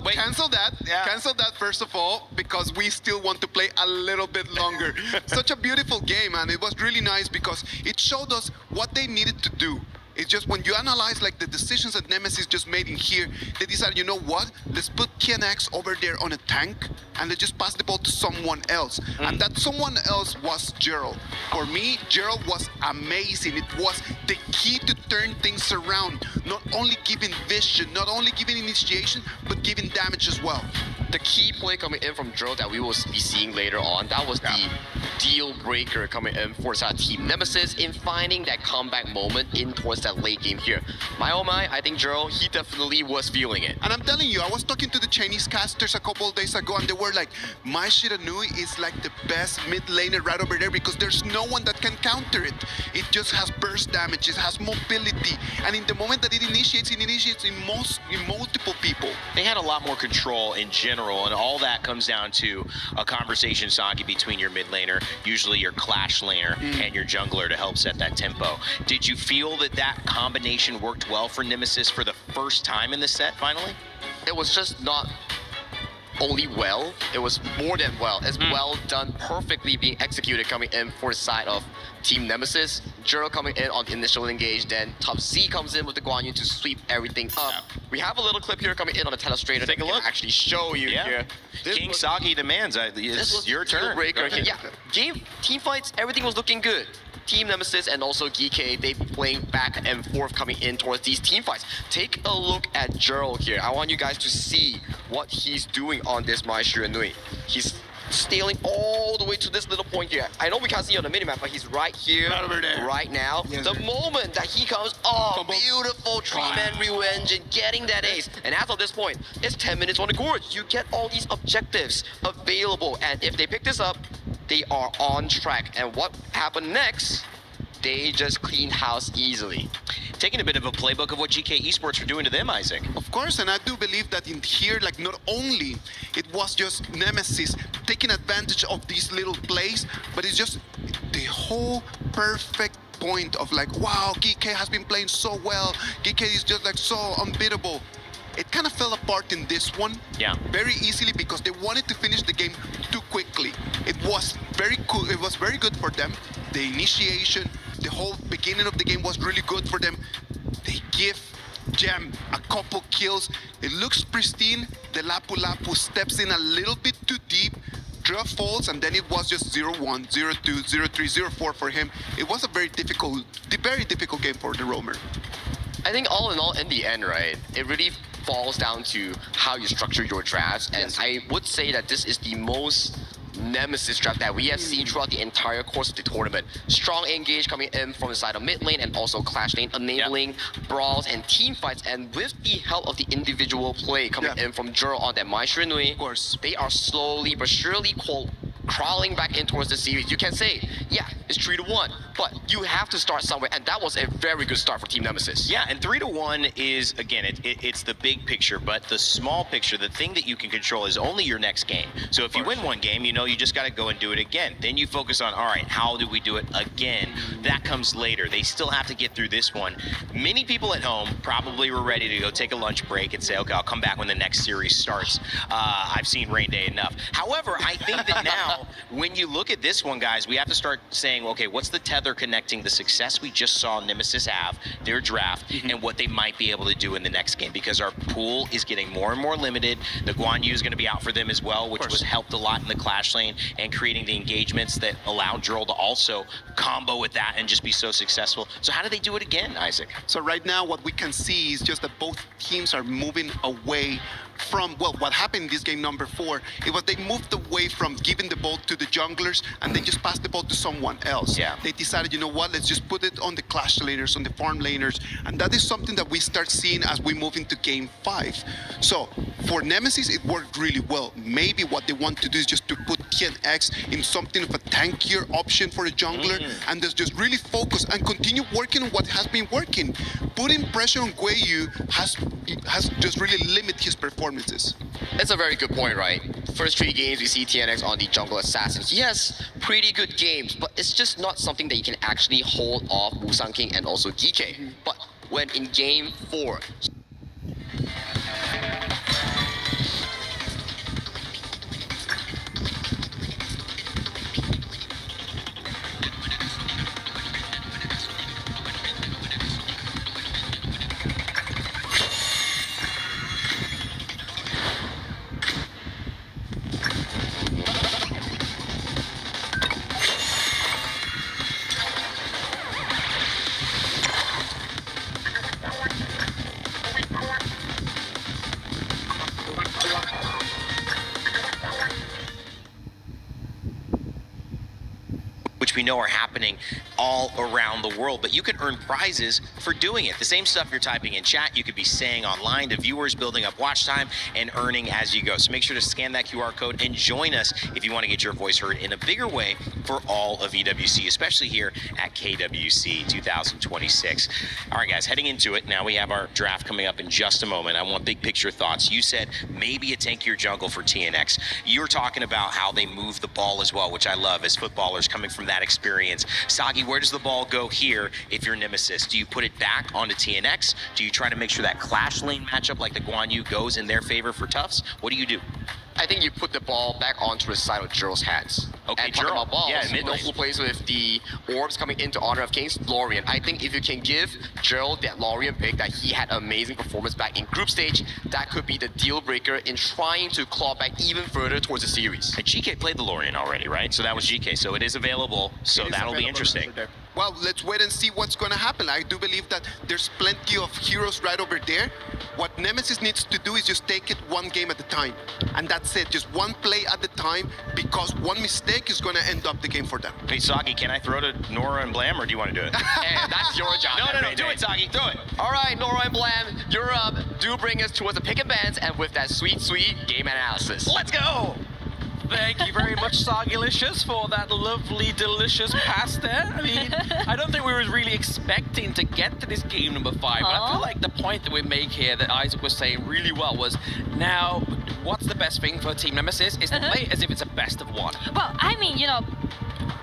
Wait. Cancel that. Cancel that, first of all, because we still want to play a little bit longer. Such a beautiful game, and it was really nice because it showed us what they needed to do. It's just when you analyze like the decisions that Nemesis just made in here, they decided, you know what? Let's put TNX over there on a tank and let's just pass the ball to someone else. And that someone else was Gerald. For me, Gerald was amazing. It was the key to turn things around. Not only giving vision, not only giving initiation, but giving damage as well. The key play coming in from Gerald that we will be seeing later on, that was the deal breaker coming in for Team Nemesis in finding that comeback moment in towards that late game here. My oh my, I think Gerald, he definitely was feeling it. And I'm telling you, I was talking to the Chinese casters a couple of days ago, and they were like, Mai Shiranui is like the best mid laner right over there because there's no one that can counter it. It just has burst damage, it has mobility, and in the moment that it initiates in multiple people. They had a lot more control in general general, and all that comes down to a conversation, Sagi, between your mid laner, usually your Clash laner, and your jungler to help set that tempo. Did you feel that that combination worked well for Nemesis for the first time in the set, finally? It was just not only well, it was more than well. It's well done, perfectly being executed coming in for the side of Team Nemesis. Juro coming in on the initial engage, then Top Z comes in with the Guan Yu to sweep everything up. We have a little clip here coming in on the Telestrator. Take a look. Actually show you here. King Sagi demands, it's your turn. Breaker. Yeah, team fights, everything was looking good. Team Nemesis and also GK, they playing back and forth coming in towards these team fights. Take a look at Juro here. I want you guys to see what he's doing on this Mai Shiranui. He's stealing all the way to this little point here. I know we can't see on the minimap, but he's right here, right now. The moment that he comes, beautiful 3-man revenge and getting that ace. And as of this point, it's 10 minutes on the court. You get all these objectives available, and if they pick this up, they are on track. And what happened next? They just clean house easily. Taking a bit of a playbook of what GK Esports are doing to them, Isaac. Of course, and I do believe that in here, like, not only it was just Nemesis taking advantage of these little plays, but it's just the whole perfect point of like, wow, GK has been playing so well. GK is just like so unbeatable. It kind of fell apart in this one very easily because they wanted to finish the game too quickly. It was very cool. It was very good for them. The initiation, the whole beginning of the game was really good for them. They give Gem a couple kills. It looks pristine. The Lapu Lapu steps in a little bit too deep. Draw falls, and then it was just 0-1, 0-2, 0-3, 0-4 for him. It was a very difficult game for the Roamer. I think all in all, in the end, right, it really falls down to how you structure your drafts. And I would say that this is the most Nemesis draft that we have seen throughout the entire course of the tournament. Strong engage coming in from the side of mid lane and also Clash lane, enabling brawls and team fights. And with the help of the individual play coming in from Juro on that Mai Shiranui, of course, they are slowly but surely crawling back in towards the series. You can say, yeah, it's 3-1, but you have to start somewhere, and that was a very good start for Team Nemesis. Yeah, and 3-1 is, again, it's the big picture, but the small picture, the thing that you can control is only your next game. So if you win one game, you know you just got to go and do it again. Then you focus on, all right, how do we do it again? That comes later. They still have to get through this one. Many people at home probably were ready to go take a lunch break and say, okay, I'll come back when the next series starts. I've seen Rain Day enough. However, I think that now, when you look at this one, guys, we have to start saying, okay, what's the tether connecting the success we just saw Nemesis have, their draft, and what they might be able to do in the next game? Because our pool is getting more and more limited. The Guan Yu is going to be out for them as well, which was helped a lot in the Clash lane and creating the engagements that allowed Juro to also combo with that and just be so successful. So how do they do it again, Isaac? So right now, what we can see is just that both teams are moving away from, well, what happened in this game number 4, it was they moved away from giving the ball to the junglers and they just passed the ball to someone else. They decided, you know what, let's just put it on the Clash laners, on the farm laners, and that is something that we start seeing as we move into game 5. So for Nemesis, it worked really well. Maybe what they want to do is just to put TNX in something of a tankier option for a jungler and just really focus and continue working on what has been working. Putting pressure on Guiyu has just really limited his performances. That's a very good point, right? First 3 games, we see TNX on the jungle assassin. He has pretty good games, but it's just not something that you can actually hold off Musang King and also GK. But when in game 4, we know are happening happening all around the world, but you can earn prizes for doing it. The same stuff you're typing in chat, you could be saying online to viewers, building up watch time and earning as you go. So make sure to scan that QR code and join us if you want to get your voice heard in a bigger way for all of EWC, especially here at KWC 2026. All right, guys, heading into it. Now we have our draft coming up in just a moment. I want big picture thoughts. You said maybe a tankier jungle for TNX. You were talking about how they move the ball as well, which I love as footballers coming from that experience. Sagi, where does the ball go here if you're Nemesis? Do you put it back onto TNX? Do you try to make sure that clash lane matchup like the Guan Yu goes in their favor for Tufts? What do you do? I think you put the ball back onto the side of Gerald's hands. Okay, and talking about balls, yeah, you know who plays with the orbs coming into Honor of Kings? Lorian. I think if you can give Gerald that Lorian pick that he had amazing performance back in group stage, that could be the deal breaker in trying to claw back even further towards the series. And GK played the Lorian already, right? So that was GK, so it is available, so that'll be interesting. Well, let's wait and see what's going to happen. I do believe that there's plenty of heroes right over there. What Nemesis needs to do is just take it one game at a time. And that's it, just one play at a time, because one mistake is going to end up the game for them. Hey, Sagi, can I throw to Nora and Blam, or do you want to do it? And that's your job. No, do it, Sagi, throw it. All right, Nora and Blam, you're up. Do bring us towards the pick and bands, and with that sweet, sweet game analysis. Let's go! Thank you very much, Sagilicious, for that lovely, delicious pass there. I mean, I don't think we were really expecting to get to this game number 5. But I feel like the point that we make here that Isaac was saying really well was, now, what's the best thing for Team Nemesis is to play as if it's a best of 1. Well, I mean, you know,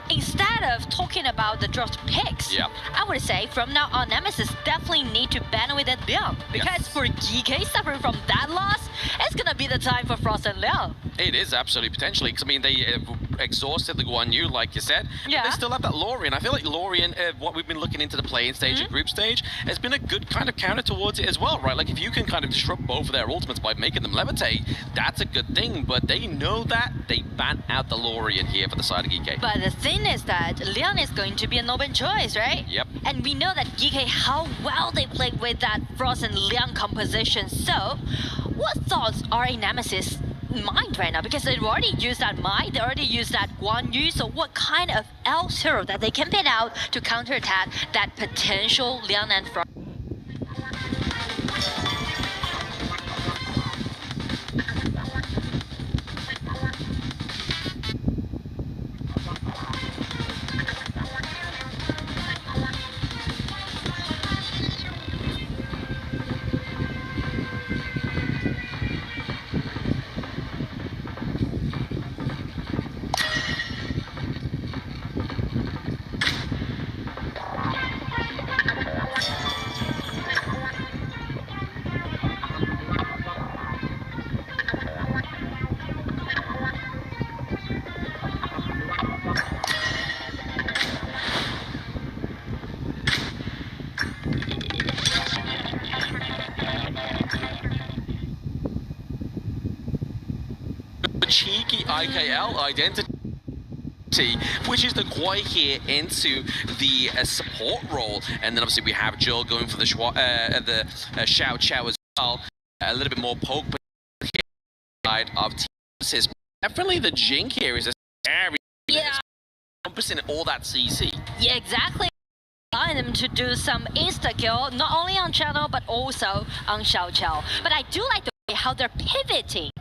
instead of talking about the dropped picks, I would say from now on, Nemesis definitely need to ban with it Liang. Because for GK suffering from that loss, it's gonna be the time for Frost and Liang. It is absolutely potentially, because I mean, they exhausted the Guan Yu, like you said. They still have that Lorian. I feel like Lorian, what we've been looking into the playing stage and group stage, has been a good kind of counter towards it as well, right? Like if you can kind of disrupt both of their ultimates by making them levitate, that's a good thing. But they know that, they ban out the Lorian here for the side of GK. But the thing is that Liang is going to be an open choice, right? Yep. And we know that GK, how well they played with that Frost and Liang composition. So, what thoughts are in Nemesis' mind right now? Because they've already used that Mai, they already used that Guan Yu, so what kind of else hero that they can pit out to counterattack that potential Liang and Frost? Cheeky IKL identity, which is the Guai here into the support role, and then obviously we have Joel going for the Xiao Qiao as well. A little bit more poke, but side of Nemesis. Definitely the Jink here is a scary. Encompassing all that CC. Yeah, exactly. Allowing them to do some insta kill, not only on Channel but also on Xiao Qiao. But I do like the way how they're pivoting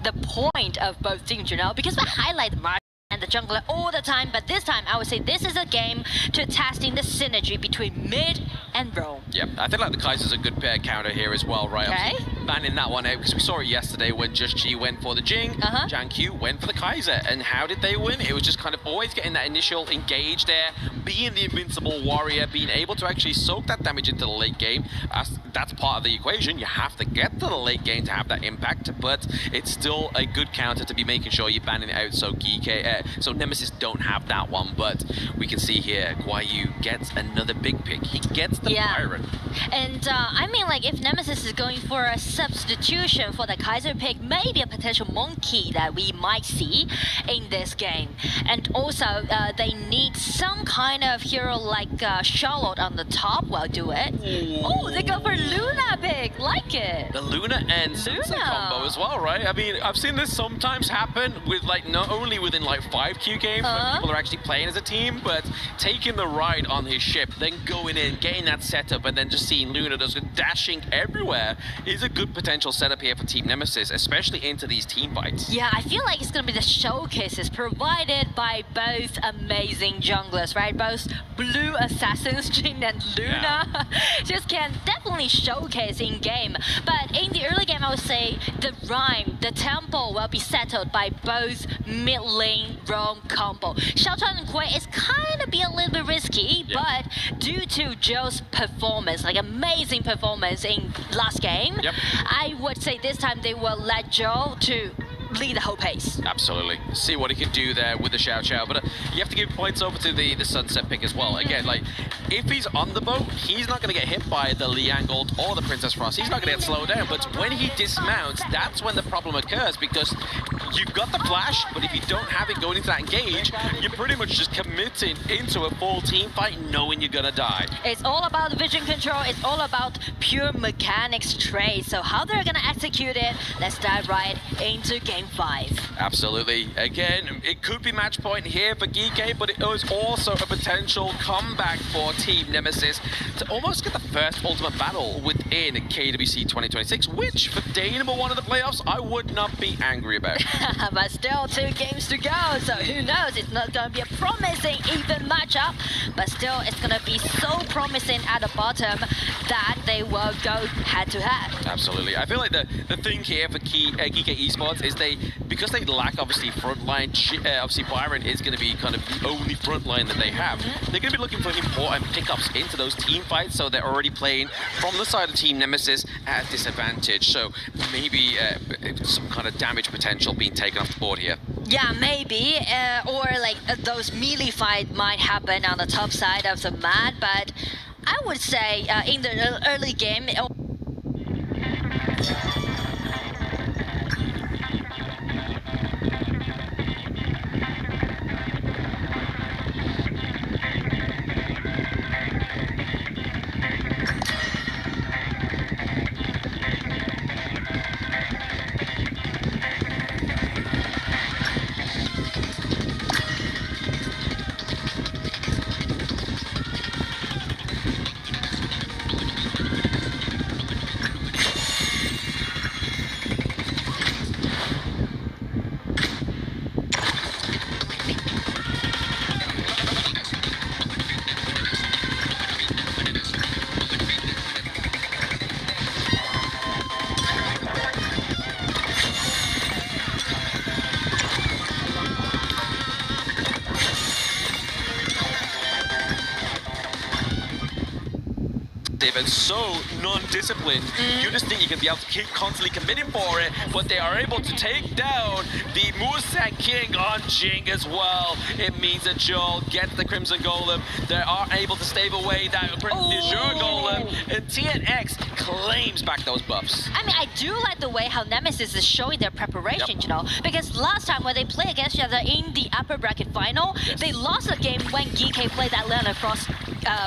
the point of both teams, you know, because we highlight the market and the jungler all the time, but this time I would say this is a game to testing the synergy between mid and roam. Yeah, I think like the Kaiser's a good pair counter here as well, right? Okay. Banning that one out, because we saw it yesterday when Just G went for the Jing, Jiang Q went for the Kaiser, and how did they win? It was just kind of always getting that initial engage there, being the invincible warrior, being able to actually soak that damage into the late game. That's part of the equation. You have to get to the late game to have that impact, but it's still a good counter to be making sure you're banning it out so so Nemesis don't have that one. But we can see here, Guai Yu gets another big pick. He gets the Yeah. Pirate. And I mean, like, if Nemesis is going for a substitution for the Kaiser pick, maybe a potential monkey that we might see in this game. And also, they need some kind of hero like Charlotte on the top. Well, do it. Oh, they go for Luna pick. Like it. The Luna and Sunset combo as well, right? I mean, I've seen this sometimes happen with, like, not only within like 5Q games when people are actually playing as a team, but taking the ride on his ship, then going in, getting that setup, and then just seeing Luna just dashing everywhere is a good potential setup here for Team Nemesis, especially into these team fights. Yeah, I feel like it's gonna be the showcases provided by both amazing junglers, right? Both Blue Assassins, Jhin and Luna, just can definitely showcase in game. But in the early game, I would say the rhyme, the tempo will be settled by both mid lane roam combo. Xiaochuan and Kui is kind of be a little bit risky, but due to Joe's performance, like amazing performance in last game, I would say this time they will let Joe to lead the whole pace. Absolutely. See what he can do there with the Xiao Xiao. But you have to give points over to the Sunset pick as well. Again, like, if he's on the boat, he's not going to get hit by the Liang ult or the Princess Frost. He's not going to get slowed down. But when he dismounts, that's when the problem occurs, because you've got the flash, but if you don't have it going into that engage, you're pretty much just committing into a full team fight knowing you're going to die. It's all about vision control. It's all about pure mechanics trade. So how they're going to execute it, let's dive right into Game 5. Absolutely. Again, it could be match point here for GK, but it was also a potential comeback for Team Nemesis to almost get the first ultimate battle within KWC 2026, which for day number 1 of the playoffs, I would not be angry about. But still 2 games to go, so who knows? It's not going to be a promising even matchup, but still it's going to be so promising at the bottom that they will go head to head. Absolutely. I feel like the thing here for GK Esports is because they lack obviously frontline, obviously Byron is going to be kind of the only frontline that they have. They're going to be looking for important pickups into those team fights, so they're already playing from the side of Team Nemesis at disadvantage. So maybe some kind of damage potential being taken off the board here. Yeah, maybe, or like those melee fight might happen on the top side of the map, but I would say in the early game, and so non-disciplined, you just think you can be able to keep constantly committing for it, but they are able to take down the Muzan King on Jing as well. It means that Joel gets the Crimson Golem. They are able to stave away that Azure Golem, and TNX claims back those buffs. I mean, I do like the way how Nemesis is showing their preparation, you know, because last time when they play against each other in the upper bracket final, they lost the game when GK played that Leonard Frost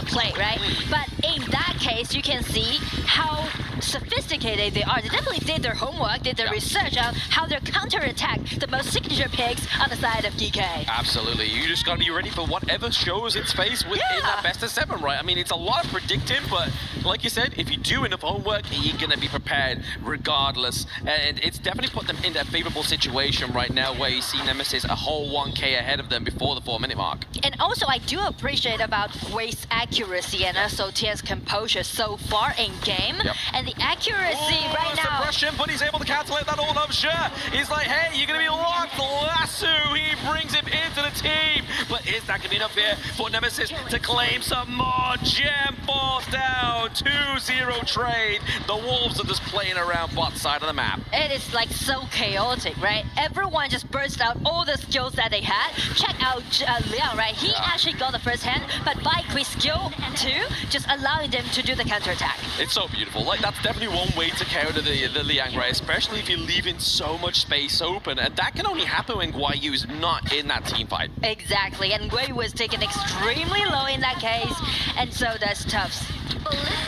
play, right? But in that case, you can see how sophisticated they are. They definitely did their homework, did their research on how they counterattack the most signature picks on the side of GK. Absolutely. You just got to be ready for whatever shows its face within that best of 7, right? I mean, it's a lot of predicting, but like you said, if you do enough homework, you're going to be prepared regardless. And it's definitely put them in a favorable situation right now where you see Nemesis a whole 1k ahead of them before the 4-minute mark. And also, I do appreciate about Kuei's accuracy and also Tian's composure so far in game. And the accuracy right now. Suppression, but he's able to calculate that all up. Sure. He's like, hey, you're going to be locked. Lasso, he brings him into the team. But is that going to be enough here for Nemesis to claim some more? Gem falls down. 2-0 trade. The Wolves are just playing around bot side of the map. It is like so chaotic, right? Everyone just burst out all the skills that they had. Check out Liang, right? He actually got the first hand, but by Quiz skill 2, just allowing them to do the counterattack. It's so beautiful. Like, that's definitely one way to counter the Liang, right? Especially if you're leaving so much space open. And that can only happen when Guai Yu is not in that team fight. Exactly, and Guai Yu was taken extremely low in that case, and so does Tufts.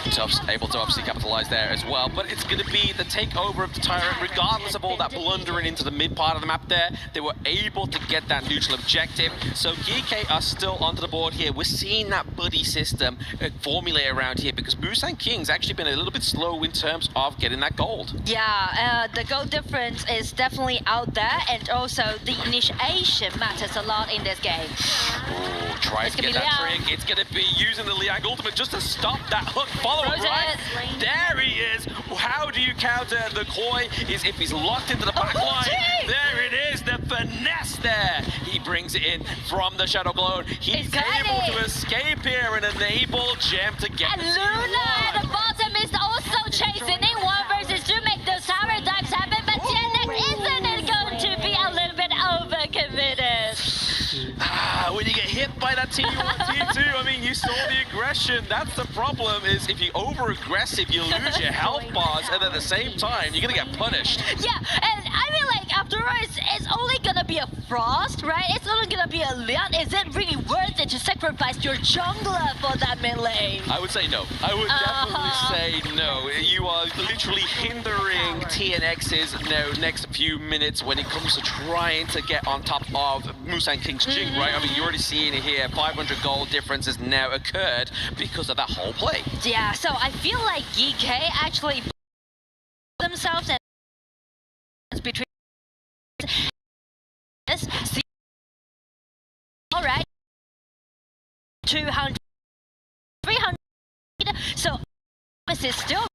Tufts able to obviously capitalize there as well, but it's going to be the takeover of the Tyrant. Regardless of all that blundering into the mid part of the map there, they were able to get that neutral objective. So GK are still onto the board here. We're seeing that buddy system formulate around here because Musang King's actually been a little bit slow in terms of getting that gold. Yeah, the gold difference is definitely out there, and also the initiation matters a lot in this game. Ooh, tries to get that trick. It's going to be using the Liang ultimate just to stop that hook follow-up, right? There he is. How do you counter the Koi? Is if he's locked into the back line. There it is, the finesse there. He brings it in from the Shadow Clone. He's able to escape here and enable Gem to get and Luna at the bottom is also chasing in 1 versus 2, make those tower dives happen, but TNX isn't going to be a little bit overcommitted. When you get hit by that T1, T2, I mean, you saw the aggression. That's the problem, is if you're over-aggressive, you lose your health bars, and at the same time, you're gonna get punished. Yeah, and I mean, like, after all, it's only gonna be a Frost, right? It's only gonna be a Leon. Is it really worth it to sacrifice your jungler for that mid lane? I would say no. I would definitely say no. You are literally hindering TNX's next few minutes when it comes to trying to get on top of Musang King's Jing, right? I mean, you're already seeing it here. 500 gold difference has now occurred because of that whole play. Yeah, so I feel like GK actually themselves and between this. All right, 200, 300. So this is still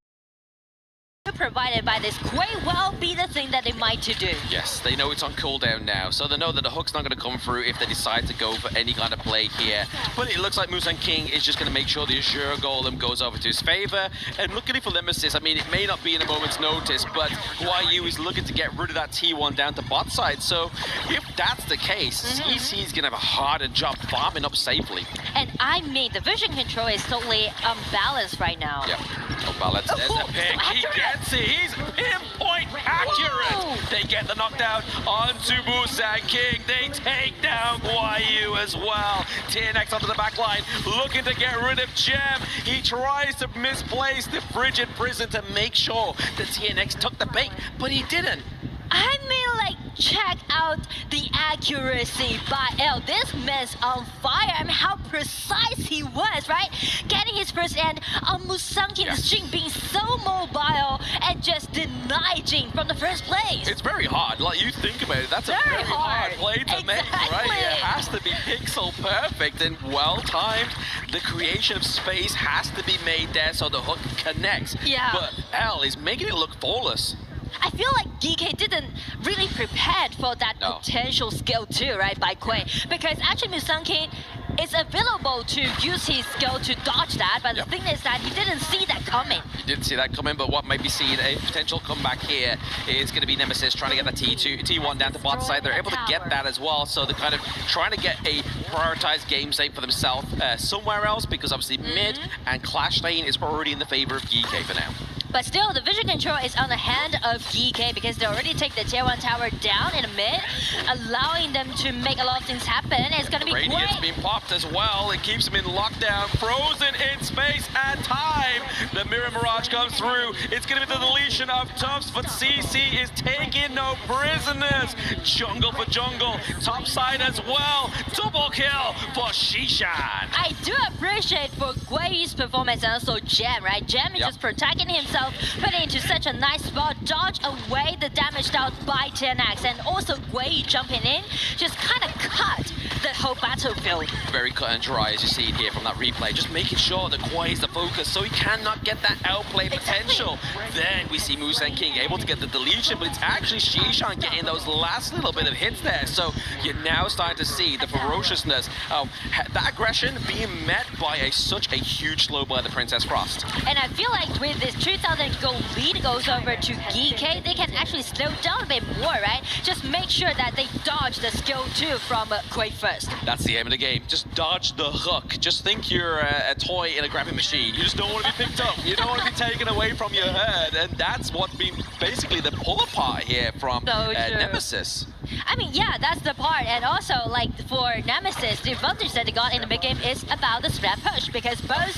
provided by this Quay well be the thing that they might to do. Yes, they know it's on cooldown now, so they know that the hook's not going to come through if they decide to go for any kind of play here. But it looks like Musang King is just going to make sure the Azure Golem goes over to his favor. And looking for Nemesis, I mean, it may not be in a moment's notice, but Guai Yu is looking to get rid of that T1 down to bot side. So if that's the case, CC is going to have a harder job farming up safely. And I mean, the vision control is totally unbalanced right now. Yep, unbalanced. There's a pick. He gets it. He's pinpoint accurate. They get the knockdown onto Musang King. They take down Guai Yu as well. TNX onto the back line, looking to get rid of Gem. He tries to misplace the Frigid Prison to make sure that TNX took the bait, but he didn't. I mean, like, check out the accuracy by L. This man's on fire. I mean, how precise he was, right? Getting his first end on Musang King's Jing being so mobile and just deny Jing from the first place. It's very hard. Like, you think about it, that's a very hard play to make, right? It has to be pixel perfect and well-timed. The creation of space has to be made there so the hook connects. Yeah. But L is making it look flawless. I feel like GK didn't really prepare for that potential skill too, right, by Quay. Because actually Musang King is available to use his skill to dodge that, but the thing is that he didn't see that coming. He didn't see that coming, but what might be seen, a potential comeback here is going to be Nemesis trying to get that T1 down to bot side. They're able to get that as well, so they're kind of trying to get a prioritized game state for themselves somewhere else, because obviously mid and Clash lane is already in the favor of GK for now. But still, the vision control is on the hand of GK because they already take the tier 1 tower down in the mid, allowing them to make a lot of things happen. It's going to be great. Radiant's being popped as well. It keeps him in lockdown, frozen in space and time. The Mirror Mirage comes through. It's going to be the deletion of Tufts, but CC is taking no prisoners. Jungle for jungle, top side as well. Double kill for Shishan. I do appreciate for Guai's performance and also Gem, right? Gem is just protecting himself, put it into such a nice spot, dodge away the damage dealt by TNX, and also Guai jumping in, just kind of cut the whole battlefield. Very cut and dry, as you see it here from that replay, just making sure that Guai is the focus so he cannot get that outplay potential. Then we see Musang King able to get the deletion, but it's actually Shishan getting those last little bit of hits there. So you're now starting to see the ferociousness of that aggression being met by such a huge slow by the Princess Frost. And I feel like with this 2,000 gold lead goes over to GK, they can actually slow down a bit more, right? Just make sure that they dodge the skill 2 from Quay first. first. That's the aim of the game. Just dodge the hook. Just think you're a toy in a grabbing machine. You just don't want to be picked up. You don't want to be taken away from your head. And that's what's been basically the pull apart here from Nemesis. I mean, yeah, that's the part. And also, like, for Nemesis, the advantage that they got in the mid game is about the strap push, because both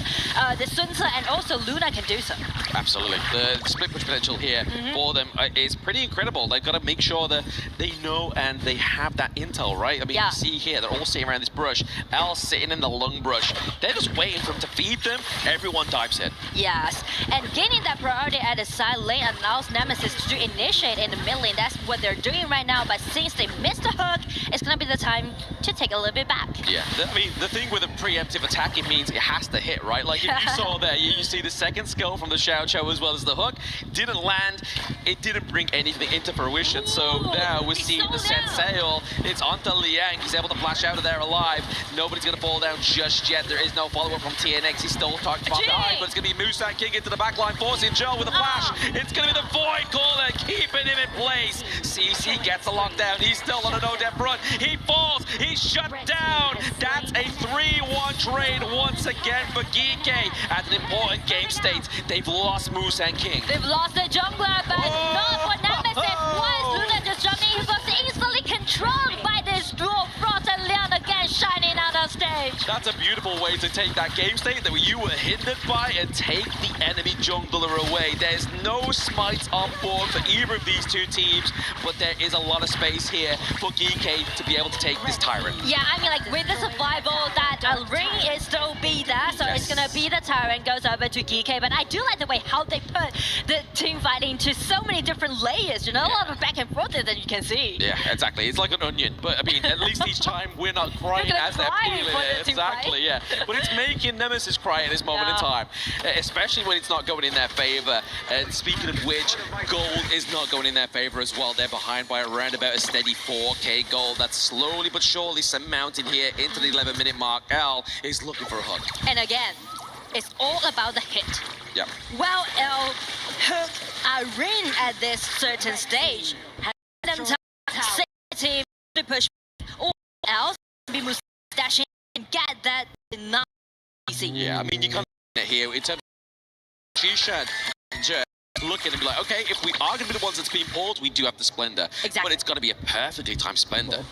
the Sun Tzu and also Luna can do so. Absolutely. The split push potential here for them is pretty incredible. They've got to make sure that they know and they have that intel, right? I mean, you see here, they're all sitting around this brush. L sitting in the lung brush. They're just waiting for him to feed them. Everyone dives in. Yes, and gaining that priority at the side lane allows Nemesis to initiate in the mid lane. That's what they're doing right now, but since they missed the hook, it's gonna be the time to take a little bit back. Yeah, I mean, the thing with a preemptive attack, it means it has to hit, right? Like, if you saw there, you see the second skill from the Xiao Qiao as well as the hook. Didn't land, it didn't bring anything into fruition. So now we're seeing the set sail. It's onto Liang. He's able to flash out of there alive. Nobody's gonna fall down just yet. There is no follow-up from TNX. He's still tucked from behind, but it's gonna be Musang King into the backline, forcing Joe with a flash. It's gonna be the Void Caller, keeping him in place. CC gets the lockdown. He's still on a no-death run. He falls. He's shut down. That's a 3-1 trade once again for Geeky at an important game state. They've lost Musang King. They've lost the jungler, but not for Nemesis. Why is Luna just jumping? He was easily controlled by this duo. Frost and Leon again shining out on stage. That's a beautiful way to take that game state that you were hindered by and take the enemy jungler away. There's no smites on board for either of these two teams, but there is a lot of space here for Geeky to be able to take this Tyrant. Yeah, I mean, like, with the survival, that ring is still be there, so it's gonna be the Tyrant goes over to Geeky, but I do like the way how they put the team fighting into so many different layers, you know, a lot of back and forth that you can see. Yeah, exactly. It's like an onion, but I mean, at least each time we're not crying as they're peeling it. Exactly, yeah. But it's making Nemesis cry at this moment in time, especially when it's not going in their favor. And speaking of which, gold is not going in their favor as well. They're behind by around about a steady 4k gold. That's slowly but surely surmounting here into the 11-minute mark. L is looking for a hook. And again, it's all about the hit. Yep. Well, L hook Irene at this certain stage has them team to push, or else be mustaching and get that not easy. Yeah, I mean, you can't here in terms of Shishan. Look at it and be like, okay, if we are going to be the ones that's being pulled, we do have the Splendor. Exactly. But it's got to be a perfectly timed Splendor.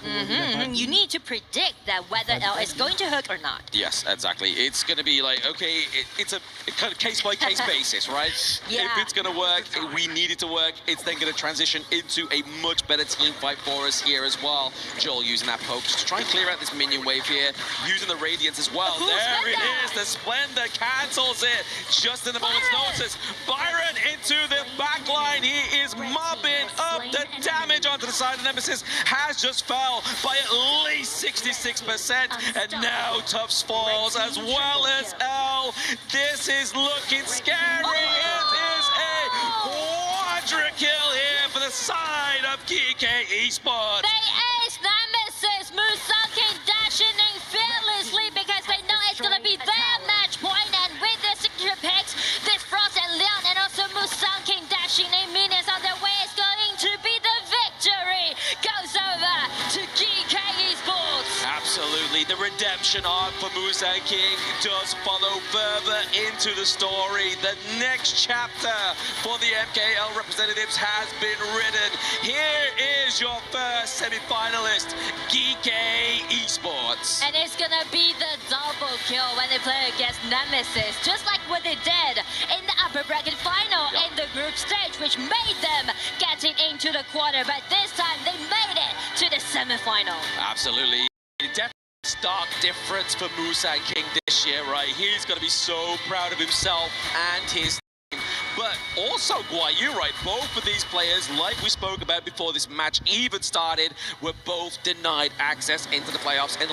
You need to predict that whether L is going to hook or not. Yes, exactly. It's going to be like, okay, it's a kind of case-by-case basis, right? Yeah. If it's going to work, we need it to work. It's then going to transition into a much better team fight for us here as well. Joel using that poke just to try and clear out this minion wave here, using the Radiance as well. There it is. The Splendor cancels it just in the moment's notice. Byron into the back line. He is mobbing up the damage onto the side of Nemesis. Has just fell by at least 66%. And now Tufts falls as well as L. This is looking scary. It is a quadra kill here for the side of Geeky Esports. They ace Nemesis. Musang King dashing in fearlessly because they know it's going to be their match point. And with the signature picks, this Frost and Leon and also Musang King dashing in minions on their way is going to be the victory. Goes over to Geeky Esports. Absolutely. The redemption arc for Musang King does follow further into the story. The next chapter for the MKL representatives has been written. Here is your first semi-finalist, Geeky Esports. And it's gonna be the double kill when they play against Nemesis, just like what they did in the upper bracket final in the group stage, which made them getting into the quarter, but this time they made it to the semi-final. Absolutely. Definitely a stark difference for Musang King this year, right? He's gonna be so proud of himself and his team. But also, Guai, you're right, both of these players, like we spoke about before this match even started, were both denied access into the playoffs in